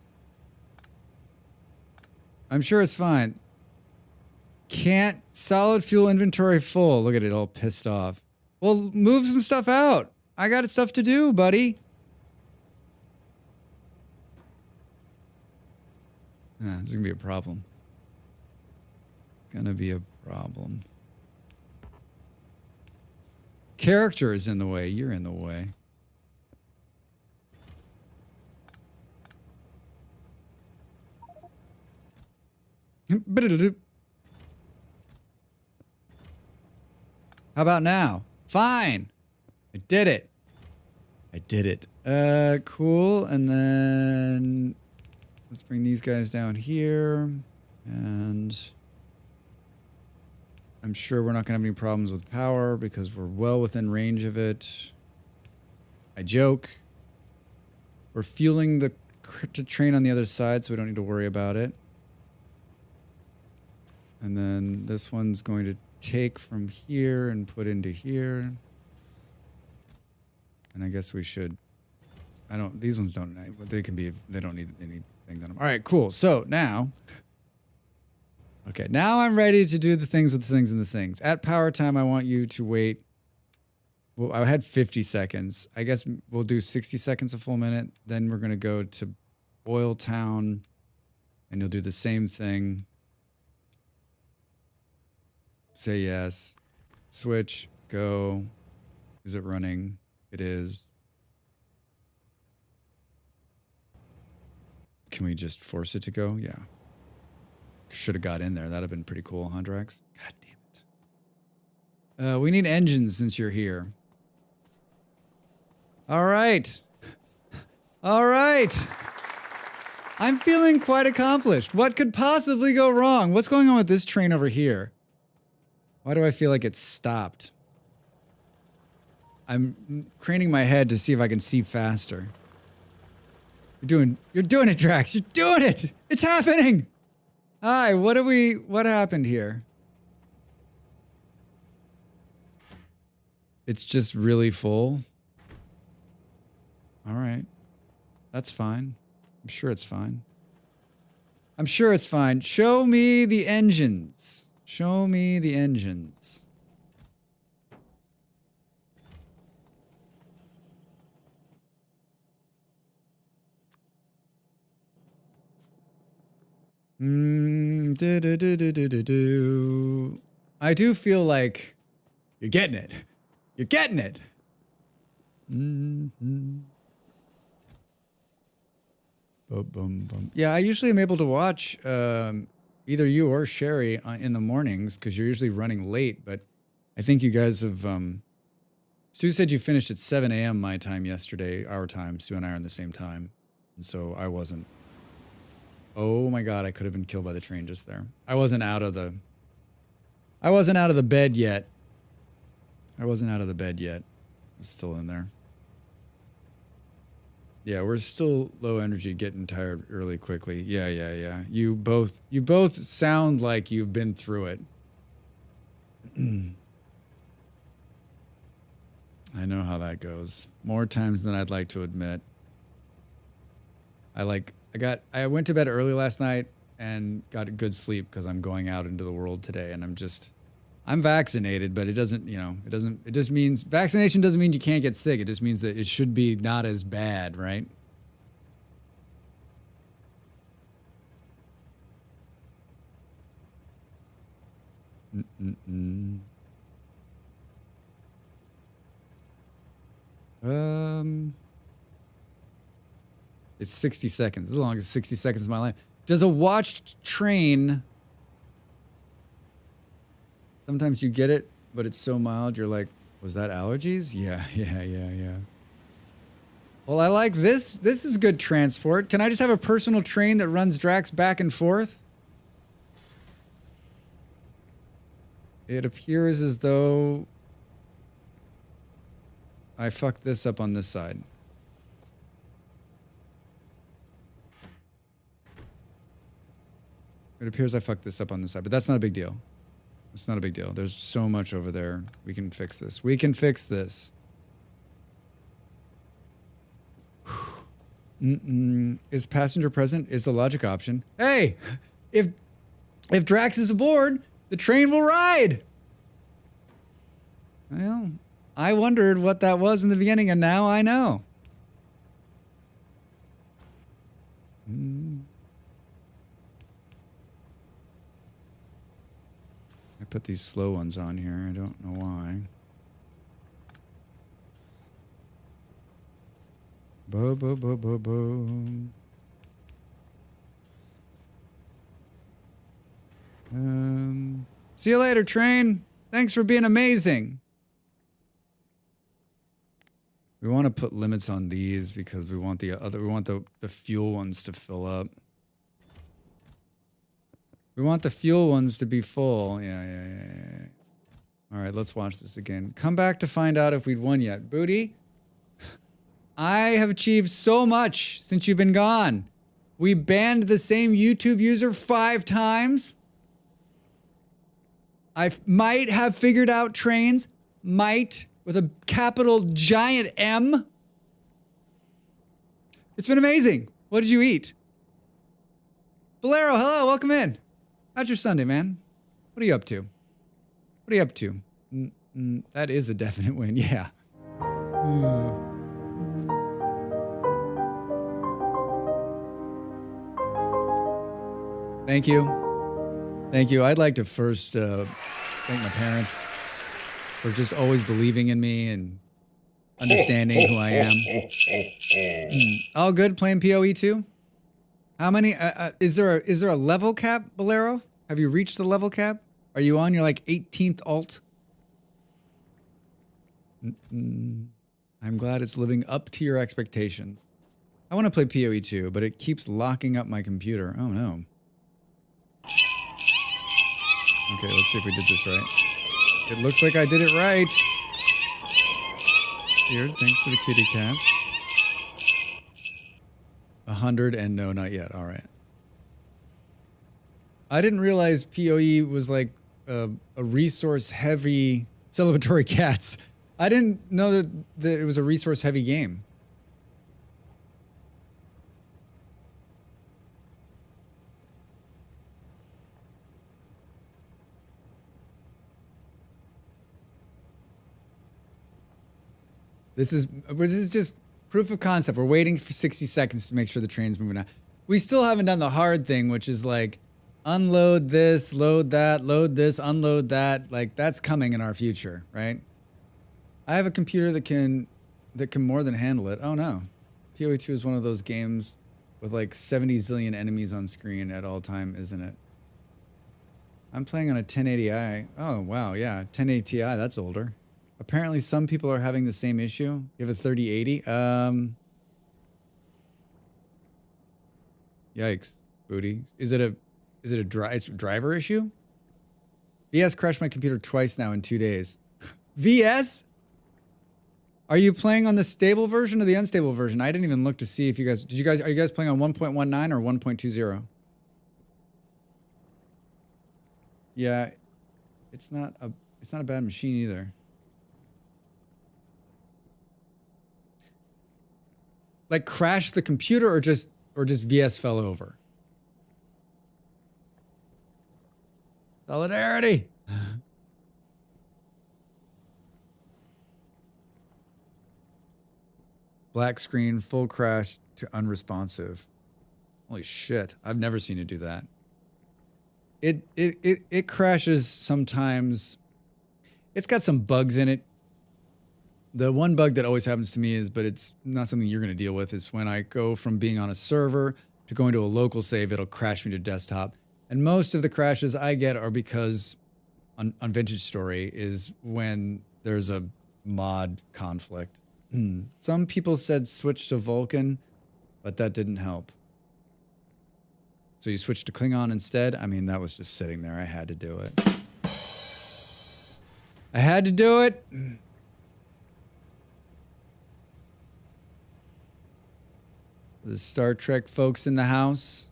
I'm sure it's fine. Can't solid fuel inventory full. Look at it all pissed off. Well, move some stuff out. I got stuff to do, buddy. This is gonna be a problem. Gonna be a problem. Character is in the way. You're in the way. How about now? Fine. I did it. I did it. Cool. And then let's bring these guys down here. And I'm sure we're not going to have any problems with power because we're well within range of it. I joke. We're fueling the train on the other side, so we don't need to worry about it. And then this one's going to take from here and put into here. And I guess we should. These ones don't. They can be. They don't need any things on them. All right, cool. So now. Okay, now I'm ready to do the things with the things and the things. At power time, I want you to wait. Well, I had 50 seconds. I guess we'll do 60 seconds, a full minute. Then we're going to go to Oil Town, and you'll do the same thing. Say yes. Switch. Go. Is it running? It is. Can we just force it to go? Yeah. Should have got in there. That'd have been pretty cool, huh, Drax? God damn it. We need engines since you're here. All right. All right. I'm feeling quite accomplished. What could possibly go wrong? What's going on with this train over here? Why do I feel like it's stopped? I'm craning my head to see if I can see faster. You're doing it, Drax. You're doing it. It's happening. Hi, what happened here? It's just really full. All right. That's fine. I'm sure it's fine. I'm sure it's fine. Show me the engines. Show me the engines. I do feel like you're getting it. You're getting it. Yeah, I usually am able to watch either you or Sherry in the mornings because you're usually running late. But I think you guys have. Stu said you finished at 7 a.m. my time yesterday, our time. Stu and I are on the same time, and so I wasn't. Oh my God, I could have been killed by the train just there. I wasn't out of the bed yet. I was still in there. Yeah, we're still low energy, getting tired really quickly. Yeah. You both sound like you've been through it. I know how that goes. More times than I'd like to admit. I went to bed early last night and got a good sleep because I'm going out into the world today, and I'm vaccinated, but it just means vaccination doesn't mean you can't get sick. It just means that it should be not as bad, right? It's 60 seconds. As long as 60 seconds of my life. Does a watched train... Sometimes you get it, but it's so mild, you're like, was that allergies? Yeah. Well, I like this. This is good transport. Can I just have a personal train that runs Drax back and forth? It appears as though I fucked this up on this side. It appears I fucked this up on this side, but that's not a big deal. It's not a big deal. There's so much over there. We can fix this. We can fix this. Is passenger present? Is the logic option. Hey! If Drax is aboard, the train will ride! Well, I wondered what that was in the beginning, and now I know. I put these slow ones on here. I don't know why. Boom. See you later, train. Thanks for being amazing. We want to put limits on these because we want the fuel ones to fill up. We want the fuel ones to be full. Yeah. All right, let's watch this again. Come back to find out if we'd won yet. Booty, I have achieved so much since you've been gone. We banned the same YouTube user 5 times. I might have figured out trains. Might, with a capital giant M. It's been amazing. What did you eat? Bolero, hello, welcome in. How's your Sunday, man? What are you up to? That is a definite win, yeah. Thank you. I'd like to first thank my parents for just always believing in me and understanding who I am. All good playing PoE too? How many? Is there a level cap, Bolero? Have you reached the level cap? Are you on your like 18th alt? I'm glad it's living up to your expectations. I want to play PoE too, but it keeps locking up my computer. Oh no. Okay, let's see if we did this right. It looks like I did it right. Here, thanks for the kitty cats. 100 and no, not yet. All right. I didn't realize PoE was like a resource-heavy celebratory cats. I didn't know that it was a resource-heavy game. This is just proof of concept. We're waiting for 60 seconds to make sure the train's moving out. We still haven't done the hard thing, which is like unload this, load that, load this, unload that. Like that's coming in our future, right? I have a computer that can more than handle it. Oh no. PoE 2 is one of those games with like 70 zillion enemies on screen at all time, isn't it? I'm playing on a 1080i. Oh wow, yeah, 1080 Ti, that's older. Apparently some people are having the same issue. You have a 3080? Yikes, booty. Is it a driver issue? VS crashed my computer twice now in 2 days. VS? Are you playing on the stable version or the unstable version? I didn't even look to see if you guys, are you guys playing on 1.19 or 1.20? Yeah, it's not a bad machine either. Like crashed the computer or just VS fell over? Solidarity. Black screen, full crash to unresponsive. Holy shit. I've never seen it do that. It crashes sometimes. It's got some bugs in it. The one bug that always happens to me is, but it's not something you're going to deal with, is when I go from being on a server to going to a local save, it'll crash me to desktop. And most of the crashes I get are because on Vintage Story is when there's a mod conflict. Some people said switch to Vulkan, but that didn't help. So you switched to Klingon instead? I mean, that was just sitting there. I had to do it. I had to do it. The Star Trek folks in the house.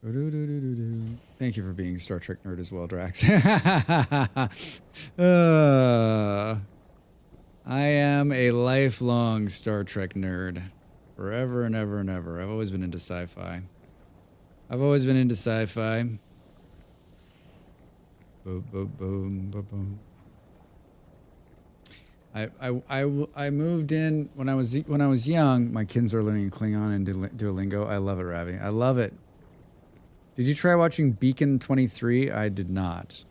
Thank you for being a Star Trek nerd as well, Drax. I am a lifelong Star Trek nerd. Forever and ever and ever. I've always been into sci-fi. Boom, boom, boom, boom, boom. I moved in when I was young. My kids are learning Klingon and Duolingo. I love it, Ravi. I love it. Did you try watching Beacon 23? I did not.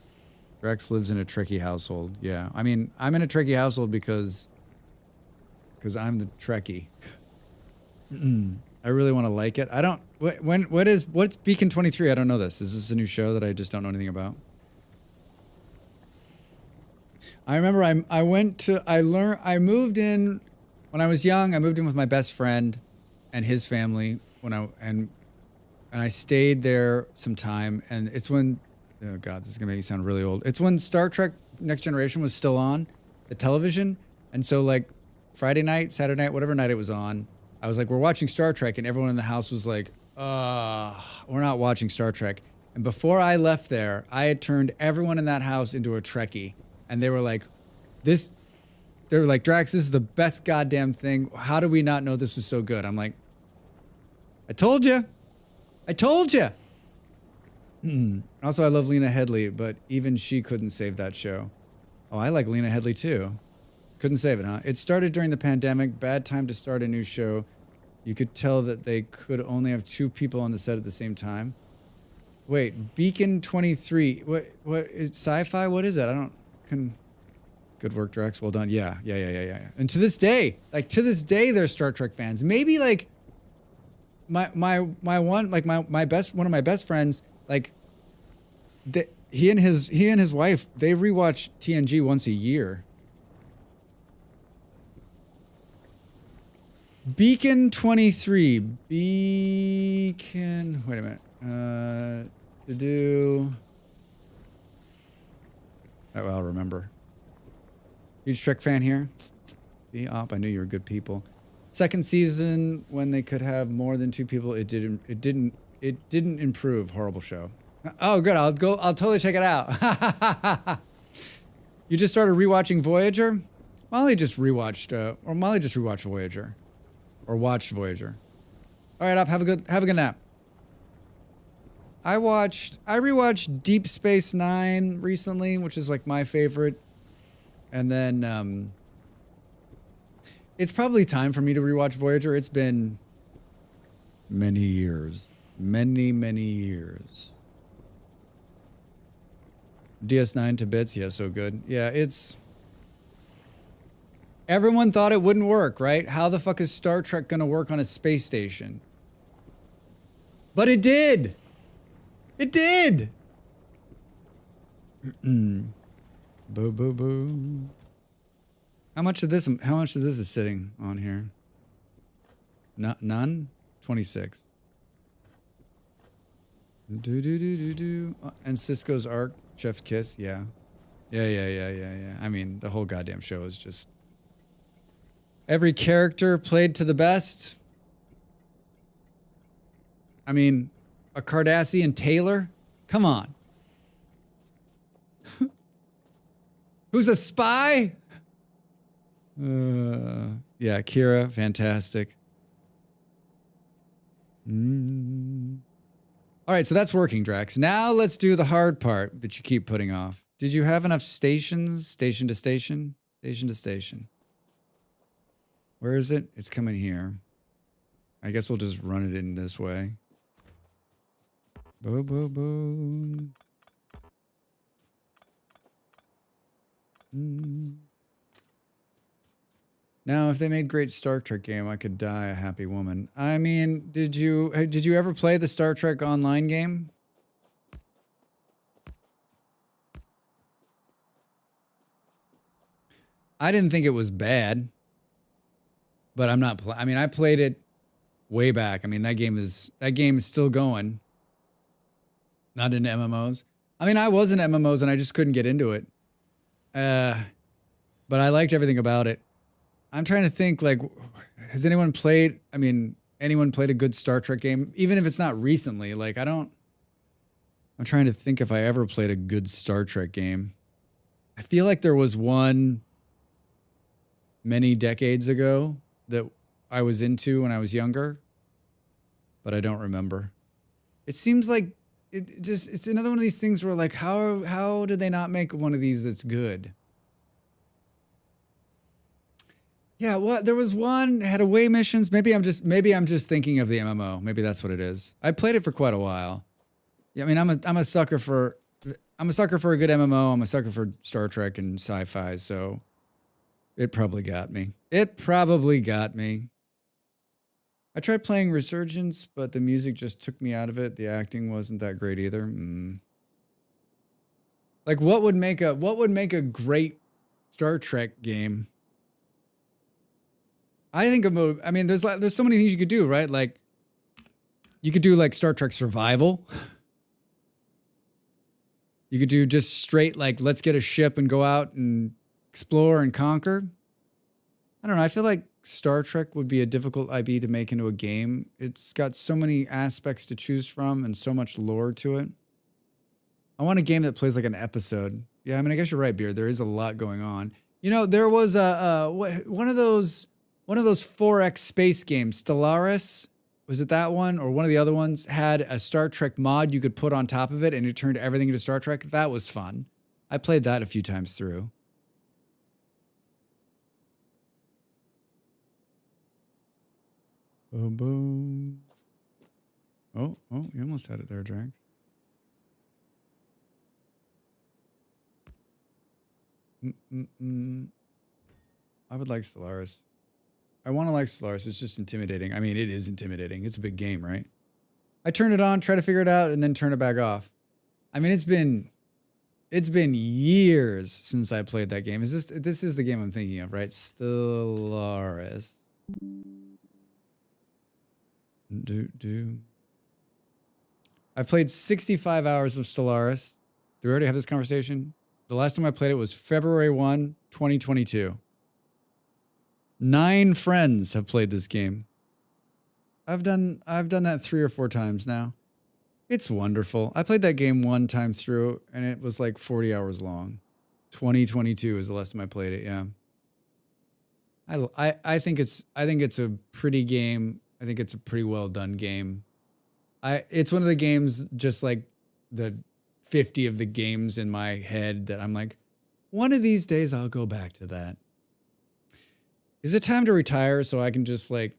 Rex lives in a Trekkie household. Yeah, I mean, I'm in a Trekkie household because I'm the Trekkie. I really want to like it. I don't. What's Beacon 23? I don't know this. Is this a new show that I just don't know anything about? I remember I moved in when I was young. I moved in with my best friend and his family and I stayed there some time, and it's when, oh God, this is gonna make me sound really old. It's when Star Trek Next Generation was still on the television. And so like Friday night, Saturday night, whatever night it was on, I was like, we're watching Star Trek, and everyone in the house was like, we're not watching Star Trek. And before I left there, I had turned everyone in that house into a Trekkie. And they were like, Drax, this is the best goddamn thing. How do we not know this was so good? I'm like, I told you. Also, I love Lena Headey, but even she couldn't save that show. Oh, I like Lena Headey too. Couldn't save it, huh? It started during the pandemic. Bad time to start a new show. You could tell that they could only have 2 people on the set at the same time. Wait, Beacon 23. What is sci-fi? What is that? Good work, Drax. Well done. Yeah. And to this day, they're Star Trek fans. Maybe like my one of my best friends, like he and his wife, they rewatch TNG once a year. Beacon 23. Beacon. Wait a minute. That I'll remember. Huge Trek fan here. See, Op, I knew you were good people. Second season, when they could have more than 2 people, it didn't improve. Horrible show. Oh, good. I'll totally check it out. You just started rewatching Voyager? Molly just rewatched Voyager. Or watched Voyager. All right, Op, have a good nap. I rewatched Deep Space Nine recently, which is like my favorite. And then it's probably time for me to rewatch Voyager. It's been many years. Many, many years. DS9 to bits. Yeah, so good. Yeah, it's... Everyone thought it wouldn't work, right? How the fuck is Star Trek gonna work on a space station? But it did! It did! Boo, boo, boo. How much of this is sitting on here? None? 26. Do. And Cisco's arc, Chef's Kiss, yeah. Yeah. I mean, the whole goddamn show is just... Every character played to the best. I mean, a Cardassian Taylor? Come on. Who's a spy? Yeah, Kira, fantastic. All right, so that's working, Drax. Now let's do the hard part that you keep putting off. Did you have enough stations? Station to station? Station to station. Where is it? It's coming here. I guess we'll just run it in this way. Boo, boo, boo. Now, if they made great Star Trek game, I could die a happy woman. I mean, did you ever play the Star Trek online game? I didn't think it was bad, but I'm not. I mean, I played it way back. I mean, that game is still going. Not into MMOs. I mean, I was in MMOs and I just couldn't get into it. But I liked everything about it. I'm trying to think, like, has anyone played a good Star Trek game? Even if it's not recently, like, I'm trying to think if I ever played a good Star Trek game. I feel like there was one many decades ago that I was into when I was younger, but I don't remember. It seems like it's another one of these things where, like, how did they not make one of these that's good? Yeah, well, there was one had away missions. Maybe I'm just thinking of the MMO. Maybe that's what it is. I played it for quite a while. Yeah, I mean, I'm a sucker for a good MMO. I'm a sucker for Star Trek and sci-fi, so it probably got me. I tried playing Resurgence, but the music just took me out of it. The acting wasn't that great either. Like, what would make a great Star Trek game? I think there's so many things you could do, right? Like, you could do like Star Trek Survival. You could do just straight, like, let's get a ship and go out and explore and conquer. I don't know. I feel like Star Trek would be a difficult IP to make into a game. It's got so many aspects to choose from and so much lore to it. I want a game that plays like an episode. Yeah, I mean, I guess you're right, Beard. There is a lot going on. You know, there was one of those 4X space games, Stellaris. Was it that one or one of the other ones? Had a Star Trek mod you could put on top of it, and it turned everything into Star Trek. That was fun. I played that a few times through. Boom, boom. Oh, you almost had it there, Drax. I would like Stellaris. I want to like Stellaris. It's just intimidating. I mean, it is intimidating. It's a big game, right? I turn it on, try to figure it out, and then turn it back off. I mean, it's been years since I played that game. This is the game I'm thinking of, right? Stellaris. I've played 65 hours of Stellaris. Do we already have this conversation? The last time I played it was February 1, 2022. 9 friends have played this game. I've done that 3 or 4 times now. It's wonderful. I played that game one time through and it was like 40 hours long. 2022 is the last time I played it, yeah. I think it's a pretty game. I think it's a pretty well done game. It's one of the games just like the 50 of the games in my head that I'm like, one of these days I'll go back to that. Is it time to retire so I can just like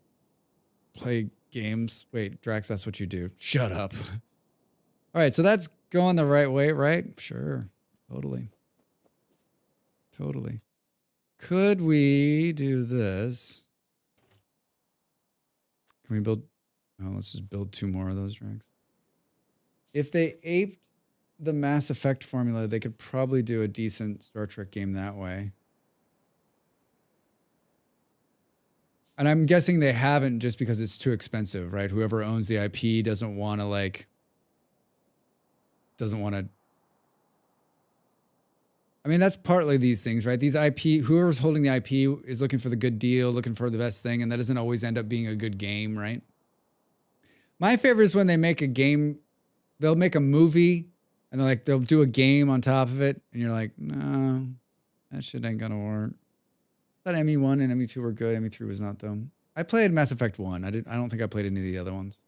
play games? Wait, Drax, that's what you do. Shut up. All right, so that's going the right way, right? Sure. Totally. Totally. Could we do this? Can we build? Oh, let's just build 2 more of those, Drax. If they aped the Mass Effect formula, they could probably do a decent Star Trek game that way. And I'm guessing they haven't just because it's too expensive, right? Whoever owns the IP doesn't want to. I mean, that's partly these things, right? These IP, whoever's holding the IP is looking for the good deal, looking for the best thing, and that doesn't always end up being a good game, right? My favorite is when they make a game, they'll make a movie, and they'll do a game on top of it, and you're like, no, that shit ain't gonna work. I thought ME1 and ME2 were good. ME3 was not, though. I played Mass Effect 1. I don't think I played any of the other ones.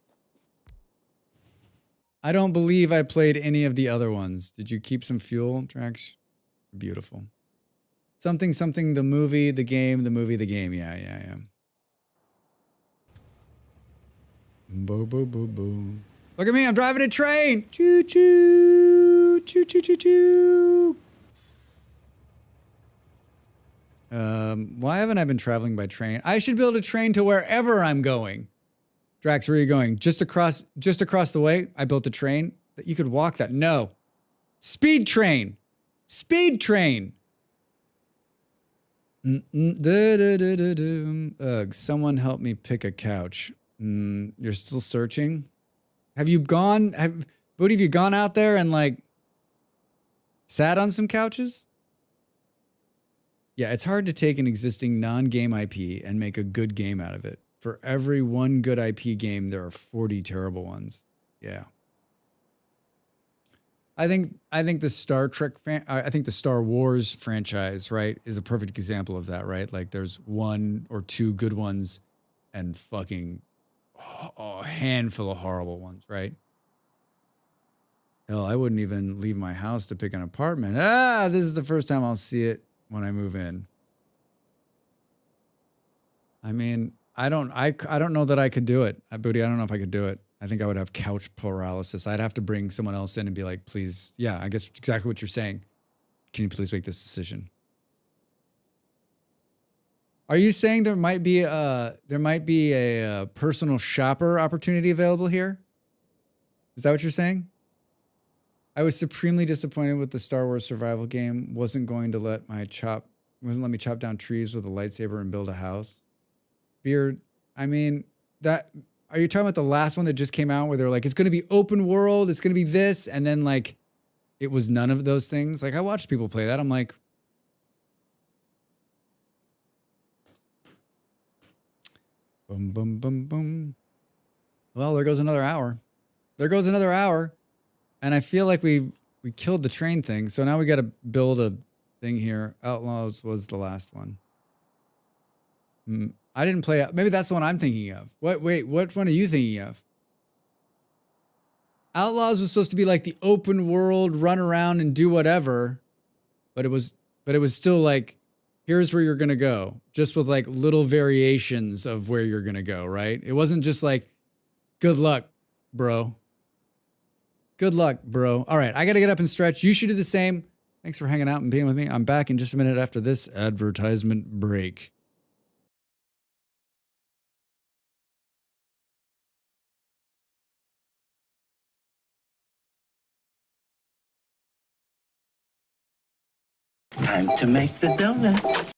I don't believe I played any of the other ones. Did you keep some fuel, Drax? Beautiful. Something, the movie, the game, the movie, the game. Yeah. Boo, boo, boo, boo. Look at me, I'm driving a train. Choo, choo, choo, choo, choo, choo. Why haven't I been traveling by train? I should build a train to wherever I'm going. Drax, where are you going? Just across the way, I built a train that you could walk that. No. Speed train. Speed train. Ugh, someone help me pick a couch. You're still searching? Have you gone out there and like sat on some couches? Yeah, it's hard to take an existing non-game IP and make a good game out of it. For every one good IP game, there are 40 terrible ones. Yeah. I think the Star Wars franchise, right, is a perfect example of that, right? Like there's 1 or 2 good ones and fucking a handful of horrible ones, right? Hell, I wouldn't even leave my house to pick an apartment. This is the first time I'll see it when I move in. I mean, I don't know that I could do it. Booty, I don't know if I could do it. I think I would have couch paralysis. I'd have to bring someone else in and be like, please, yeah, I guess exactly what you're saying. Can you please make this decision? Are you saying there might be a personal shopper opportunity available here? Is that what you're saying? I was supremely disappointed with the Star Wars survival game. Wasn't let me chop down trees with a lightsaber and build a house. Beard, I mean, are you talking about the last one that just came out where they're like, it's going to be open world, it's going to be this, and then like, it was none of those things? Like I watched people play that. I'm like, boom, boom, boom, boom. Well, there goes another hour. And I feel like we killed the train thing. So now we got to build a thing here. Outlaws was the last one. I didn't play. Maybe that's the one I'm thinking of. Wait, what one are you thinking of? Outlaws was supposed to be like the open world, run around and do whatever, but it was still like, here's where you're gonna go, just with like little variations of where you're gonna go. Right? It wasn't just like, good luck, bro. Good luck, bro. All right, I gotta get up and stretch. You should do the same. Thanks for hanging out and being with me. I'm back in just a minute after this advertisement break. Time to make the donuts.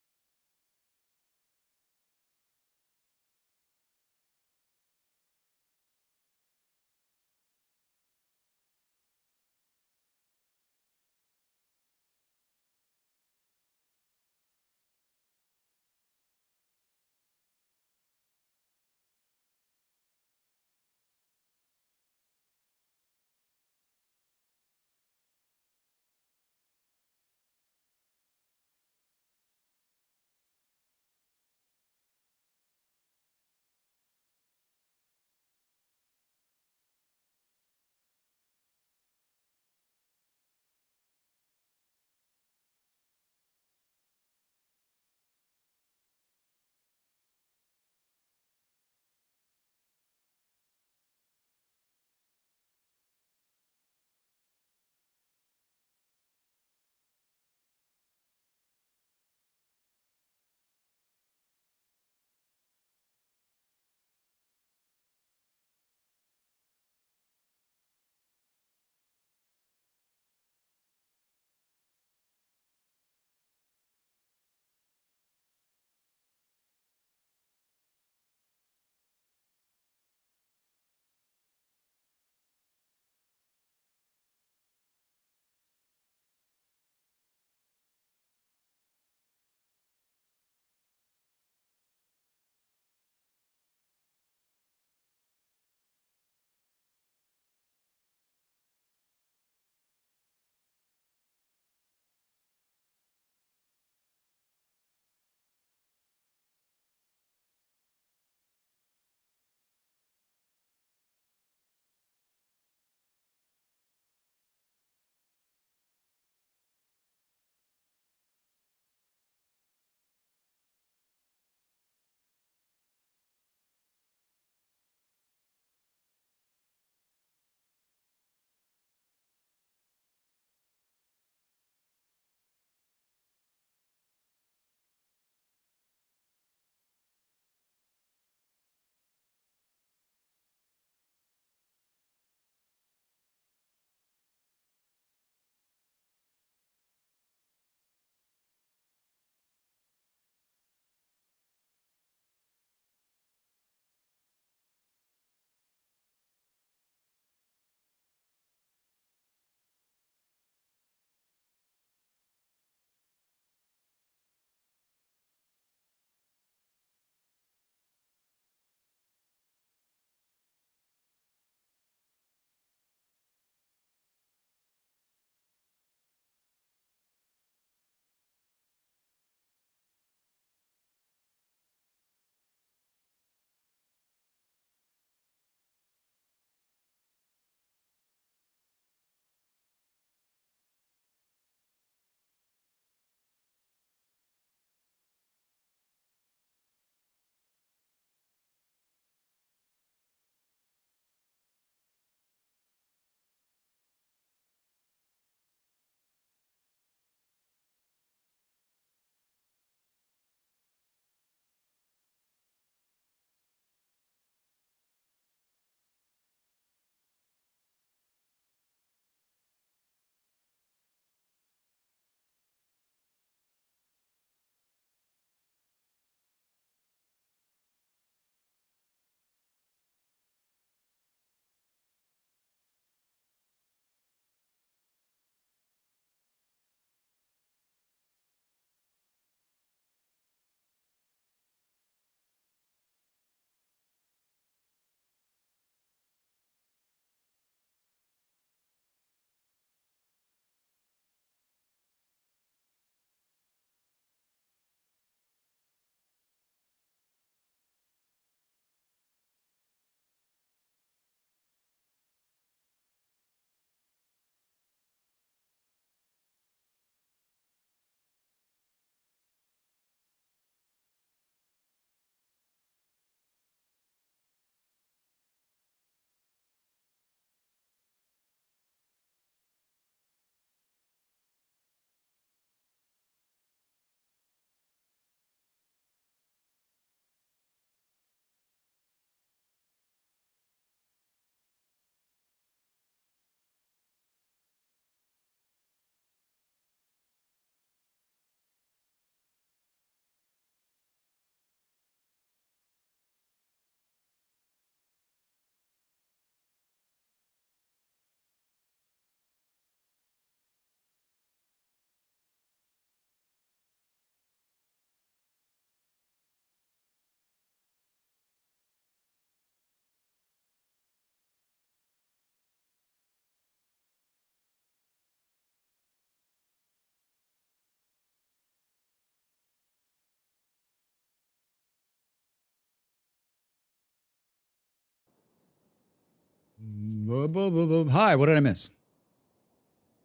Hi, what did I miss?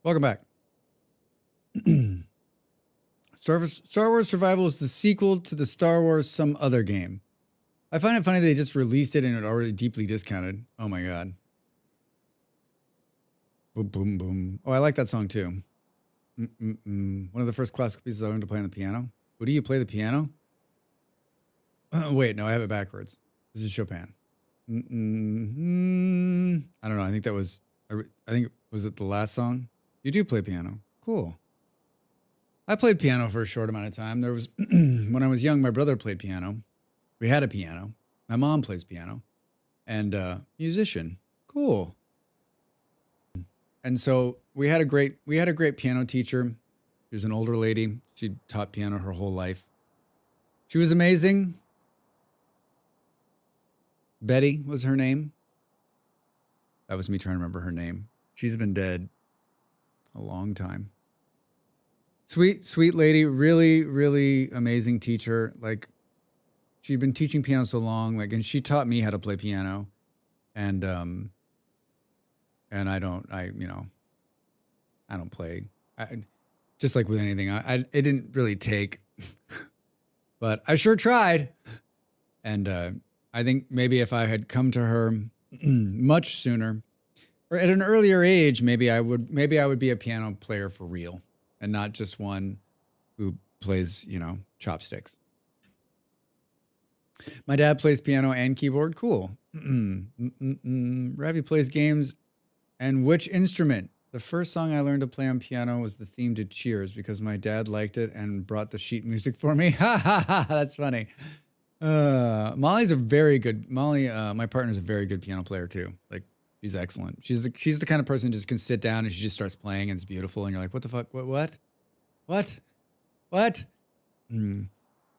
Welcome back. Star Wars Survival is the sequel to the Star Wars some other game. I find it funny they just released it and it already deeply discounted. Oh my god. Boom, boom, boom. Oh, I like that song too. One of the first classical pieces I learned to play on the piano. What do you play the piano? Wait, no, I have it backwards. This is Chopin. I don't know. I think that was, was it the last song? You do play piano. Cool. I played piano for a short amount of time. There was, when I was young, my brother played piano. We had a piano. My mom plays piano. And musician. Cool. And so we had a great piano teacher. She was an older lady. She taught piano her whole life. She was amazing. Betty was her name. That was me trying to remember her name. She's been dead a long time. Sweet, sweet lady. Really, really amazing teacher. Like, she'd been teaching piano so long. Like, and she taught me how to play piano. And I don't play. Just like with anything, it didn't really take, but I sure tried. And I think maybe if I had come to her much sooner, or at an earlier age, maybe I would be a piano player for real, and not just one who plays, chopsticks. My dad plays piano and keyboard. Cool. Ravi plays games. And which instrument? The first song I learned to play on piano was the theme to Cheers because my dad liked it and brought the sheet music for me. Ha ha ha! That's funny. Molly's a very good. My partner's a very good piano player too. Like, she's excellent. She's the kind of person who just can sit down and she just starts playing and it's beautiful and you're like, what the fuck? What?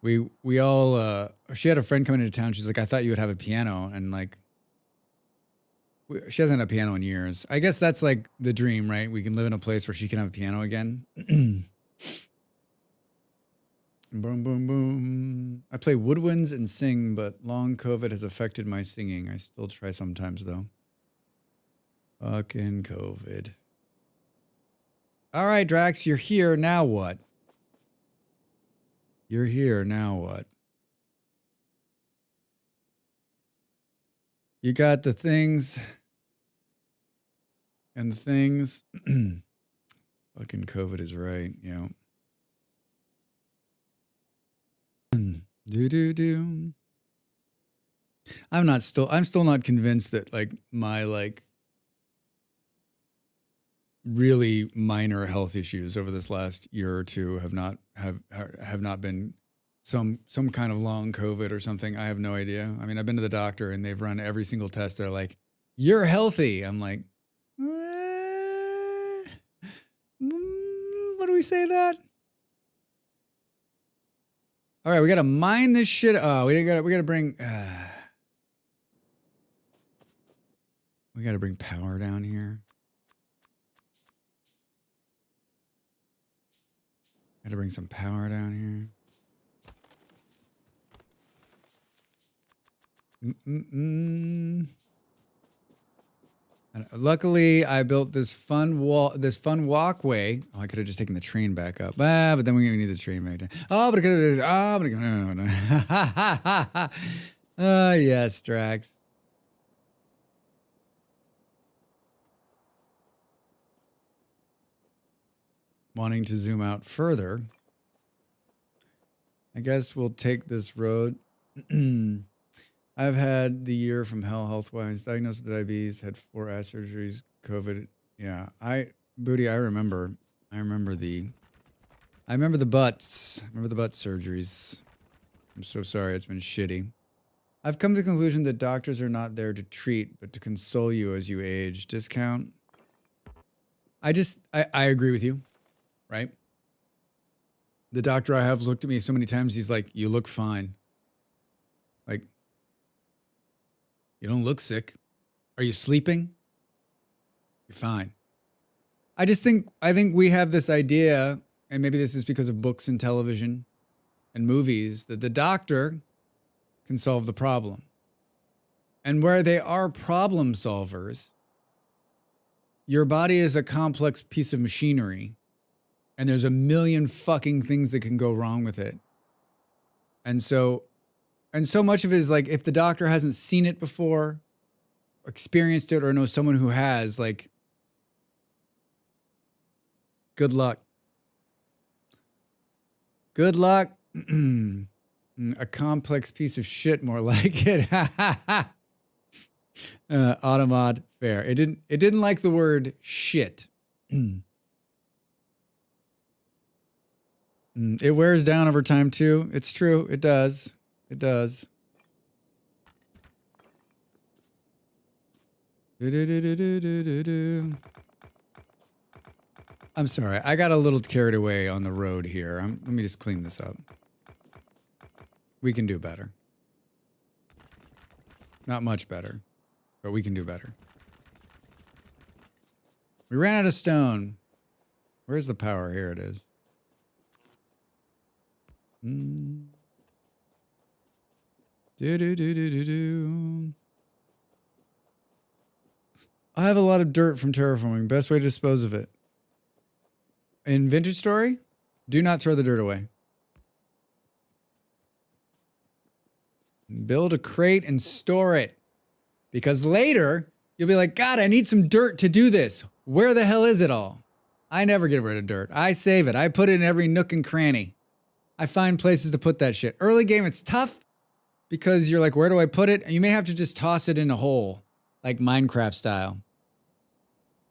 We all. She had a friend coming into town. She's like, I thought you would have a piano, and like, she hasn't had a piano in years. I guess that's like the dream, right? We can live in a place where she can have a piano again. Boom, boom, boom. I play woodwinds and sing, but long COVID has affected my singing. I still try sometimes, though. Fucking COVID. All right, Drax, you're here. Now what? You're here. Now what? You got the things and the things. Fucking COVID is right. Yeah. Do. I'm still not convinced that like my like really minor health issues over this last year or two have not been some kind of long COVID or something. I have no idea. I mean, I've been to the doctor and they've run every single test. They're like, you're healthy. I'm like, what do we say that? All right, we gotta mine this shit. Oh, we gotta bring power down here. Gotta bring some power down here. And luckily, I built this fun walkway. Oh, I could have just taken the train back up. But then we need the train back down. Oh, but I could have. Oh, no. Oh, yes, Drax. Wanting to zoom out further. I guess we'll take this road. I've had the year from hell health-wise. Diagnosed with diabetes, had 4 eye surgeries, COVID. Yeah, I remember the butts. I remember the butt surgeries. I'm so sorry. It's been shitty. I've come to the conclusion that doctors are not there to treat, but to console you as you age. Discount? I agree with you, right? The doctor I have looked at me so many times. He's like, you look fine. Like, you don't look sick. Are you sleeping? You're fine. I think we have this idea, and maybe this is because of books and television and movies, that the doctor can solve the problem. And where they are problem solvers, your body is a complex piece of machinery, and there's a million fucking things that can go wrong with it. And so much of it is like, if the doctor hasn't seen it before, experienced it, or knows someone who has, like, good luck. Good luck. A complex piece of shit, more like it. Automod fair. It didn't like the word shit. It wears down over time too. It's true. It does. It does. I'm sorry. I got a little carried away on the road here. Let me just clean this up. We can do better. Not much better, but we can do better. We ran out of stone. Where's the power? Here it is. I have a lot of dirt from terraforming. Best way to dispose of it. In Vintage Story, do not throw the dirt away. Build a crate and store it. Because later, you'll be like, God, I need some dirt to do this. Where the hell is it all? I never get rid of dirt. I save it. I put it in every nook and cranny. I find places to put that shit. Early game, it's tough because you're like, where do I put it? And you may have to just toss it in a hole, like Minecraft style.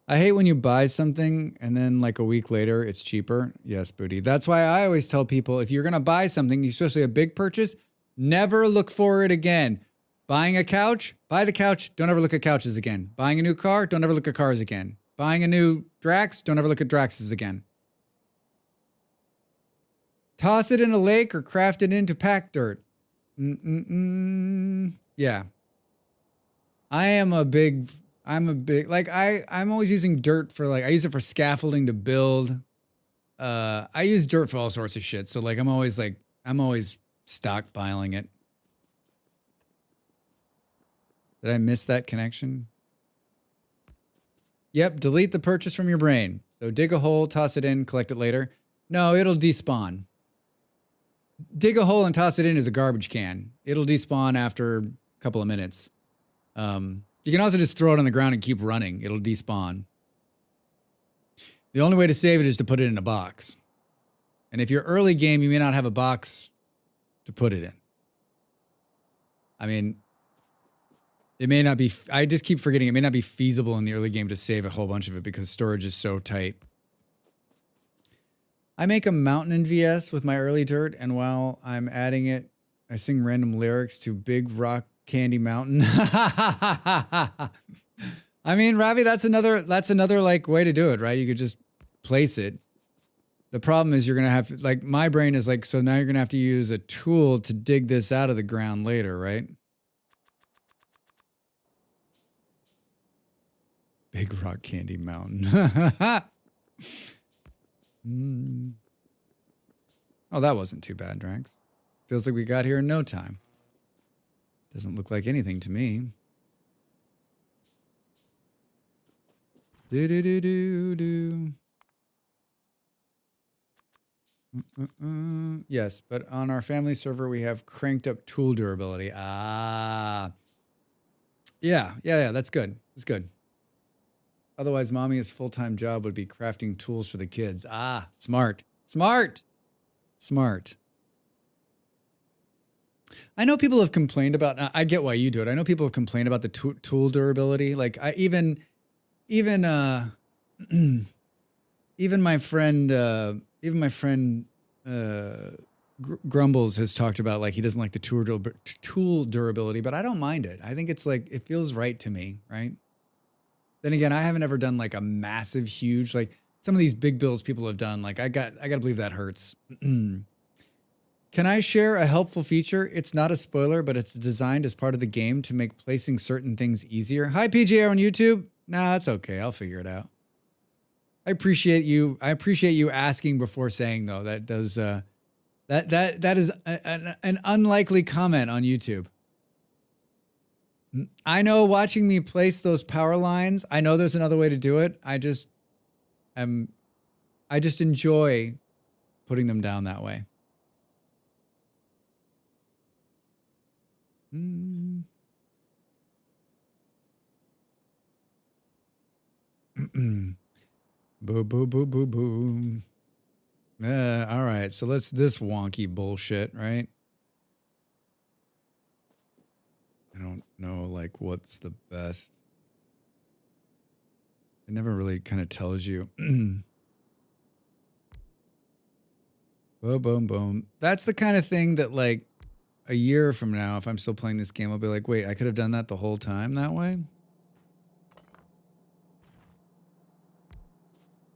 I hate when you buy something and then like a week later, it's cheaper. Yes, Booty. That's why I always tell people, if you're going to buy something, especially a big purchase, never look for it again. Buying a couch, buy the couch. Don't ever look at couches again. Buying a new car, don't ever look at cars again. Buying a new Drax, don't ever look at Draxes again. Toss it in a lake or craft it into packed dirt. Yeah. I'm always using dirt for, like, I use it for scaffolding to build. I use dirt for all sorts of shit. So like, I'm always stockpiling it. Did I miss that connection? Yep. Delete the purchase from your brain. So dig a hole, toss it in, collect it later. No, it'll despawn. Dig a hole and toss it in as a garbage can. It'll despawn after a couple of minutes. You can also just throw it on the ground and keep running. It'll despawn. The only way to save it is to put it in a box. And if you're early game, you may not have a box to put it in. I mean, it may not be, I just keep forgetting, it may not be feasible in the early game to save a whole bunch of it because storage is so tight. I make a mountain in VS with my early dirt, and while I'm adding it, I sing random lyrics to Big Rock Candy Mountain. I mean, Ravi, that's another like way to do it, right? You could just place it. The problem is you're going to have to, like, my brain is like, so now you're going to have to use a tool to dig this out of the ground later, right? Big Rock Candy Mountain. Oh, that wasn't too bad, Drax. Feels like we got here in no time. Doesn't look like anything to me. Do. Yes, but on our family server, we have cranked up tool durability. Ah. Yeah, that's good. That's good. Otherwise, mommy's full-time job would be crafting tools for the kids. Ah, smart. I know people have complained about, I get why you do it. I know people have complained about the tool durability. Like, even my friend Grumbles has talked about, like, he doesn't like the tool durability, but I don't mind it. I think it's like, it feels right to me, right? Then again, I haven't ever done like a massive, huge, like some of these big builds people have done. Like I got to believe that hurts. Can I share a helpful feature? It's not a spoiler, but it's designed as part of the game to make placing certain things easier. Hi, PJR on YouTube. Nah, it's okay. I'll figure it out. I appreciate you asking before saying, though. That does that is an unlikely comment on YouTube. I know watching me place those power lines, I know there's another way to do it. I just enjoy putting them down that way. Boo, boo, boo, boo, boo. All right, so let's this wonky bullshit, right? I don't know, like, what's the best. It never really kind of tells you. Boom, boom, boom. That's the kind of thing that, like, a year from now, if I'm still playing this game, I'll be like, wait, I could have done that the whole time that way?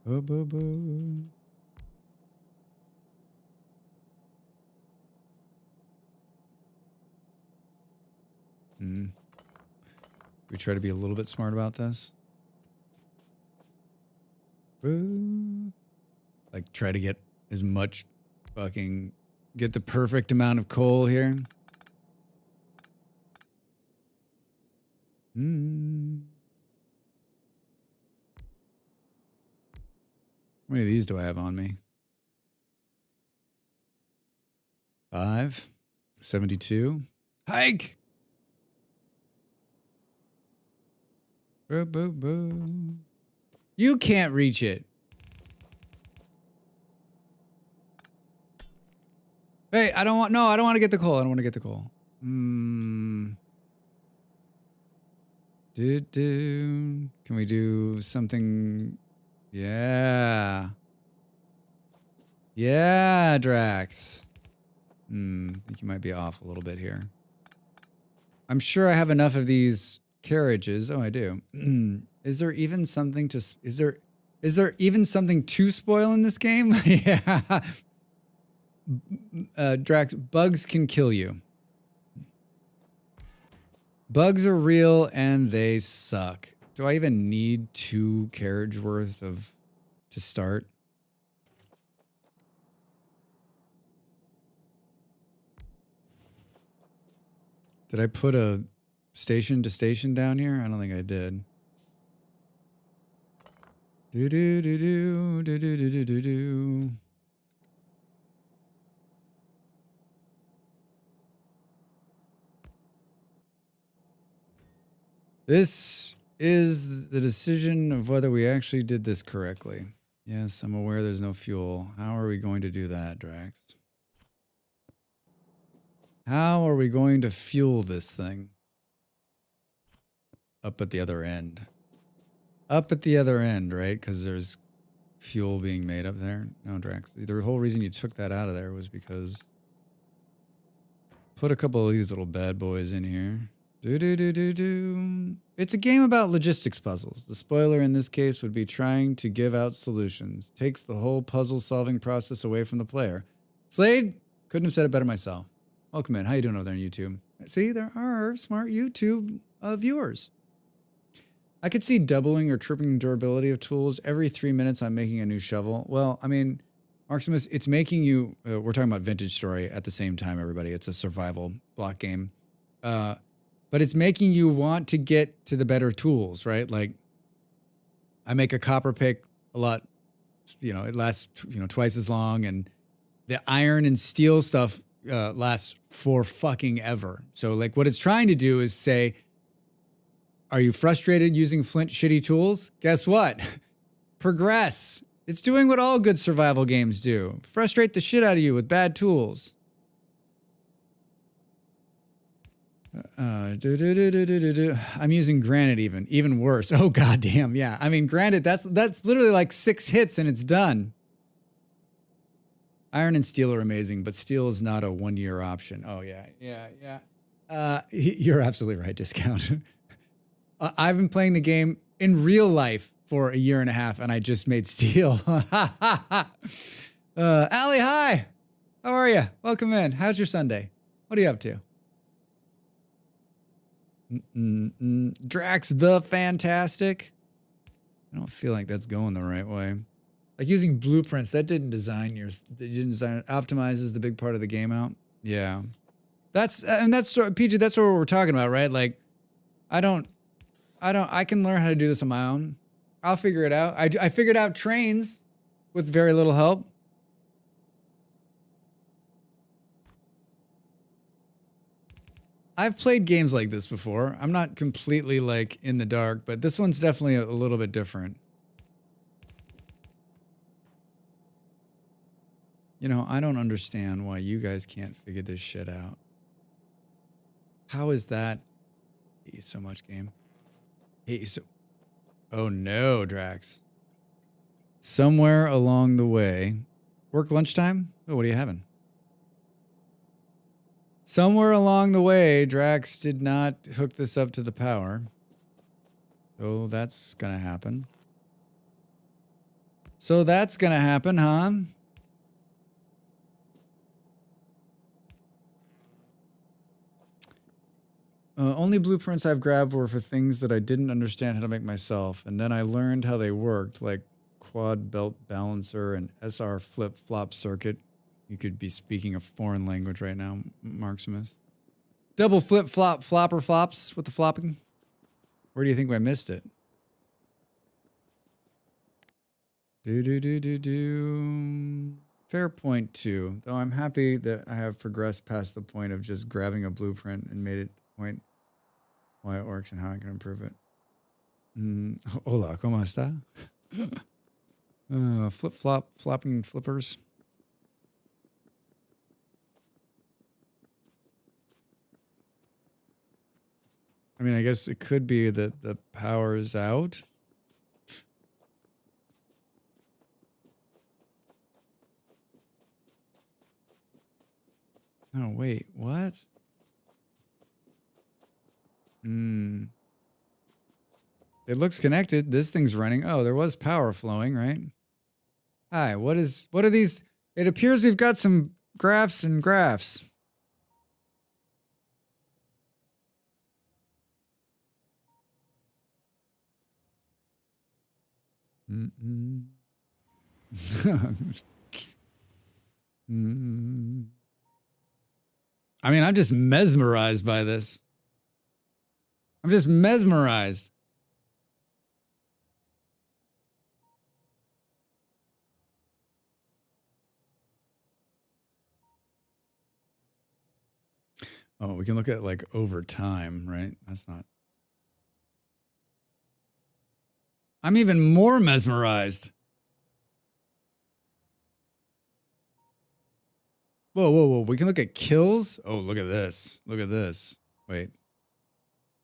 Boo, boo, boo. We try to be a little bit smart about this. Boo. Like, try to get as much fucking... Get the perfect amount of coal here. How many of these do I have on me? 5. 72. Hike! Boo, boo, boo. You can't reach it. Hey, I don't want to get the coal. I don't want to get the coal. Can we do something? Yeah. Yeah, Drax. I think you might be off a little bit here. I'm sure I have enough of these carriages. Oh, I do. Is there even something to spoil in this game? Yeah. Drax, bugs can kill you. Bugs are real and they suck. Do I even need 2 carriage worth to start? Did I put a station to station down here? I don't think I did. Do do do do do do do do do. This is the decision of whether we actually did this correctly. Yes, I'm aware there's no fuel. How are we going to do that, Drax? How are we going to fuel this thing? Up at the other end. Up at the other end, right? Because there's fuel being made up there. No, Drax. The whole reason you took that out of there was because... Put a couple of these little bad boys in here. Do. It's a game about logistics puzzles. The spoiler in this case would be trying to give out solutions. Takes the whole puzzle-solving process away from the player. Slade, couldn't have said it better myself. Welcome in. How you doing over there on YouTube? See, there are smart YouTube viewers. I could see doubling or tripling durability of tools. Every 3 minutes, I'm making a new shovel. Well, I mean, Marximus, it's making you... we're talking about Vintage Story at the same time, everybody. It's a survival block game. But it's making you want to get to the better tools, right? Like, I make a copper pick a lot, it lasts, twice as long. And the iron and steel stuff lasts for fucking ever. So, like, what it's trying to do is say, are you frustrated using Flint shitty tools? Guess what? Progress. It's doing what all good survival games do. Frustrate the shit out of you with bad tools. I'm using granite even worse. Oh goddamn, yeah. I mean, granite, that's literally like 6 hits and it's done. Iron and steel are amazing, but steel is not a 1-year option. Oh yeah. You're absolutely right, Discount. I've been playing the game in real life for a year and a half, and I just made steel. Allie, hi. How are you? Welcome in. How's your Sunday? What are you up to? Drax the Fantastic. I don't feel like that's going the right way. Like using blueprints, that didn't design yours. They didn't design it. Optimizes the big part of the game out. Yeah. That's PJ, that's what we're talking about, right? Like I can learn how to do this on my own. I'll figure it out. I figured out trains with very little help. I've played games like this before. I'm not completely like in the dark, but this one's definitely a little bit different. You know, I don't understand why you guys can't figure this shit out. How is that? I hate you so much, game. Hate you so. Oh no, Drax. Somewhere along the way, work lunchtime? Oh, what are you having? Somewhere along the way, Drax did not hook this up to the power. So that's gonna happen. So that's gonna happen, huh? Only blueprints I've grabbed were for things that I didn't understand how to make myself, and then I learned how they worked, like quad belt balancer and SR flip-flop circuit. You could be speaking a foreign language right now, Marximus. Double flip-flop flopper flops with the flopping. Where do you think I missed it? Do. Fair point too, though I'm happy that I have progressed past the point of just grabbing a blueprint and made it point why it works and how I can improve it. Hola, ¿cómo está? Flip-flop, flopping flippers. I mean, I guess it could be that the power is out. Oh, wait, what? It looks connected. This thing's running. Oh, there was power flowing, right? Hi, what are these? It appears we've got some graphs and graphs. I mean, I'm just mesmerized by this. I'm just mesmerized. Oh, we can look at like over time, right? That's not. I'm even more mesmerized. Whoa. We can look at kills. Oh, look at this. Look at this. Wait.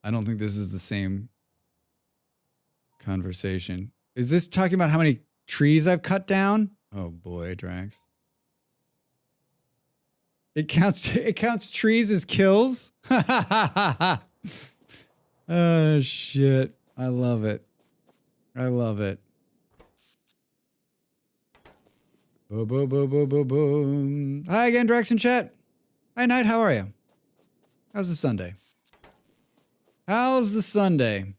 I don't think this is the same conversation. Is this talking about how many trees I've cut down? Oh boy, Drax. It counts trees as kills? Oh shit. I love it. I love it. Boom. Hi again, Drax in chat. Hi, Knight. How are you? How's the Sunday? How's the Sunday?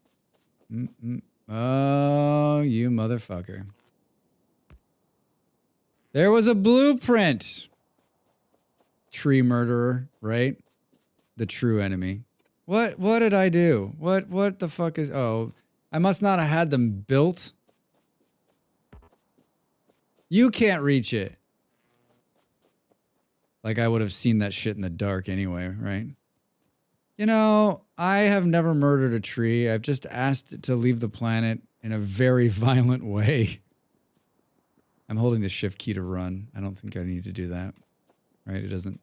Oh, you motherfucker. There was a blueprint. Tree murderer, right? The true enemy. What did I do? What the fuck is... Oh, I must not have had them built. You can't reach it. Like I would have seen that shit in the dark anyway, right? You know, I have never murdered a tree. I've just asked it to leave the planet in a very violent way. I'm holding the shift key to run. I don't think I need to do that. Right? It doesn't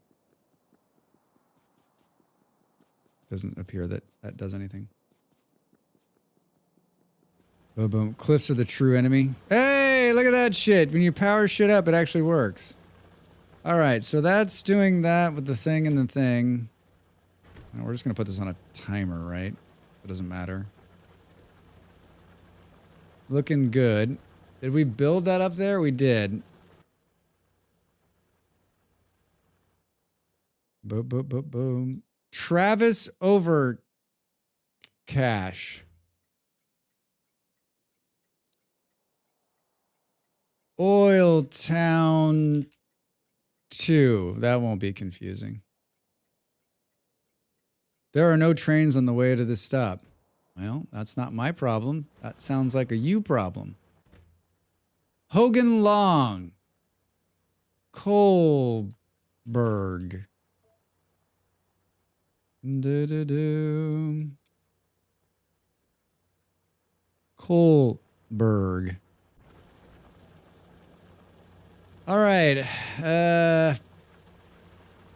appear that that does anything. Boom. Cliffs are the true enemy. Hey, look at that shit. When you power shit up, it actually works. All right, so that's doing that with the thing and the thing. Now we're just going to put this on a timer, right? It doesn't matter. Looking good. Did we build that up there? We did. Boom. Travis over Cash. Oil Town 2. That won't be confusing. There are no trains on the way to this stop. Well, that's not my problem. That sounds like a you problem. Hogan Long. Kohlberg. Do-do-do. Kohlberg. All right.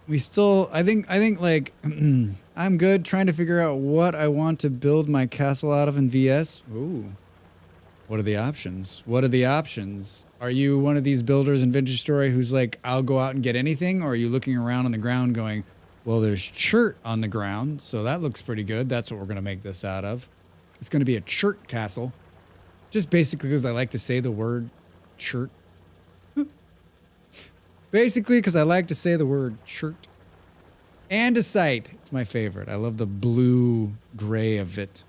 We still, I think like, I'm good trying to figure out what I want to build my castle out of in VS. Ooh. What are the options? What are the options? Are you one of these builders in Vintage Story who's like, I'll go out and get anything? Or are you looking around on the ground going, well, there's chert on the ground, so that looks pretty good. That's what we're going to make this out of. It's going to be a chert castle. Just basically because I like to say the word chert. Basically because I like to say the word chert. Andesite. It's my favorite. I love the blue gray of it.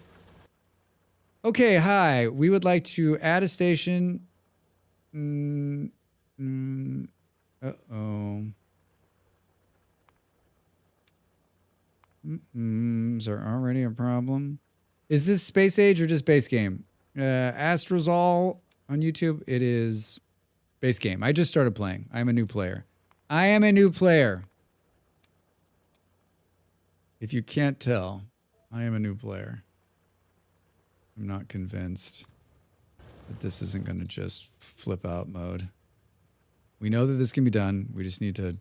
Okay, hi. We would like to add a station. Uh-oh. Is there already a problem? Is this Space Age or just base game? Astrozol on YouTube. It is base game. I just started playing. I'm a new player. I am a new player. If you can't tell, I am a new player. I'm not convinced that this isn't going to just flip out mode. We know that this can be done. We just need to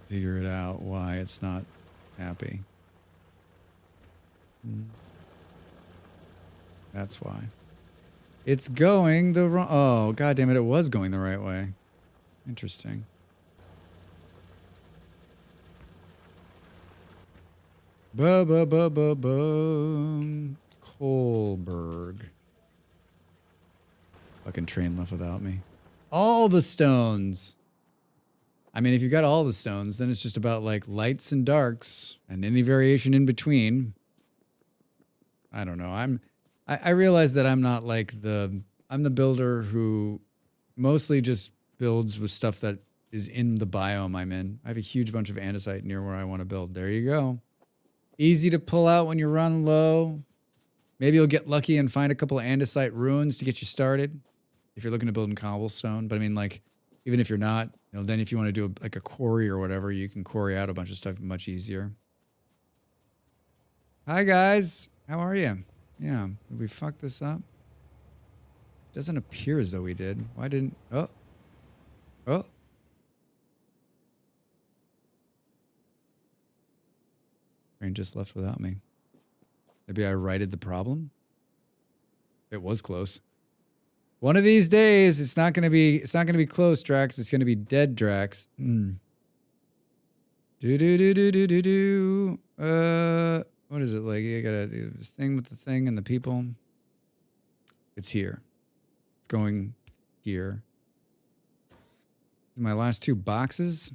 figure it out why it's not happy. That's why. It's going the wrong... Oh, God damn it. It was going the right way. Interesting. Kohlberg. Fucking train left without me. All the stones. I mean, if you got all the stones, then it's just about like lights and darks and any variation in between. I don't know. I realize that I'm not like I'm the builder who mostly just builds with stuff that is in the biome I'm in. I have a huge bunch of andesite near where I want to build. There you go. Easy to pull out when you run low. Maybe you'll get lucky and find a couple of andesite ruins to get you started if you're looking to build in cobblestone. But I mean, like, even if you're not, you know, then if you want to do like a quarry or whatever, you can quarry out a bunch of stuff much easier. Hi, guys. How are you? Yeah. Did we fuck this up? Doesn't appear as though we did. Why didn't... Oh. Oh. Train just left without me. Maybe I righted the problem? It was close. One of these days, it's not gonna be close, Drax. It's gonna be dead, Drax. Do do do do do do do. What is it like? You gotta do this thing with the thing and the people. It's here. It's going here. My last two boxes.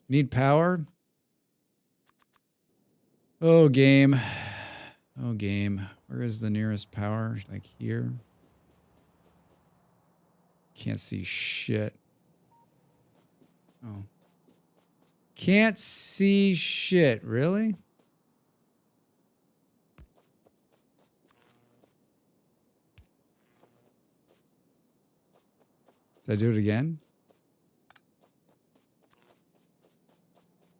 Need power. Oh, game. Oh, game. Where is the nearest power? Like here? Can't see shit. Oh. Can't see shit. Really? Did I do it again?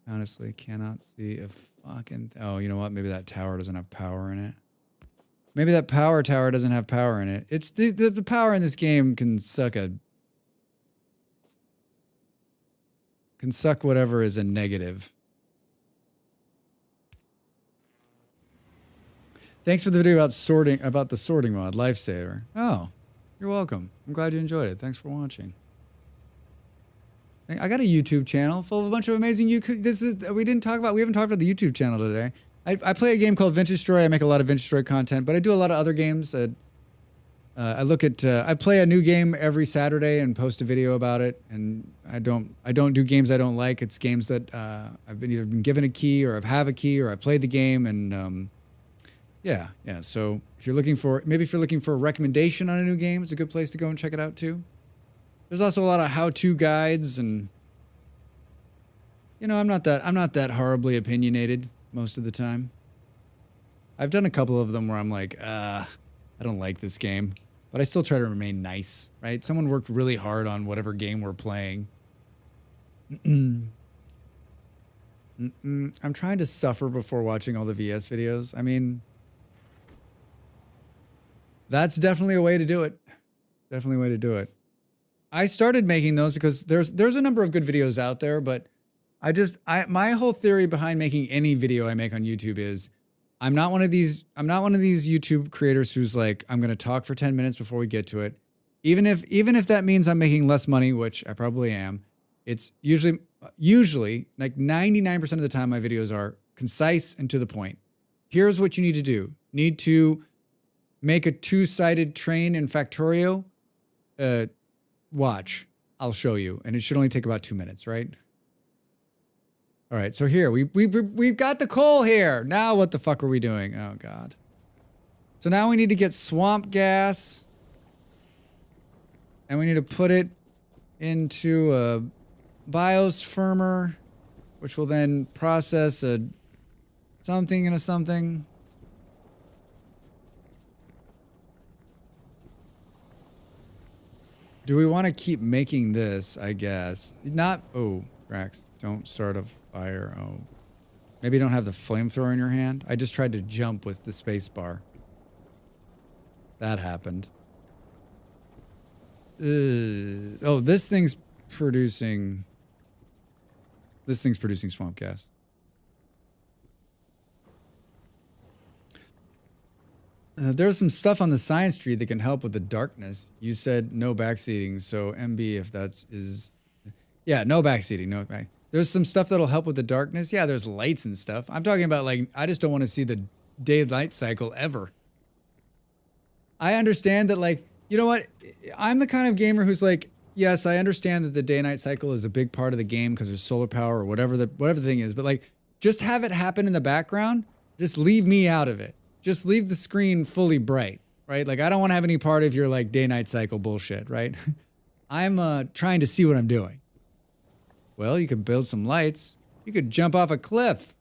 Honestly, cannot see a fucking... Oh, you know what? Maybe that tower doesn't have power in it. Maybe that power tower doesn't have power in it. It's the power in this game can suck whatever is a negative. Thanks for the video about the sorting mod, Lifesaver. Oh, you're welcome. I'm glad you enjoyed it. Thanks for watching. I got a YouTube channel full of a bunch of amazing we haven't talked about the YouTube channel today. I play a game called Vintage Story. I make a lot of Vintage Story content, but I do a lot of other games. I play a new game every Saturday and post a video about it. And I don't do games I don't like. It's games that I've either been given a key or have a key or I've played the game. And yeah. So if you're looking for a recommendation on a new game, it's a good place to go and check it out too. There's also a lot of how-to guides and You know, I'm not that horribly opinionated most of the time. I've done a couple of them where I'm like, I don't like this game, but I still try to remain nice, right? Someone worked really hard on whatever game we're playing. I'm trying to suffer before watching all the VS videos. I mean, that's definitely a way to do it. Definitely a way to do it. I started making those because there's a number of good videos out there, but my whole theory behind making any video I make on YouTube is I'm not one of these YouTube creators who's like, I'm going to talk for 10 minutes before we get to it. Even if that means I'm making less money, which I probably am, it's usually like 99% of the time my videos are concise and to the point. Here's what you need to do. Need to make a two-sided train in Factorio. Watch. I'll show you. And it should only take about 2 minutes, right? All right, so here, we've got the coal here. Now what the fuck are we doing? Oh, God. So now we need to get swamp gas. And we need to put it into a biosfermer, which will then process a something into something. Do we want to keep making this, I guess? Not... Oh, Rax, don't start a fire. Oh. Maybe you don't have the flamethrower in your hand? I just tried to jump with the space bar. That happened. Oh, this thing's producing swamp gas. There's some stuff on the science tree that can help with the darkness. You said no backseating, so MB, if yeah, no backseating, no back. There's some stuff that'll help with the darkness. Yeah, there's lights and stuff. I'm talking about, like, I just don't want to see the day-night cycle ever. I understand that, like, you know what? I'm the kind of gamer who's like, yes, I understand that the day-night cycle is a big part of the game because there's solar power or whatever the thing is, but, like, just have it happen in the background. Just leave me out of it. Just leave the screen fully bright, right? Like, I don't want to have any part of your, like, day-night cycle bullshit, right? I'm trying to see what I'm doing. Well, you could build some lights. You could jump off a cliff.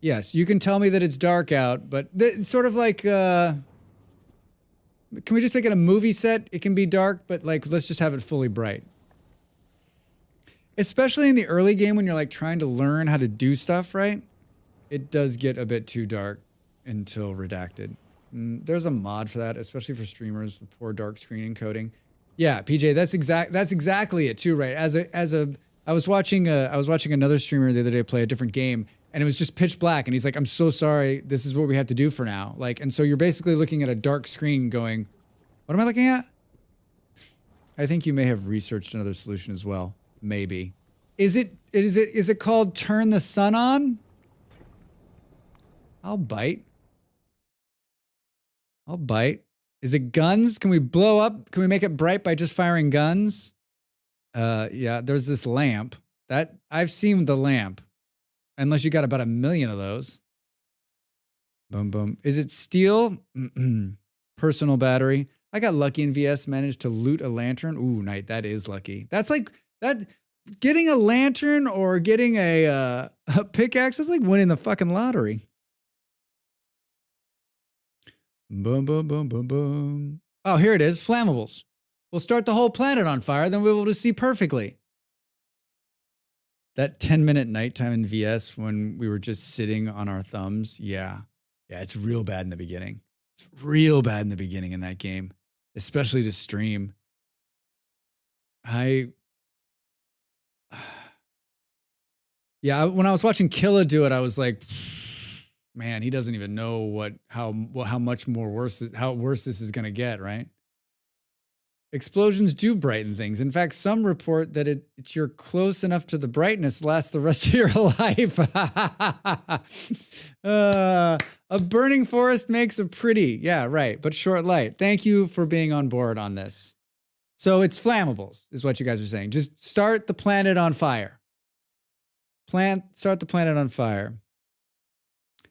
Yes, you can tell me that it's dark out, but it's sort of like, can we just make it a movie set? It can be dark, but, like, let's just have it fully bright. Especially in the early game when you're, like, trying to learn how to do stuff, right? It does get a bit too dark until redacted. There's a mod for that, especially for streamers with poor dark screen encoding. Yeah, PJ, that's exactly it too, right? I was watching another streamer the other day play a different game, and it was just pitch black, and he's like, "I'm so sorry, this is what we have to do for now." Like, and so you're basically looking at a dark screen going, "What am I looking at?" I think you may have researched another solution as well. Maybe. Is it called turn the sun on? I'll bite. Is it guns? Can we blow up? Can we make it bright by just firing guns? Yeah, there's this lamp. That I've seen the lamp. Unless you got about 1 million of those. Boom, boom. Is it steel? Personal battery. I got lucky in VS, managed to loot a lantern. Ooh, Knight, that is lucky. That's like that. Getting a lantern or getting a pickaxe is like winning the fucking lottery. Boom, boom, boom, boom, boom. Oh, here it is. Flammables. We'll start the whole planet on fire, then we'll be able to see perfectly. That 10-minute nighttime in VS when we were just sitting on our thumbs. Yeah. Yeah, it's real bad in the beginning. It's real bad in the beginning in that game, especially to stream. Yeah, when I was watching Killa do it, I was like, man, he doesn't even know how much more worse this is going to get, right? Explosions do brighten things. In fact, some report that it's you're close enough to the brightness lasts the rest of your life. A burning forest makes a pretty, yeah, right, but short light. Thank you for being on board on this. So it's flammables, is what you guys are saying. Just start the planet on fire. Start the planet on fire.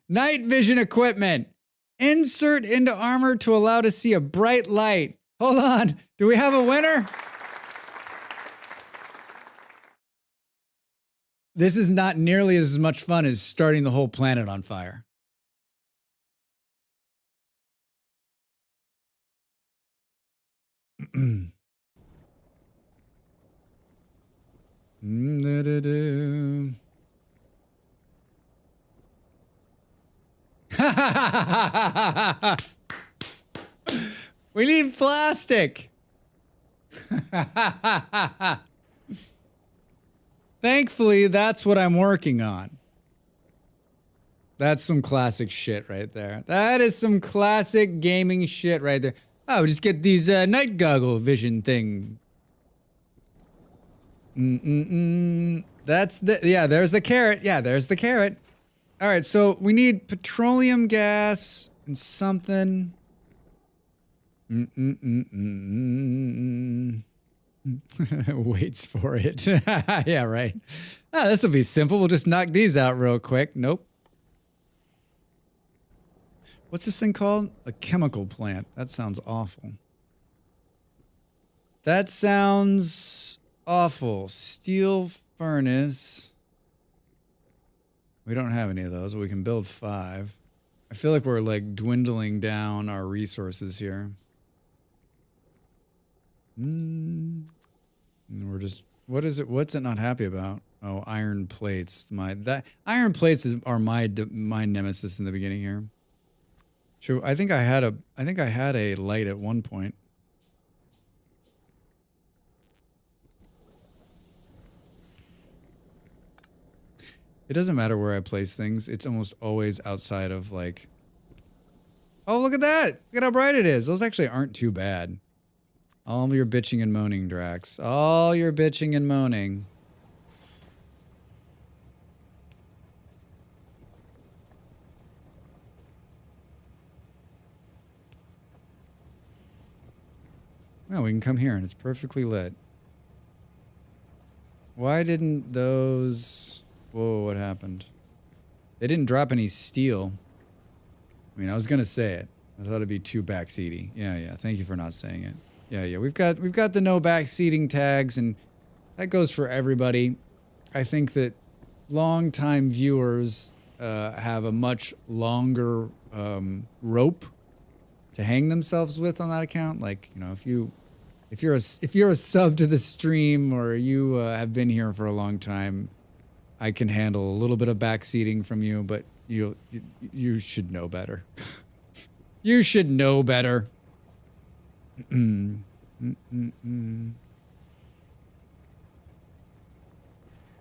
Night vision equipment. Insert into armor to allow to see a bright light. Hold on. Do we have a winner? This is not nearly as much fun as starting the whole planet on fire. We need plastic. Thankfully, that's what I'm working on. That's some classic shit right there. That is some classic gaming shit right there. Oh, just get these night goggle vision thing. That's the, yeah, there's the carrot. Yeah, there's the carrot. All right, so we need petroleum gas and something. Waits for it. Yeah, right. Ah, this will be simple. We'll just knock these out real quick. Nope. What's this thing called? A chemical plant. That sounds awful. That sounds awful. Steel furnace. We don't have any of those, but we can build 5. I feel like we're like dwindling down our resources here. And we're just, what is it? What's it not happy about? Oh, iron plates. Iron plates are my nemesis in the beginning here. Sure, I think I had a light at one point. It doesn't matter where I place things. It's almost always outside of like, oh, look at that. Look at how bright it is. Those actually aren't too bad. All your bitching and moaning, Drax. All your bitching and moaning. Well, we can come here and it's perfectly lit. Why didn't those... Whoa, what happened? They didn't drop any steel. I mean, I was gonna say it. I thought it'd be too backseaty. Yeah. Thank you for not saying it. Yeah. We've got the no backseating tags, and that goes for everybody. I think that long-time viewers have a much longer rope to hang themselves with on that account. Like, you know, if you're a sub to the stream or you have been here for a long time, I can handle a little bit of backseating from you, but you should know better. You should know better.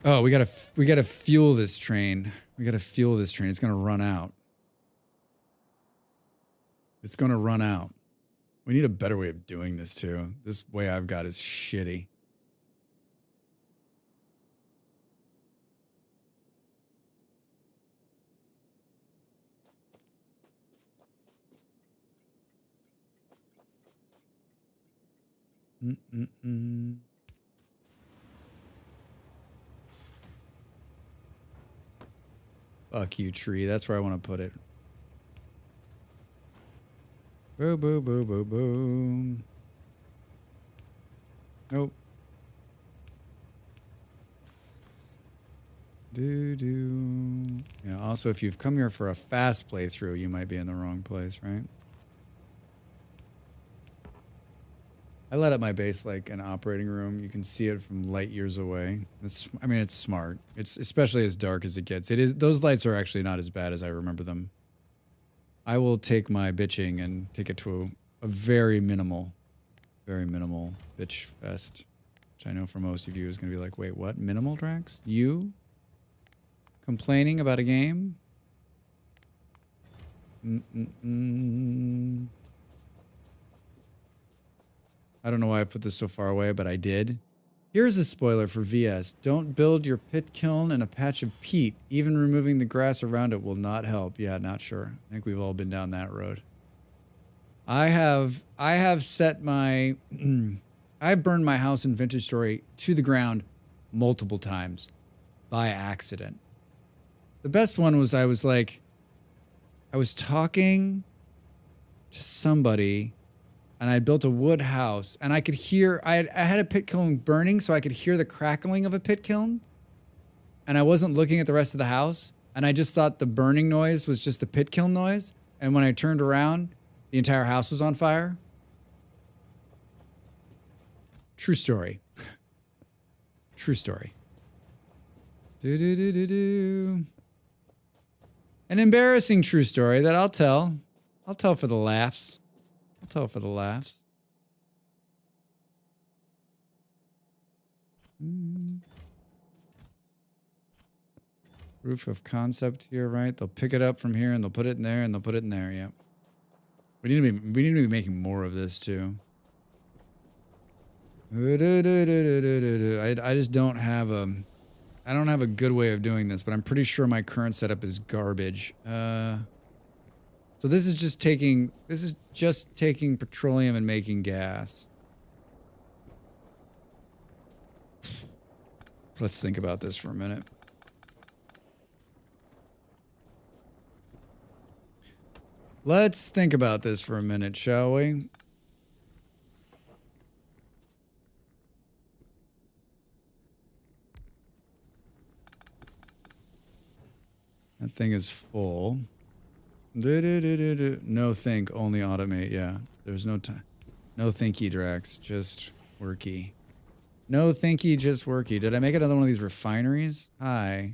Oh, we gotta fuel this train. We gotta fuel this train. It's gonna run out. It's gonna run out. We need a better way of doing this too. This way I've got is shitty. Fuck you, tree. That's where I want to put it. Boo, boo, boo, boo, boo. Nope. Do. Yeah, also, if you've come here for a fast playthrough, you might be in the wrong place, right? I let up my base like an operating room. You can see it from light years away. I mean, it's smart. It's especially as dark as it gets. It is. Those lights are actually not as bad as I remember them. I will take my bitching and take it to a very minimal bitch fest, which I know for most of you is going to be like, wait, what? Minimal, Drax? You? Complaining about a game? I don't know why I put this so far away, but I did. Here's a spoiler for VS. Don't build your pit kiln in a patch of peat. Even removing the grass around it will not help. Yeah, not sure. I think we've all been down that road. I have set my... I've burned my house in Vintage Story to the ground multiple times by accident. The best one was I was talking to somebody... and I built a wood house, and I could hear, I had a pit kiln burning, so I could hear the crackling of a pit kiln. and I wasn't looking at the rest of the house, and I just thought the burning noise was just the pit kiln noise. And when I turned around, the entire house was on fire. True story. True story. An embarrassing true story that I'll tell. I'll tell for the laughs. I'll tell for the laughs. Proof of concept here, right? They'll pick it up from here and they'll put it in there and they'll put it in there. Yep. We need to be making more of this too. I just don't have I don't have a good way of doing this, but I'm pretty sure my current setup is garbage. So this is just taking petroleum and making gas. Let's think about this for a minute. Let's think about this for a minute, shall we? That thing is full. No think, only automate. Yeah, there's no time. No thinky, Drax. Just worky. No thinky, just worky. Did I make another one of these refineries? Hi.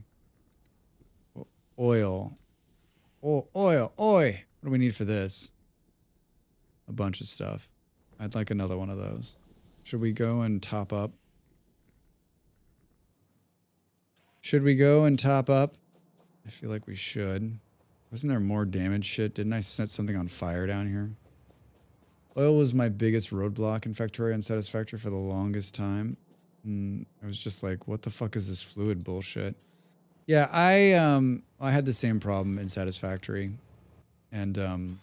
Oil. Oh, oil. Oi. What do we need for this? A bunch of stuff. I'd like another one of those. Should we go and top up? Should we go and top up? I feel like we should. Wasn't there more damage shit? Didn't I set something on fire down here? Oil was my biggest roadblock in Factorio and Satisfactory for the longest time. I was just like, what the fuck is this fluid bullshit? Yeah, I had the same problem in Satisfactory. And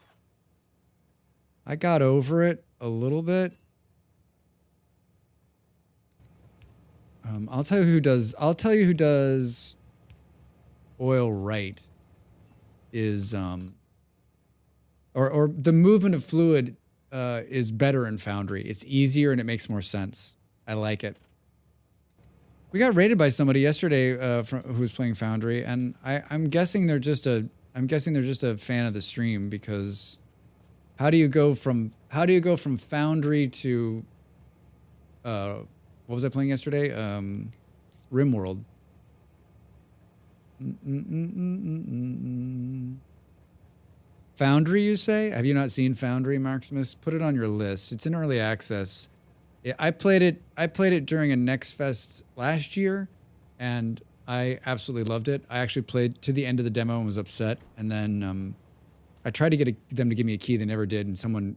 I got over it a little bit. I'll tell you who does oil right is or the movement of fluid is better in Foundry. It's easier and it makes more sense. I like it. We got raided by somebody yesterday who was playing Foundry, and I'm guessing they're just a fan of the stream, because how do you go from Foundry to what was I playing yesterday? RimWorld. Foundry, you say? Have you not seen Foundry, Maximus? Put it on your list. It's in early access. I played it during a Next Fest last year, and I absolutely loved it. I actually played to the end of the demo and was upset, and then I tried to get them to give me a key. They never did, and someone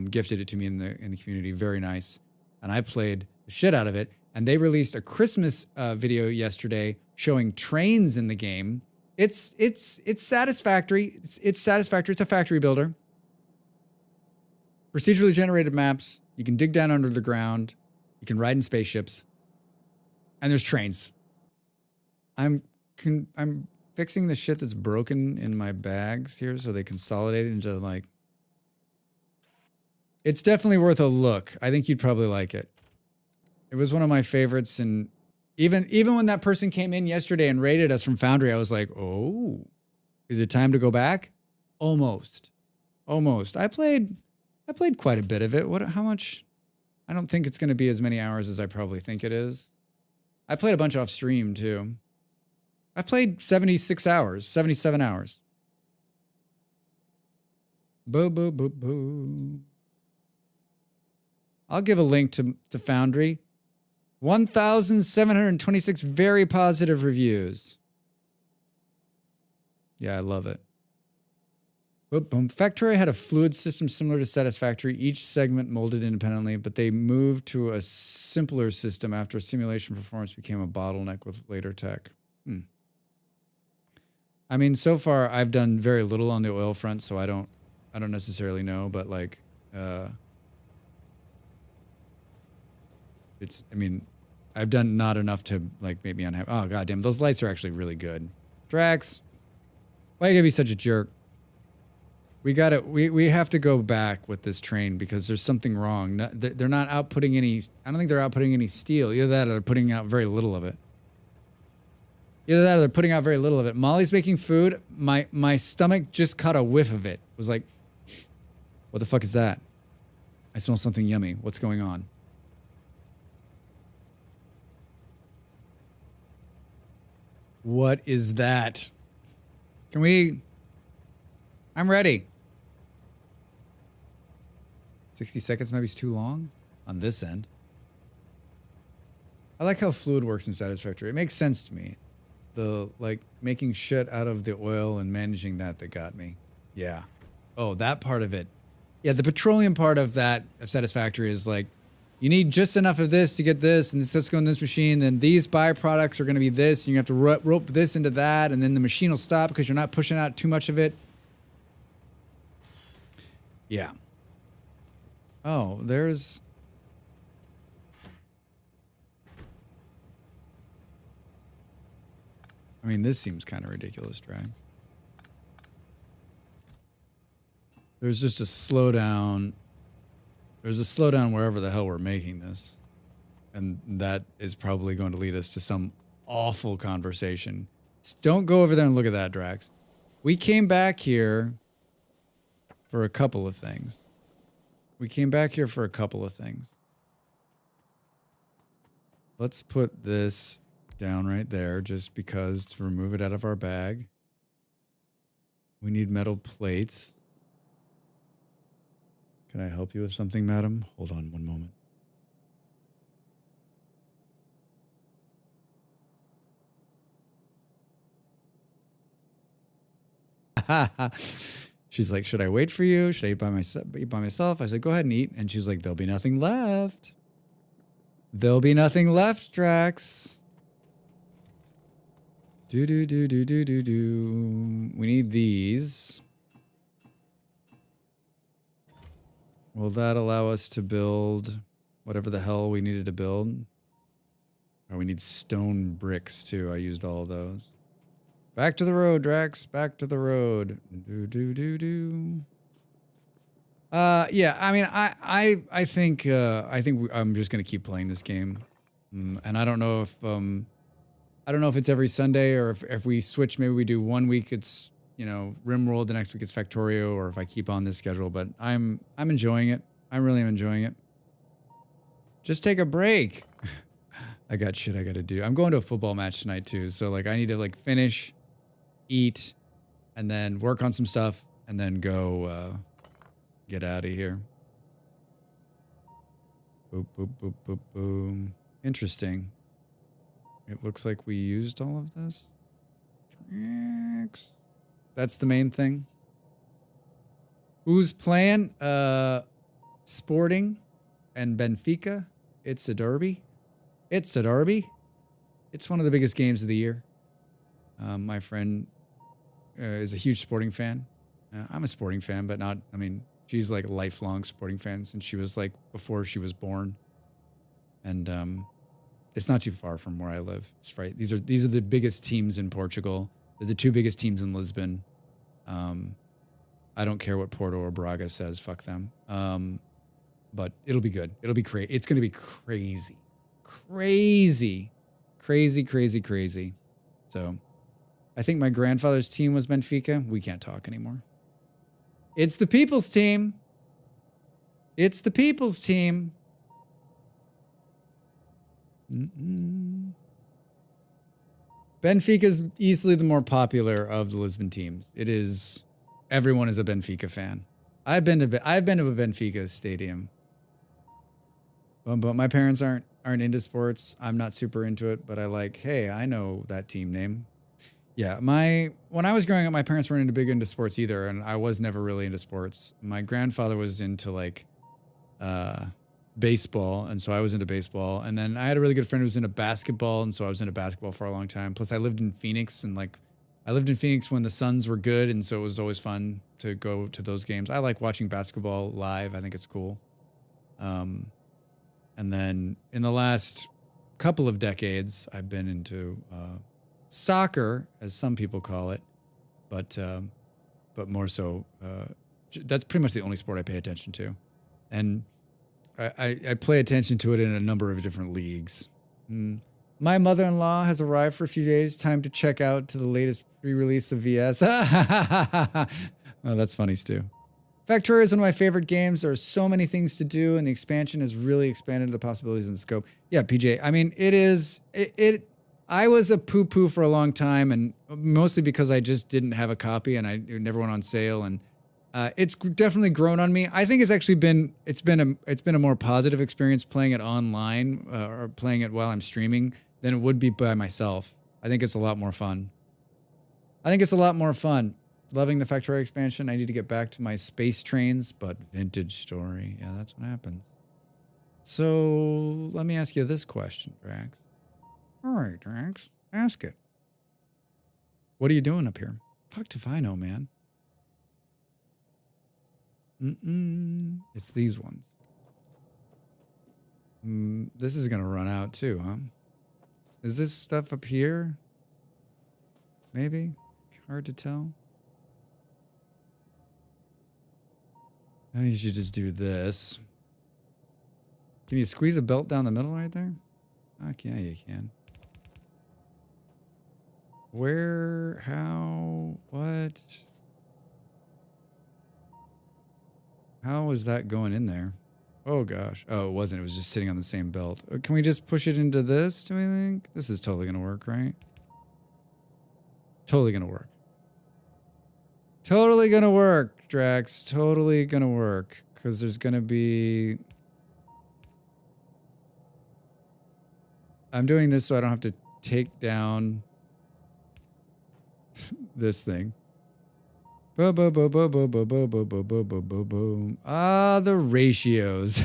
gifted it to me in the community. Very nice. And I played the shit out of it. And they released a Christmas video yesterday showing trains in the game. It's satisfactory. It's satisfactory. It's a factory builder. Procedurally generated maps. You can dig down under the ground. You can ride in spaceships. And there's trains. I'm fixing the shit that's broken in my bags here so they consolidate it into like. It's definitely worth a look. I think you'd probably like it. It was one of my favorites, and even when that person came in yesterday and raided us from Foundry, I was like, "Oh, is it time to go back?" Almost. I played quite a bit of it. How much? I don't think it's going to be as many hours as I probably think it is. I played a bunch off stream too. I played 76 hours, 77 hours. Boo. I'll give a link to Foundry. 1,726 very positive reviews. Yeah, I love it. Boom. Factorio had a fluid system similar to Satisfactory, each segment molded independently, but they moved to a simpler system after simulation performance became a bottleneck with later tech. I mean, so far I've done very little on the oil front, so I don't necessarily know, but like I've done not enough to like make me unhappy. Oh goddamn, those lights are actually really good. Drax, why you gotta be such a jerk? We have to go back with this train because there's something wrong. They're not outputting any. I don't think they're outputting any steel. Either that or they're putting out very little of it. Either that or they're putting out very little of it. Molly's making food. My stomach just caught a whiff of it. It was like, what the fuck is that? I smell something yummy. What's going on? What is that? Can we... I'm ready. 60 seconds maybe is too long on this end. I like how fluid works in Satisfactory. It makes sense to me. The, like, making shit out of the oil and managing that got me. Yeah. Oh, that part of it. Yeah, the petroleum part of that, of Satisfactory is like, you need just enough of this to get this, and this has to go in this machine, then these byproducts are going to be this, and you have to rope this into that, and then the machine will stop because you're not pushing out too much of it. Yeah. Oh, there's... I mean, this seems kind of ridiculous, Drags. There's just a slowdown. There's a slowdown wherever the hell we're making this. And that is probably going to lead us to some awful conversation. Just don't go over there and look at that, Drax. We came back here for a couple of things. Let's put this down right there just because to remove it out of our bag. We need metal plates. Can I help you with something, madam? Hold on one moment. She's like, should I wait for you? Should I eat by myself? I said, go ahead and eat. And she's like, there'll be nothing left. There'll be nothing left, Drax. Do. We need these. Will that allow us to build whatever the hell we needed to build? Oh, we need stone bricks too. I used all those. Back to the road, Drax. Back to the road. Do. Yeah. I mean, I think I'm just gonna keep playing this game, and I don't know if it's every Sunday or if we switch. Maybe we do 1 week it's RimWorld, the next week it's Factorio, or if I keep on this schedule. But I'm enjoying it. I really am enjoying it. Just take a break. I got shit I got to do. I'm going to a football match tonight too, so like I need to like finish, eat, and then work on some stuff, and then go get out of here. Boom. Interesting. It looks like we used all of this. That's the main thing. Who's playing? Sporting and Benfica. It's a derby. It's one of the biggest games of the year. My friend is a huge Sporting fan. I'm a Sporting fan, but not, I mean, she's like a lifelong Sporting fan since she was like before she was born. And it's not too far from where I live. It's right. These are the biggest teams in Portugal. They're the two biggest teams in Lisbon. I don't care what Porto or Braga says. Fuck them. But it'll be good. It'll be crazy. It's going to be crazy. Crazy. So I think my grandfather's team was Benfica. We can't talk anymore. It's the people's team. Benfica is easily the more popular of the Lisbon teams. It is. Everyone is a Benfica fan. I've been to a Benfica stadium, but my parents aren't into sports. I'm not super into it, but I like. Hey, I know that team name. Yeah, when I was growing up, my parents weren't big into sports either, and I was never really into sports. My grandfather was into like baseball, and so I was into baseball. And then I had a really good friend who was into basketball, and so I was into basketball for a long time. Plus, I lived in Phoenix, and like I lived in Phoenix when the Suns were good, and so it was always fun to go to those games. I like watching basketball live. I think it's cool. And then in the last couple of decades, I've been into soccer, as some people call it, but more so, that's pretty much the only sport I pay attention to. And I pay attention to it in a number of different leagues. My mother-in-law has arrived for a few days. Time to check out to the latest pre-release of VS. Oh, that's funny, Stu. Factorio is one of my favorite games. There are so many things to do, and the expansion has really expanded the possibilities and scope. Yeah, PJ. I mean, it is. I was a poo-poo for a long time, and mostly because I just didn't have a copy, and it never went on sale. And it's definitely grown on me. I think it's actually been a more positive experience playing it online or playing it while I'm streaming than it would be by myself. I think it's a lot more fun. Loving the Factorio expansion. I need to get back to my space trains, but vintage story. Yeah, that's what happens. So let me ask you this question, Drax. All right, Drax, ask it. What are you doing up here? Fuck if I know, man. It's these ones. This is gonna run out too, huh? Is this stuff up here? Maybe? Hard to tell. Oh, you should just do this. Can you squeeze a belt down the middle right there? Fuck yeah, you can. Where? How? What? How was that going in there? Oh gosh. Oh, it wasn't. It was just sitting on the same belt. Can we just push it into this, do we think? This is totally gonna work, right? Totally gonna work. Totally gonna work, Drax. Totally gonna work. Because there's gonna be... I'm doing this so I don't have to take down this thing. Boom, boom, boom, boom, boom, boom, boom, boom, boom, boom, boom, boom, boom. Ah, the ratios.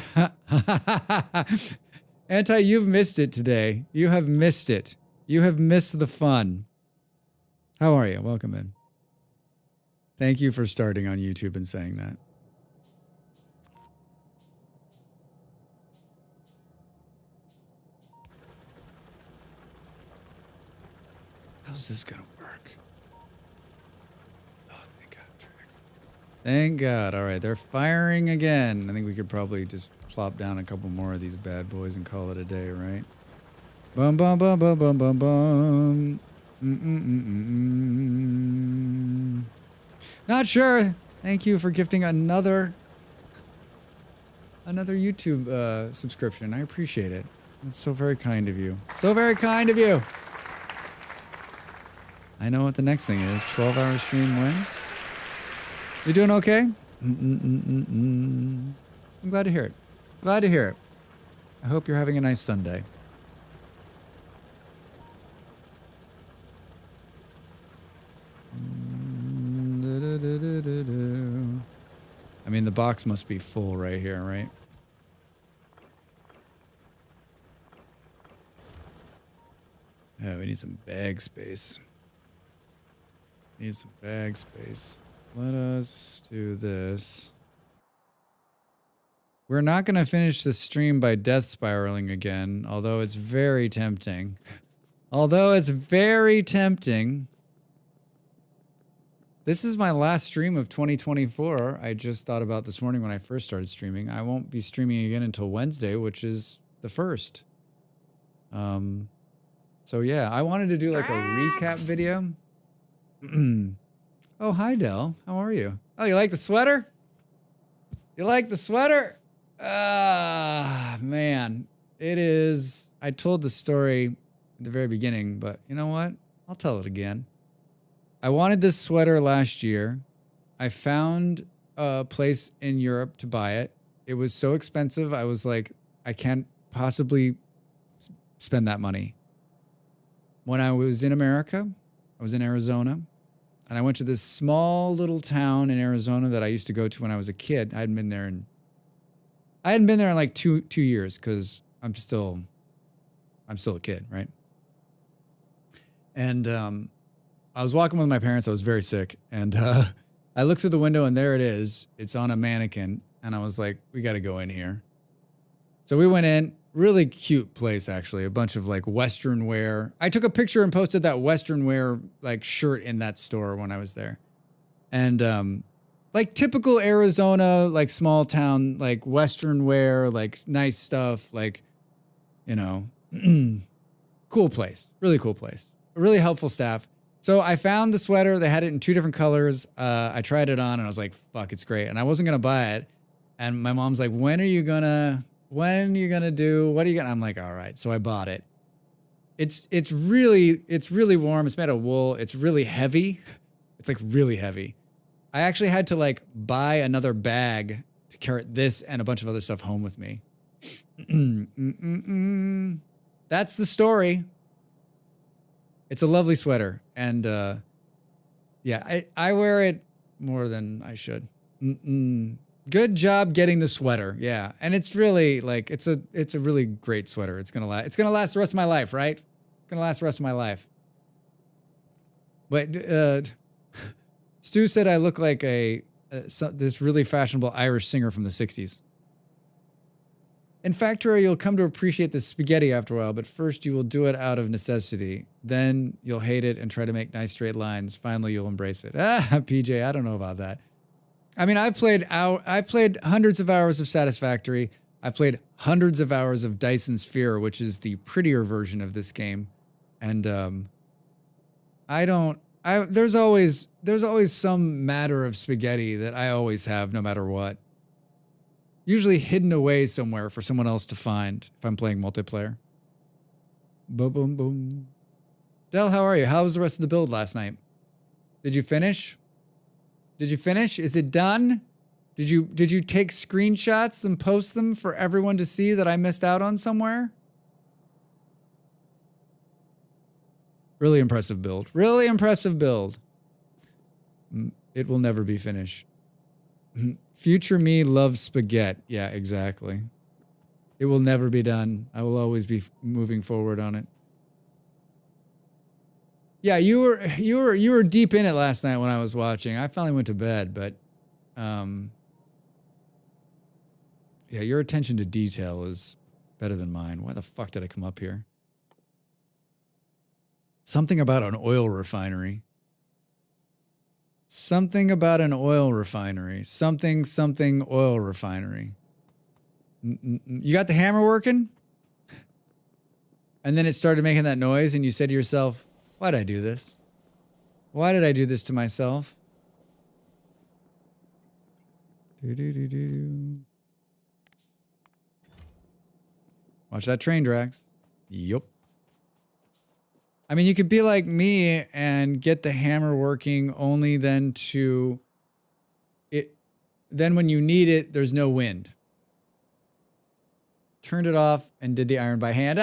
Anti, you've missed it today. You have missed it. You have missed the fun. How are you? Welcome in. Thank you for starting on YouTube and saying that. How's this gonna work? Oh, thank God, Drax. Thank God. All right, they're firing again. I think we could probably just plop down a couple more of these bad boys and call it a day, right? Bum bum bum bum bum bum bum. Not sure. Thank you for gifting another YouTube subscription. I appreciate it. That's so very kind of you. So very kind of you. I know what the next thing is. 12-hour stream when? You doing okay? I'm glad to hear it. Glad to hear it. I hope you're having a nice Sunday. I mean, the box must be full right here, right? Yeah, we need some bag space. Need some bag space. Let us do this. We're not going to finish the stream by death spiraling again, although it's very tempting. This is my last stream of 2024. I just thought about this morning when I first started streaming. I won't be streaming again until Wednesday, which is the 1st. So yeah, I wanted to do like a recap video. Oh, hi, Del. How are you? Oh, you like the sweater? You like the sweater? Ah, man. It is... I told the story at the very beginning, but you know what? I'll tell it again. I wanted this sweater last year. I found a place in Europe to buy it. It was so expensive. I was like, I can't possibly spend that money. When I was in America, I was in Arizona, and I went to this small little town in Arizona that I used to go to when I was a kid. I hadn't been there in like two years because I'm still a kid, right? And I was walking with my parents. I was very sick, and I looked through the window, and there it is. It's on a mannequin, and I was like, "We got to go in here." So we went in. Really cute place, actually. A bunch of like Western wear. I took a picture and posted that Western wear like shirt in that store when I was there. And like typical Arizona, like small town, like Western wear, like nice stuff, like, you know, cool place. Really cool place. Really helpful staff. So I found the sweater. They had it in 2 different colors. I tried it on and I was like, fuck, it's great. And I wasn't going to buy it. And my mom's like, when are you going to do? What are you going to? I'm like, all right. So I bought it. It's really warm. It's made of wool. It's really heavy. It's like really heavy. I actually had to like buy another bag to carry this and a bunch of other stuff home with me. That's the story. It's a lovely sweater. And yeah, I wear it more than I should. Good job getting the sweater. Yeah. And it's really like, it's a really great sweater. It's going to last the rest of my life, right? It's going to last the rest of my life. But Stu said I look like this really fashionable Irish singer from the 60s. In Factorio, you'll come to appreciate the spaghetti after a while, but first you will do it out of necessity. Then you'll hate it and try to make nice straight lines. Finally, you'll embrace it. PJ, I don't know about that. I mean, I've played hundreds of hours of Satisfactory. I've played hundreds of hours of Dyson Sphere, which is the prettier version of this game. And there's always some matter of spaghetti that I always have no matter what. Usually hidden away somewhere for someone else to find if I'm playing multiplayer. Boom, boom, boom. Del, how are you? How was the rest of the build last night? Did you finish? Is it done? Did you take screenshots and post them for everyone to see that I missed out on somewhere? Really impressive build. Really impressive build. It will never be finished. Future me loves spaghetti. Yeah, exactly. It will never be done. I will always be moving forward on it. Yeah, you were deep in it last night when I was watching. I finally went to bed, but yeah, your attention to detail is better than mine. Why the fuck did I come up here? Something about an oil refinery. Something about an oil refinery. Something oil refinery. You got the hammer working? And then it started making that noise and you said to yourself, why did I do this? Why did I do this to myself? Watch that train, Drax. Yup. I mean, you could be like me and get the hammer working only then to it. Then when you need it, there's no wind. Turned it off and did the iron by hand.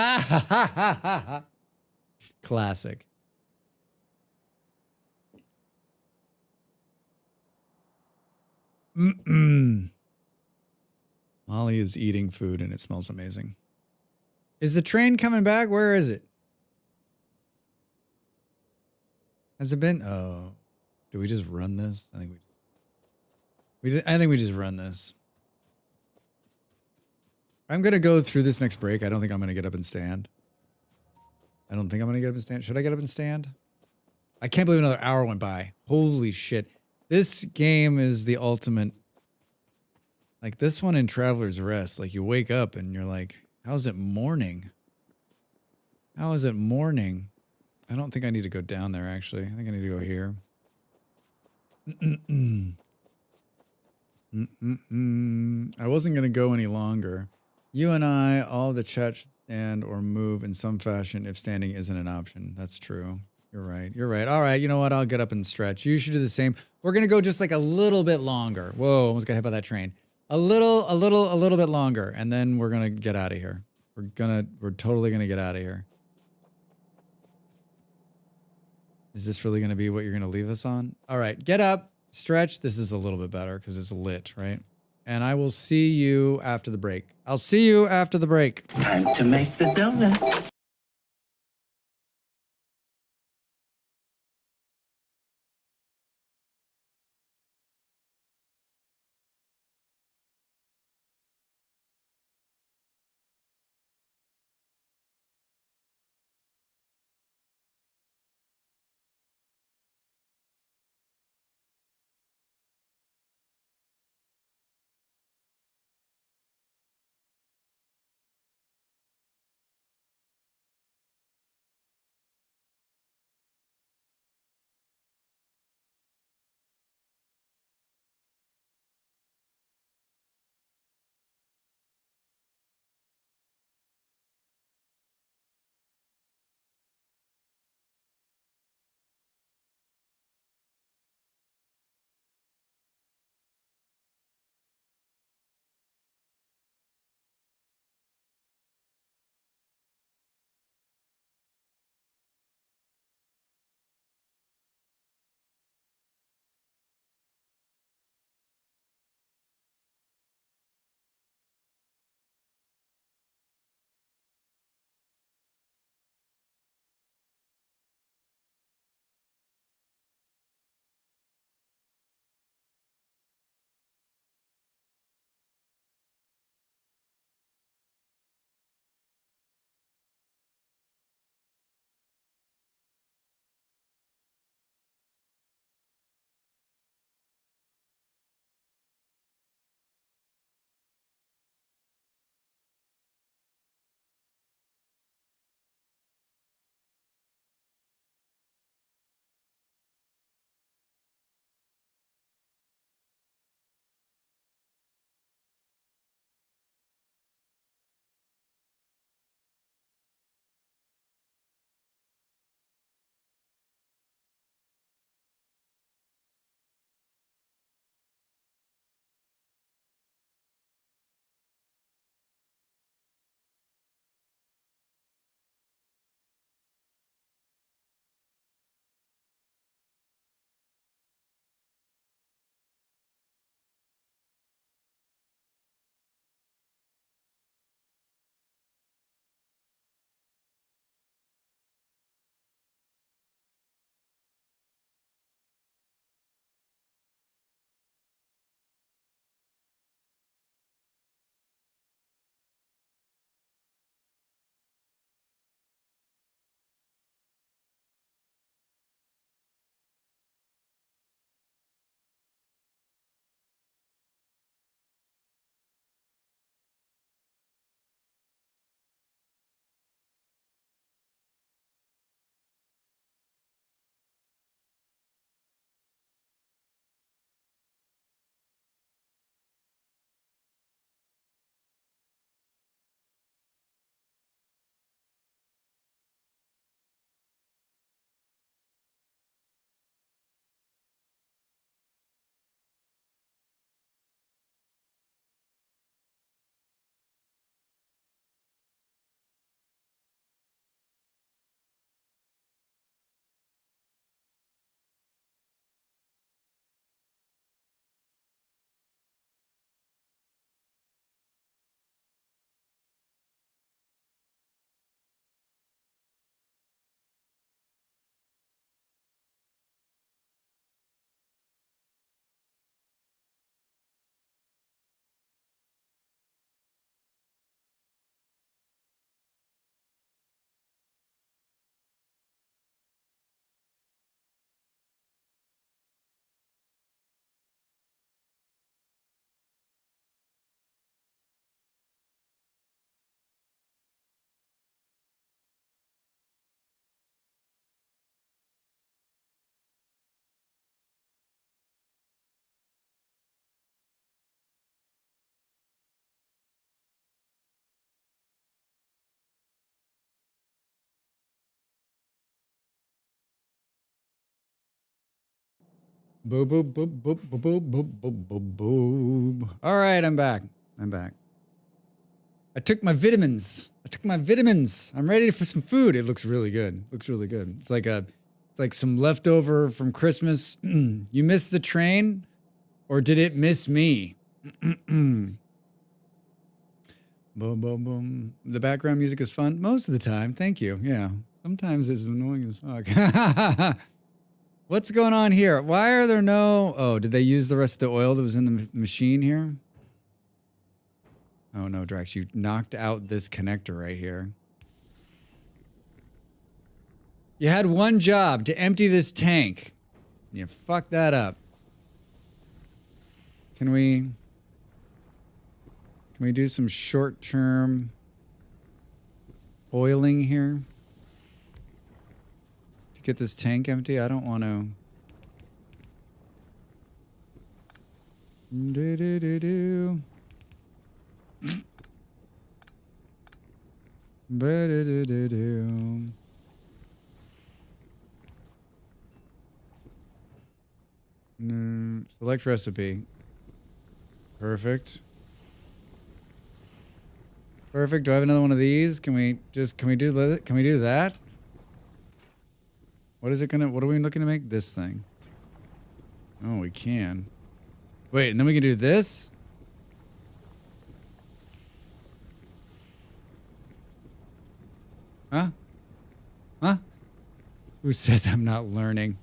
Classic. Molly is eating food and it smells amazing. Is the train coming back? Where is it? Has it been? Oh, do we just run this? I think we just run this. I'm going to go through this next break. I don't think I'm going to get up and stand. Should I get up and stand? I can't believe another hour went by. Holy shit. This game is the ultimate. Like this one in Traveler's Rest. Like you wake up and you're like, how's it morning? How is it morning? I don't think I need to go down there, actually. I think I need to go here. I wasn't going to go any longer. You and I, all the chat should stand or move in some fashion if standing isn't an option. That's true. You're right. All right, you know what? I'll get up and stretch. You should do the same. We're going to go just like a little bit longer. Whoa, almost got hit by that train. A little bit longer, and then we're going to get out of here. We're totally going to get out of here. Is this really going to be what you're going to leave us on? All right, get up, stretch. This is a little bit better because it's lit, right? And I will see you after the break. I'll see you after the break. Time to make the donuts. Boop, boop, boop, boop, boop, boop, boop, boop, boop, boop. All right, I'm back. I'm back. I took my vitamins. I'm ready for some food. It looks really good. Looks really good. It's like some leftover from Christmas. You missed the train, or did it miss me? Boom, boom, boom. The background music is fun most of the time. Thank you. Yeah. Sometimes it's annoying as fuck. What's going on here? Why are there no... Oh, did they use the rest of the oil that was in the machine here? Oh no, Drax, you knocked out this connector right here. You had one job, to empty this tank. You fucked that up. Can we do some short-term oiling here? To get this tank empty? I don't want to... Do-do-do-do. Ba-da-da-da-do. Select recipe. Perfect. Perfect. Do I have another one of these? Can we do that? What are we looking to make? This thing. Oh, we can. Wait, and then we can do this? Huh? Huh? Who says I'm not learning?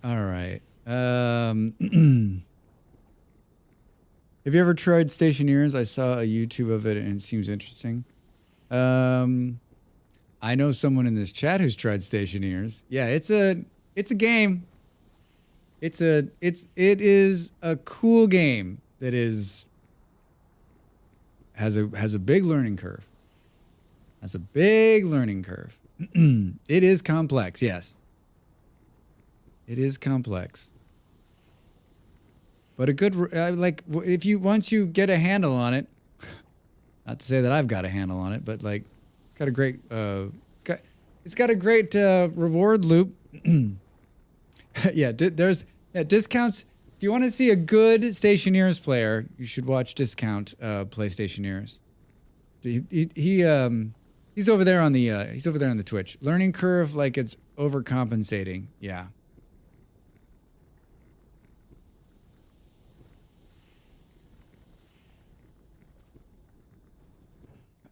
All right. Have you ever tried stationeers? I saw a YouTube of it and it seems interesting. I know someone in this chat who's tried stationeers. Yeah, it's a game. It is a cool game that has a big learning curve. Has a big learning curve. It is complex, yes. It is complex. But a good, like, once you get a handle on it, not to say that I've got a handle on it, but like, got a great, it's got a great reward loop. Yeah, there's discounts. If you want to see a good Stationeers player, you should watch Discount play Stationeers. He's over there on the Twitch. Learning curve, like it's overcompensating. Yeah.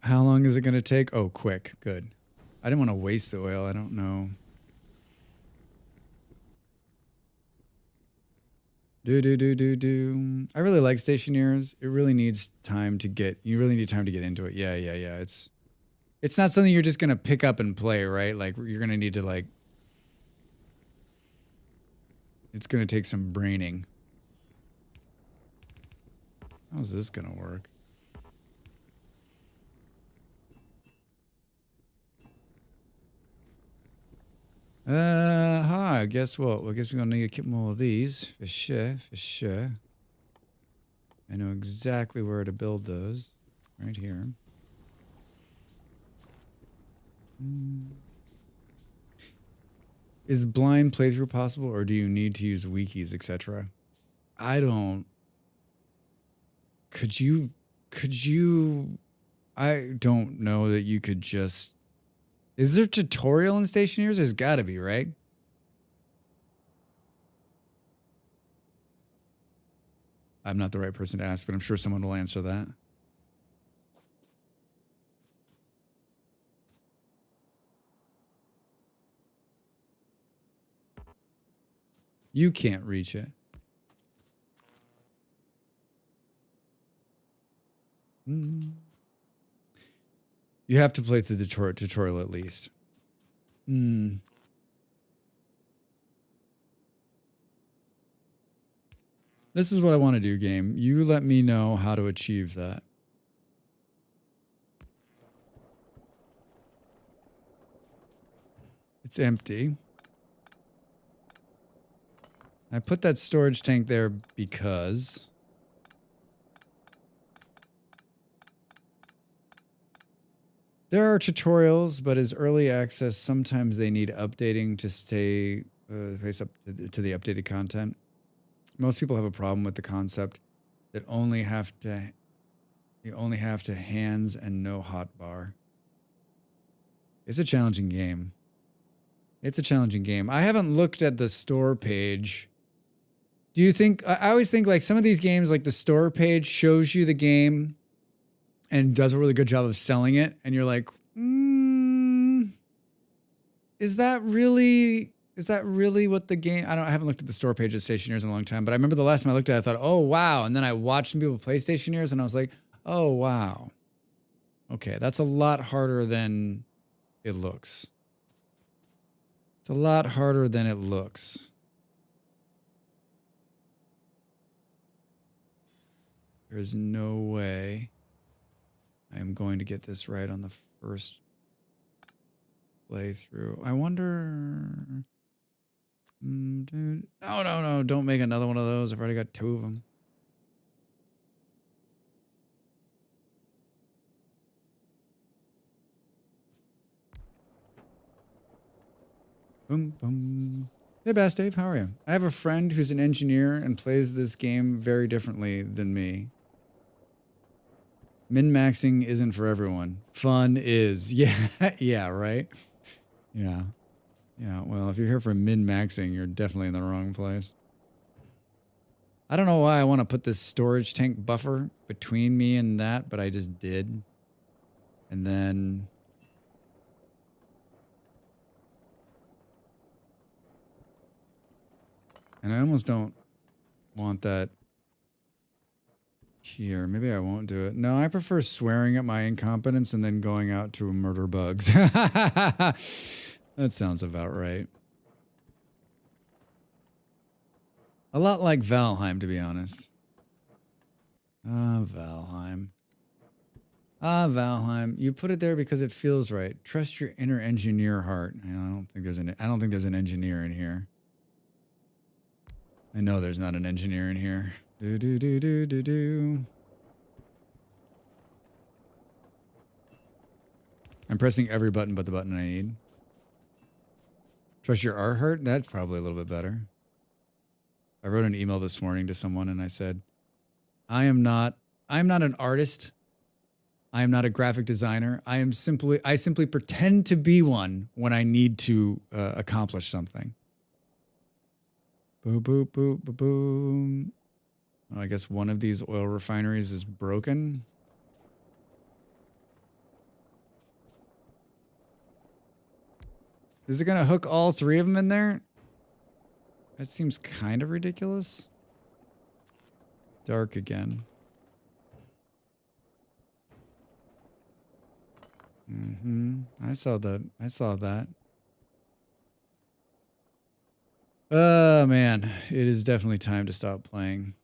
How long is it going to take? Oh, quick. Good. I didn't want to waste the oil. I don't know. I really like Stationeers. It really needs time to get... You really need time to get into it. Yeah. It's not something you're just going to pick up and play, right? Like, you're going to need to, like... It's going to take some braining. How's this going to work? Hi, guess what? Well, I guess we're gonna need to keep more of these. For sure. I know exactly where to build those. Right here. Is blind playthrough possible, or do you need to use wikis, etc.? I don't... Could you... I don't know that you could just... Is there a tutorial in Stationeers? There's gotta be, right? I'm not the right person to ask, but I'm sure someone will answer that. You can't reach it. You have to play through the tutorial at least. This is what I want to do, game. You let me know how to achieve that. It's empty. I put that storage tank there because... There are tutorials, but as early access, sometimes they need updating to stay face up to the updated content. Most people have a problem with the concept that you only have to hands and no hotbar. It's a challenging game. It's a challenging game. I haven't looked at the store page. Do you think, I always think like some of these games, like the store page shows you the game and does a really good job of selling it. And you're like, is that really what the game, I haven't looked at the store page of Stationeers in a long time, but I remember the last time I looked at it, I thought, oh, wow. And then I watched some people play Stationeers and I was like, oh, wow. Okay, that's a lot harder than it looks. It's a lot harder than it looks. There's no way I am going to get this right on the first playthrough. I wonder... dude. No. Don't make another one of those. I've already got 2 of them. Boom, boom. Hey, Bass Dave, how are you? I have a friend who's an engineer and plays this game very differently than me. Min-maxing isn't for everyone. Fun is. Yeah, yeah, right? Yeah. Yeah, well, if you're here for min-maxing, you're definitely in the wrong place. I don't know why I want to put this storage tank buffer between me and that, but I just did. And then... And I almost don't want that here. Maybe I won't do it. No, I prefer swearing at my incompetence and then going out to murder bugs. That sounds about right. A lot like Valheim, to be honest. Valheim. Valheim. You put it there because it feels right. Trust your inner engineer heart. I don't think there's an engineer in here. I know there's not an engineer in here. Do. I'm pressing every button but the button I need. Trust your art heart? That's probably a little bit better. I wrote an email this morning to someone and I said, I am not an artist. I am not a graphic designer. I simply pretend to be one when I need to accomplish something. Boop, boop, boop, boop, boom. Oh, I guess one of these oil refineries is broken. Is it going to hook all 3 of them in there? That seems kind of ridiculous. Dark again. I saw that. Oh, man. It is definitely time to stop playing.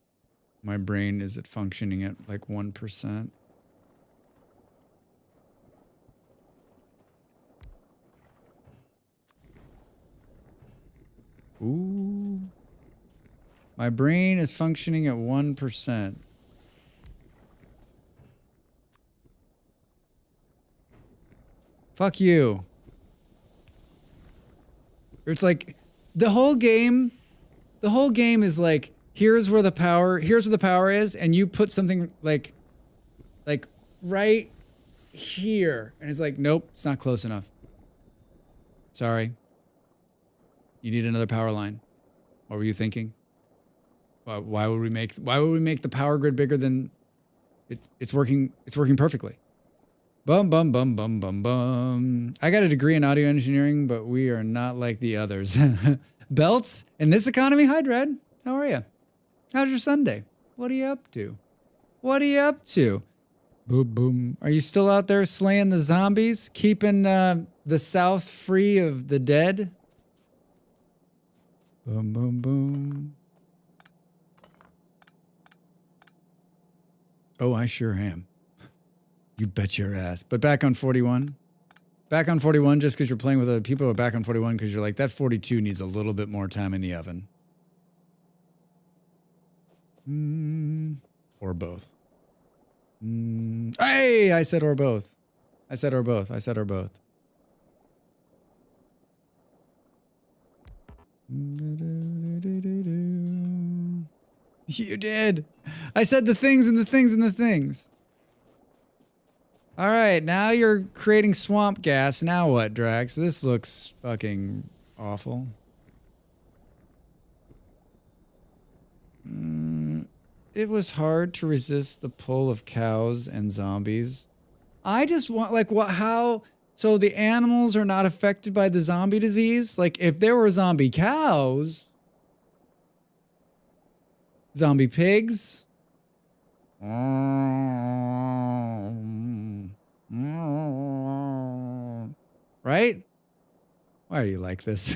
My brain is functioning at like 1%. Ooh. My brain is functioning at 1%. Fuck you. It's like the whole game is like, here's where the power is, and you put something like right here. And it's like, nope, it's not close enough. Sorry. You need another power line. What were you thinking? Why would we make the power grid bigger than it's working perfectly? Bum bum bum bum bum bum. I got a degree in audio engineering, but we are not like the others. Belts in this economy? Hi, Dredd. How are you? How's your Sunday? What are you up to? Boom boom. Are you still out there slaying the zombies, keeping the South free of the dead? Boom boom boom. Oh, I sure am. You bet your ass. But back on 41. Back on 41 just because you're playing with other people, or back on 41 because you're like, that 42 needs a little bit more time in the oven. Or both. Hey, I said or both. I said or both. You did. I said the things and the things and the things. All right, now you're creating swamp gas. Now what, Drax? This looks fucking awful. It was hard to resist the pull of cows and zombies. I just want, like, what, how, so the animals are not affected by the zombie disease? Like, if there were zombie cows, zombie pigs, right? Why are you like this?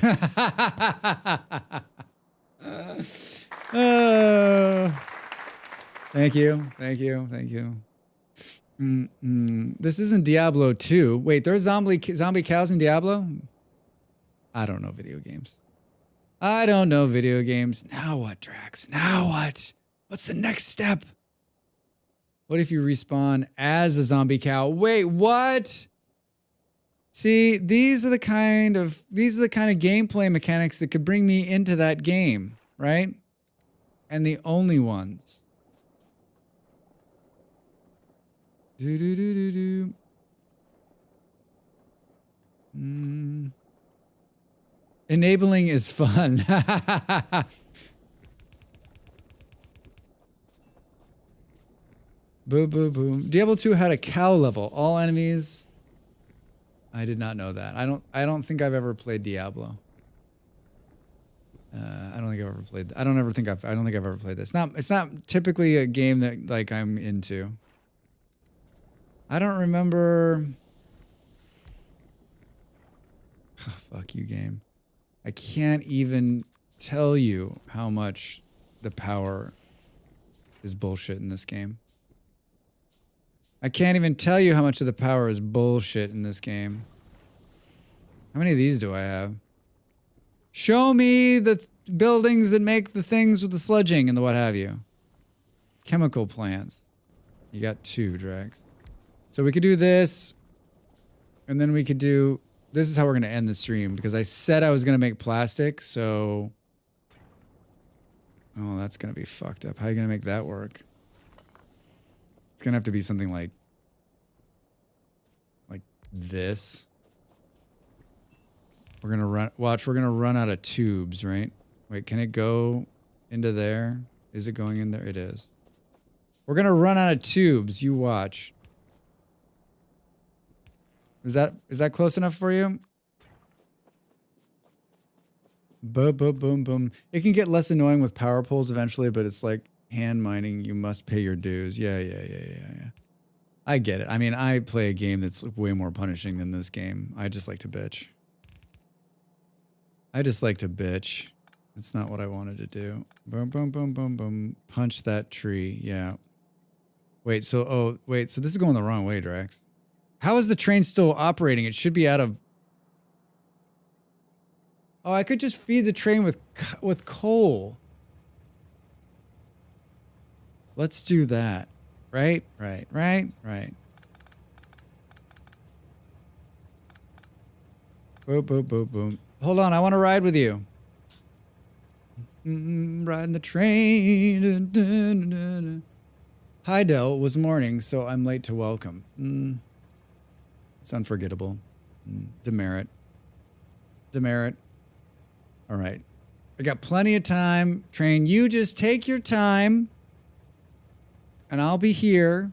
Thank you, thank you, thank you. This isn't Diablo 2. Wait, there's zombie cows in Diablo? I don't know video games. I don't know video games. Now what, Drax? Now what? What's the next step? What if you respawn as a zombie cow? Wait, what? See, these are the kind of gameplay mechanics that could bring me into that game, right? And the only ones. Do do do do do. Enabling is fun. Boom, boom, boom. Diablo 2 had a cow level. All enemies. I did not know that. I don't think I've ever played Diablo. I don't think I've ever played. I don't think I've ever played this. It's not typically a game that like I'm into. I don't remember. Oh, fuck you, game. I can't even tell you how much the power is bullshit in this game. I can't even tell you how much of the power is bullshit in this game. How many of these do I have? Show me the buildings that make the things with the sludging and the what have you. Chemical plants. You got 2, Drax. So we could do this. And then we could do... This is how we're going to end the stream. Because I said I was going to make plastic, so... Oh, that's going to be fucked up. How are you going to make that work? It's going to have to be something like this. We're going to run... Watch, we're going to run out of tubes, right? Wait, can it go into there? Is it going in there? It is. We're going to run out of tubes. You watch. Is that close enough for you? Boom, boom, boom, boom. It can get less annoying with power poles eventually, but it's like hand mining. You must pay your dues. Yeah. I get it. I mean, I play a game that's way more punishing than this game. I just like to bitch. It's not what I wanted to do. Boom, boom, boom, boom, boom. Punch that tree. Yeah. Wait, so this is going the wrong way, Drax. How is the train still operating? It should be out of... Oh, I could just feed the train with coal. Let's do that. Right. Boom, boom, boom, boom. Hold on, I want to ride with you. Riding the train. Hi, Del. It was morning, so I'm late to welcome. It's unforgettable. Demerit. All right. I got plenty of time. Train, you just take your time. And I'll be here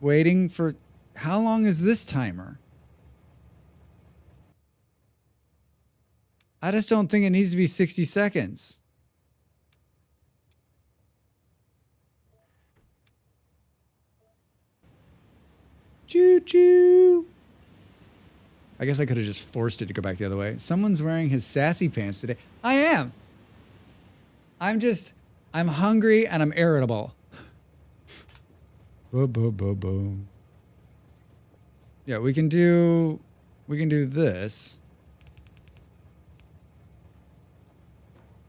waiting for... How long is this timer? I just don't think it needs to be 60 seconds. Choo-choo. I guess I could have just forced it to go back the other way. Someone's wearing his sassy pants today. I am. I'm hungry and I'm irritable. Boom, boom, boom, boom. Yeah, we can do this.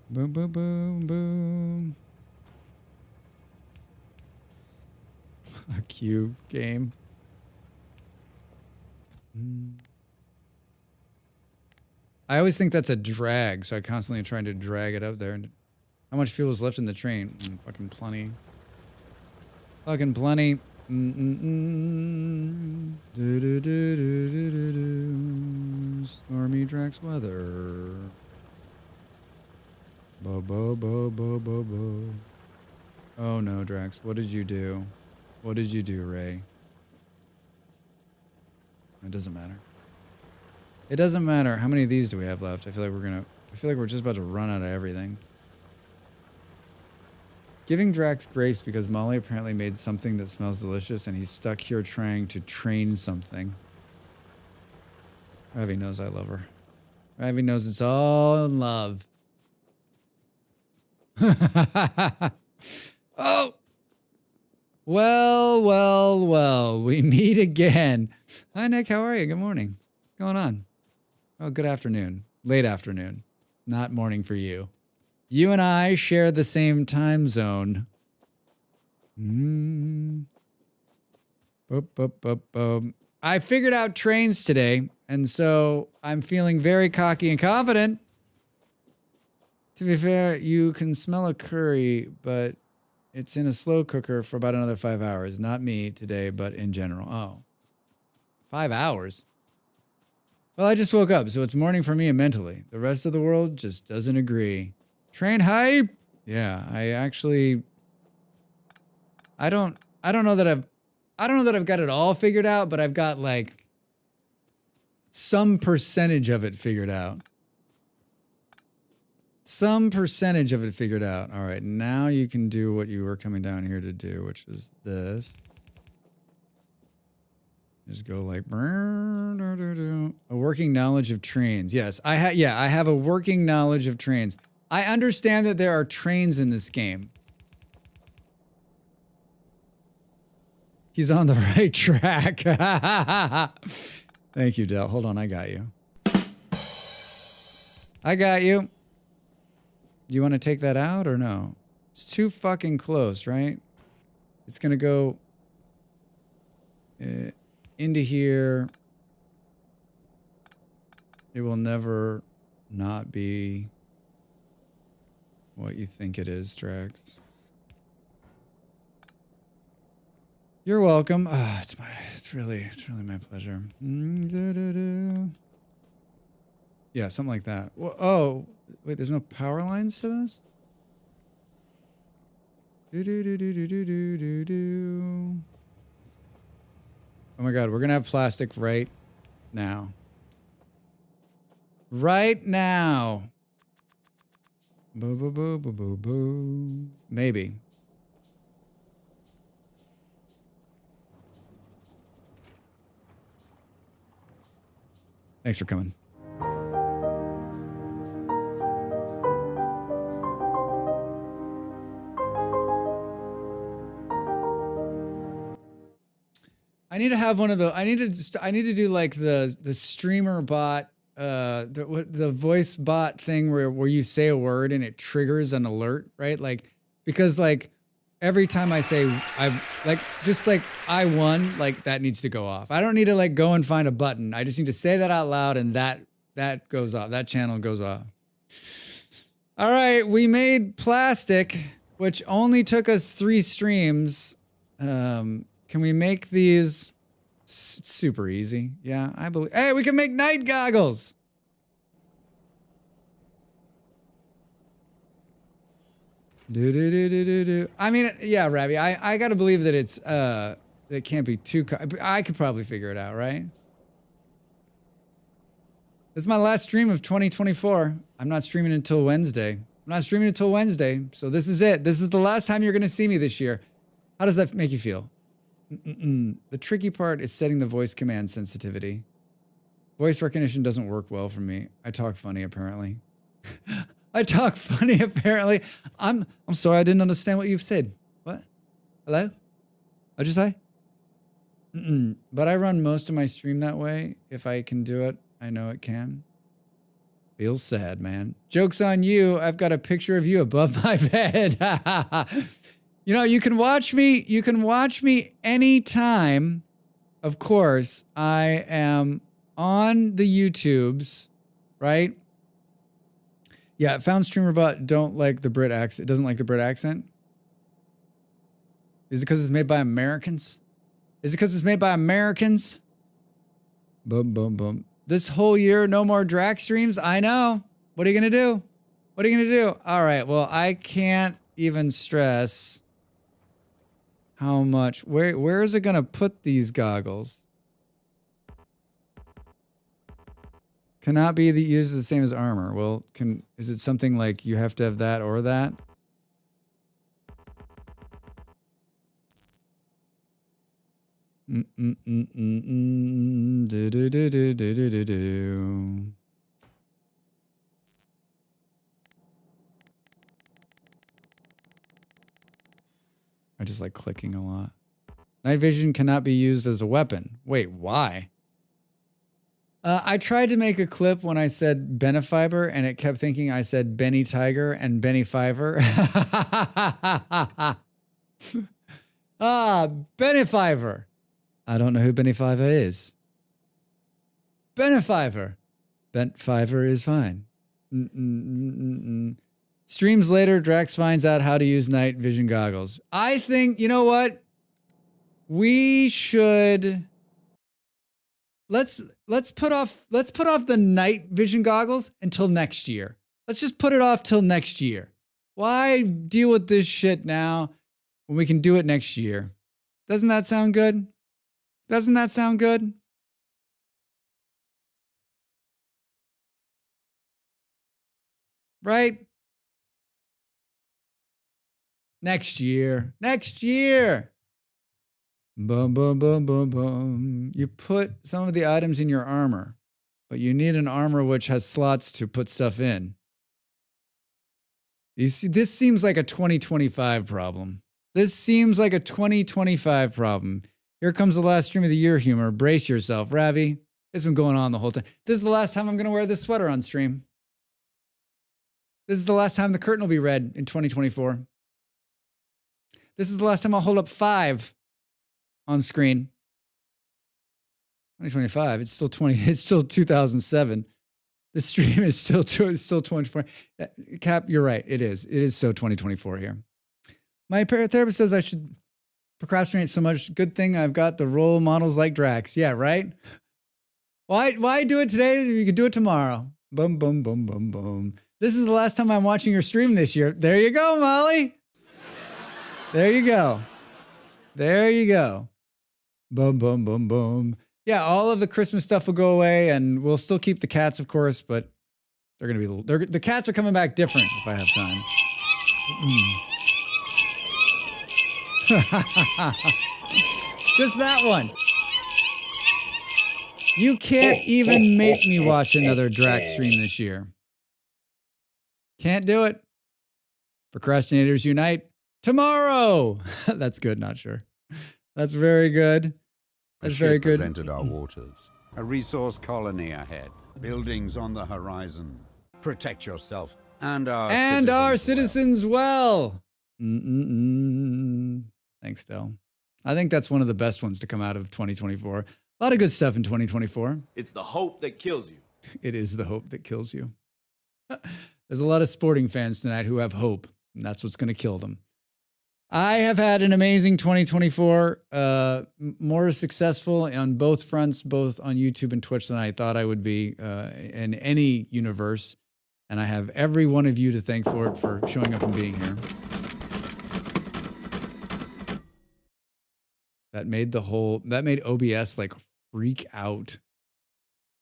Boom, boom, boom, boom. A cube game. I always think that's a drag, so I constantly trying to drag it up there. How How much fuel is left in the train? Fucking plenty. Fucking plenty. Stormy Drax weather. Bo bo bo bo bo bo. Oh no, Drax, what did you do? What did you do, Ray? It doesn't matter. It doesn't matter. How many of these do we have left? I feel like we're just about to run out of everything. Giving Drax grace because Molly apparently made something that smells delicious and he's stuck here trying to train something. Ravi knows I love her. Ravi knows it's all in love. Oh! Well, well, well. We meet again. Hi, Nick. How are you? Good morning. What's going on? Oh, good afternoon. Late afternoon. Not morning for you. You and I share the same time zone. I figured out trains today, and so I'm feeling very cocky and confident. To be fair, you can smell a curry, but it's in a slow cooker for about another 5 hours. Not me today, but in general. Oh, 5 hours? Well, I just woke up, so it's morning for me and mentally. The rest of the world just doesn't agree. Train hype? Yeah, I don't know that I've got it all figured out, but I've got like some percentage of it figured out. Some percentage of it figured out. All right, now you can do what you were coming down here to do, which is this. Just go like a working knowledge of trains. Yes, I have a working knowledge of trains. I understand that there are trains in this game. He's on the right track. Thank you, Del. Hold on, I got you. I got you. Do you want to take that out or no? It's too fucking close, right? It's going to go into here. It will never not be what you think it is, Drax. You're welcome. It's really my pleasure. Yeah, something like that. Oh, wait, there's no power lines to this? Oh my God, we're gonna have plastic right now. Right now. Boo, boo, boo, boo, boo, boo. Maybe. Thanks for coming. I need to have one of the. I need to do like the streamer bot, the voice bot thing where you say a word and it triggers an alert, right? Like because like every time I say I won, like that needs to go off. I don't need to like go and find a button. I just need to say that out loud and that goes off. That channel goes off. All right, we made plastic, which only took us 3 streams. Can we make these? It's super easy. Yeah, I believe. Hey, we can make night goggles. I mean, yeah, Rabbi, I gotta believe that it can't be too. I could probably figure it out, right? This is my last stream of 2024. I'm not streaming until Wednesday. So this is it. This is the last time you're gonna see me this year. How does that make you feel? The tricky part is setting the voice command sensitivity. Voice recognition doesn't work well for me. I talk funny, apparently. I'm sorry, I didn't understand what you've said. What? Hello? What'd you say? But I run most of my stream that way. If I can do it, I know it can. Feels sad, man. Joke's on you. I've got a picture of you above my bed. You know, you can watch me anytime. Of course, I am on the YouTubes, right? Yeah, found streamer bot don't like the Brit accent. It doesn't like the Brit accent. Is it because it's made by Americans? Is it because it's made by Americans? Boom, boom, boom. This whole year, no more Drac streams? I know. What are you going to do? What are you going to do? All right, well, I can't even stress how much. Where is it going to put these goggles? Cannot be used the same as armor. Well, is it something like you have to have that or that? Do, do, do, do, do, do, do. I just like clicking a lot. Night vision cannot be used as a weapon. Wait, why? I tried to make a clip when I said Benefiber, and it kept thinking I said Benny Tiger and Benny Fiver. Benefiber. I don't know who Benefiber is. Benefiber. Bentfiver is fine. Streams later, Drax finds out how to use night vision goggles. I think, you know what? We should... Let's put off the night vision goggles until next year. Let's just put it off till next year. Why deal with this shit now when we can do it next year? Doesn't that sound good? Doesn't that sound good? Right? Next year. Next year. Boom, boom, boom, boom, boom. You put some of the items in your armor, but you need an armor which has slots to put stuff in. You see, this seems like a 2025 problem. This seems like a 2025 problem. Here comes the last stream of the year humor. Brace yourself, Ravi. It's been going on the whole time. This is the last time I'm going to wear this sweater on stream. This is the last time the curtain will be red in 2024. This is the last time I'll hold up 5 on screen. 2025. It's still 2007. The stream is still 2024. Cap, you're right. It is. It is so 2024 here. My therapist says I should procrastinate so much. Good thing I've got the role models like Drax. Yeah, right? Why do it today? You could do it tomorrow. Boom, boom, boom, boom, boom. This is the last time I'm watching your stream this year. There you go, Molly. There you go. There you go. Boom, boom, boom, boom. Yeah, all of the Christmas stuff will go away, and we'll still keep the cats, of course, but they're going to be... the cats are coming back different if I have time. Just that one. You can't even make me watch another Drax stream this year. Can't do it. Procrastinators unite tomorrow. That's good, not sure. That's very good. That's very good. Entered our waters. A resource colony ahead. Buildings on the horizon. Protect yourself and our citizens well. Thanks, Del. I think that's one of the best ones to come out of 2024. A lot of good stuff in 2024. It's the hope that kills you. It is the hope that kills you. There's a lot of sporting fans tonight who have hope, and that's what's going to kill them. I have had an amazing 2024, more successful on both fronts, both on YouTube and Twitch than I thought I would be in any universe. And I have every one of you to thank for it, for showing up and being here. That made OBS like freak out.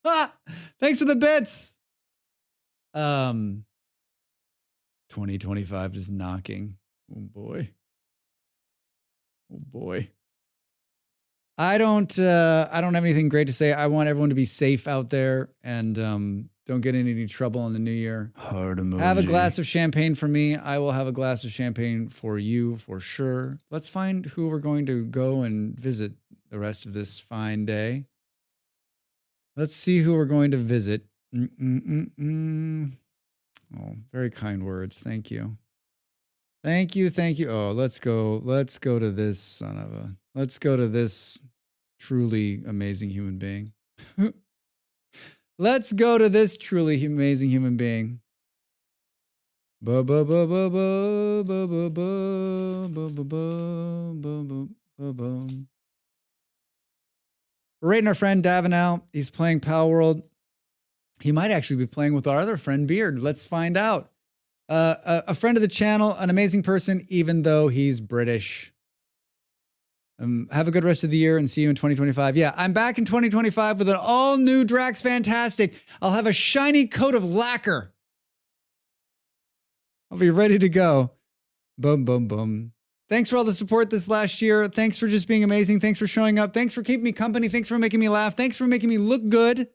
Ah, thanks for the bits. 2025 is knocking. Oh boy. Oh boy. I don't have anything great to say. I want everyone to be safe out there and don't get in any trouble in the new year. Heart emoji. Have a glass of champagne for me. I will have a glass of champagne for you for sure. Let's find who we're going to go and visit the rest of this fine day. Let's see who we're going to visit. Oh, very kind words. Thank you. Thank you. Thank you. Oh, let's go to this let's go to this truly amazing human being. Let's go to this truly amazing human being. Ba ba ba ba ba ba ba ba ba ba ba ba ba ba. We're rating our friend Davinal. He's playing Pal World. He might actually be playing with our other friend Beard. Let's find out. A friend of the channel, an amazing person, even though he's British. Have a good rest of the year and see you in 2025. Yeah, I'm back in 2025 with an all-new Drax Fantastic. I'll have a shiny coat of lacquer. I'll be ready to go. Boom, boom, boom. Thanks for all the support this last year. Thanks for just being amazing. Thanks for showing up. Thanks for keeping me company. Thanks for making me laugh. Thanks for making me look good.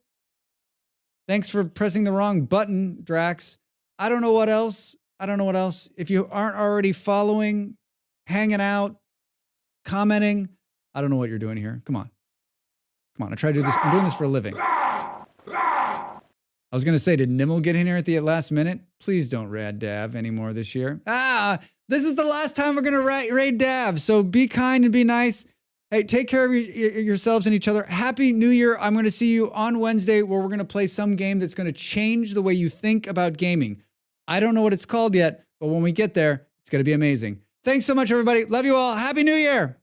Thanks for pressing the wrong button, Drax. I don't know what else. If you aren't already following, hanging out, commenting, I don't know what you're doing here. Come on. I try to do this. I'm doing this for a living. I was going to say, did Nimble get in here at the last minute? Please don't raid Dav anymore this year. This is the last time we're going to raid Dav. So be kind and be nice. Hey, take care of yourselves and each other. Happy New Year. I'm going to see you on Wednesday where we're going to play some game that's going to change the way you think about gaming. I don't know what it's called yet, but when we get there, it's going to be amazing. Thanks so much, everybody. Love you all. Happy New Year.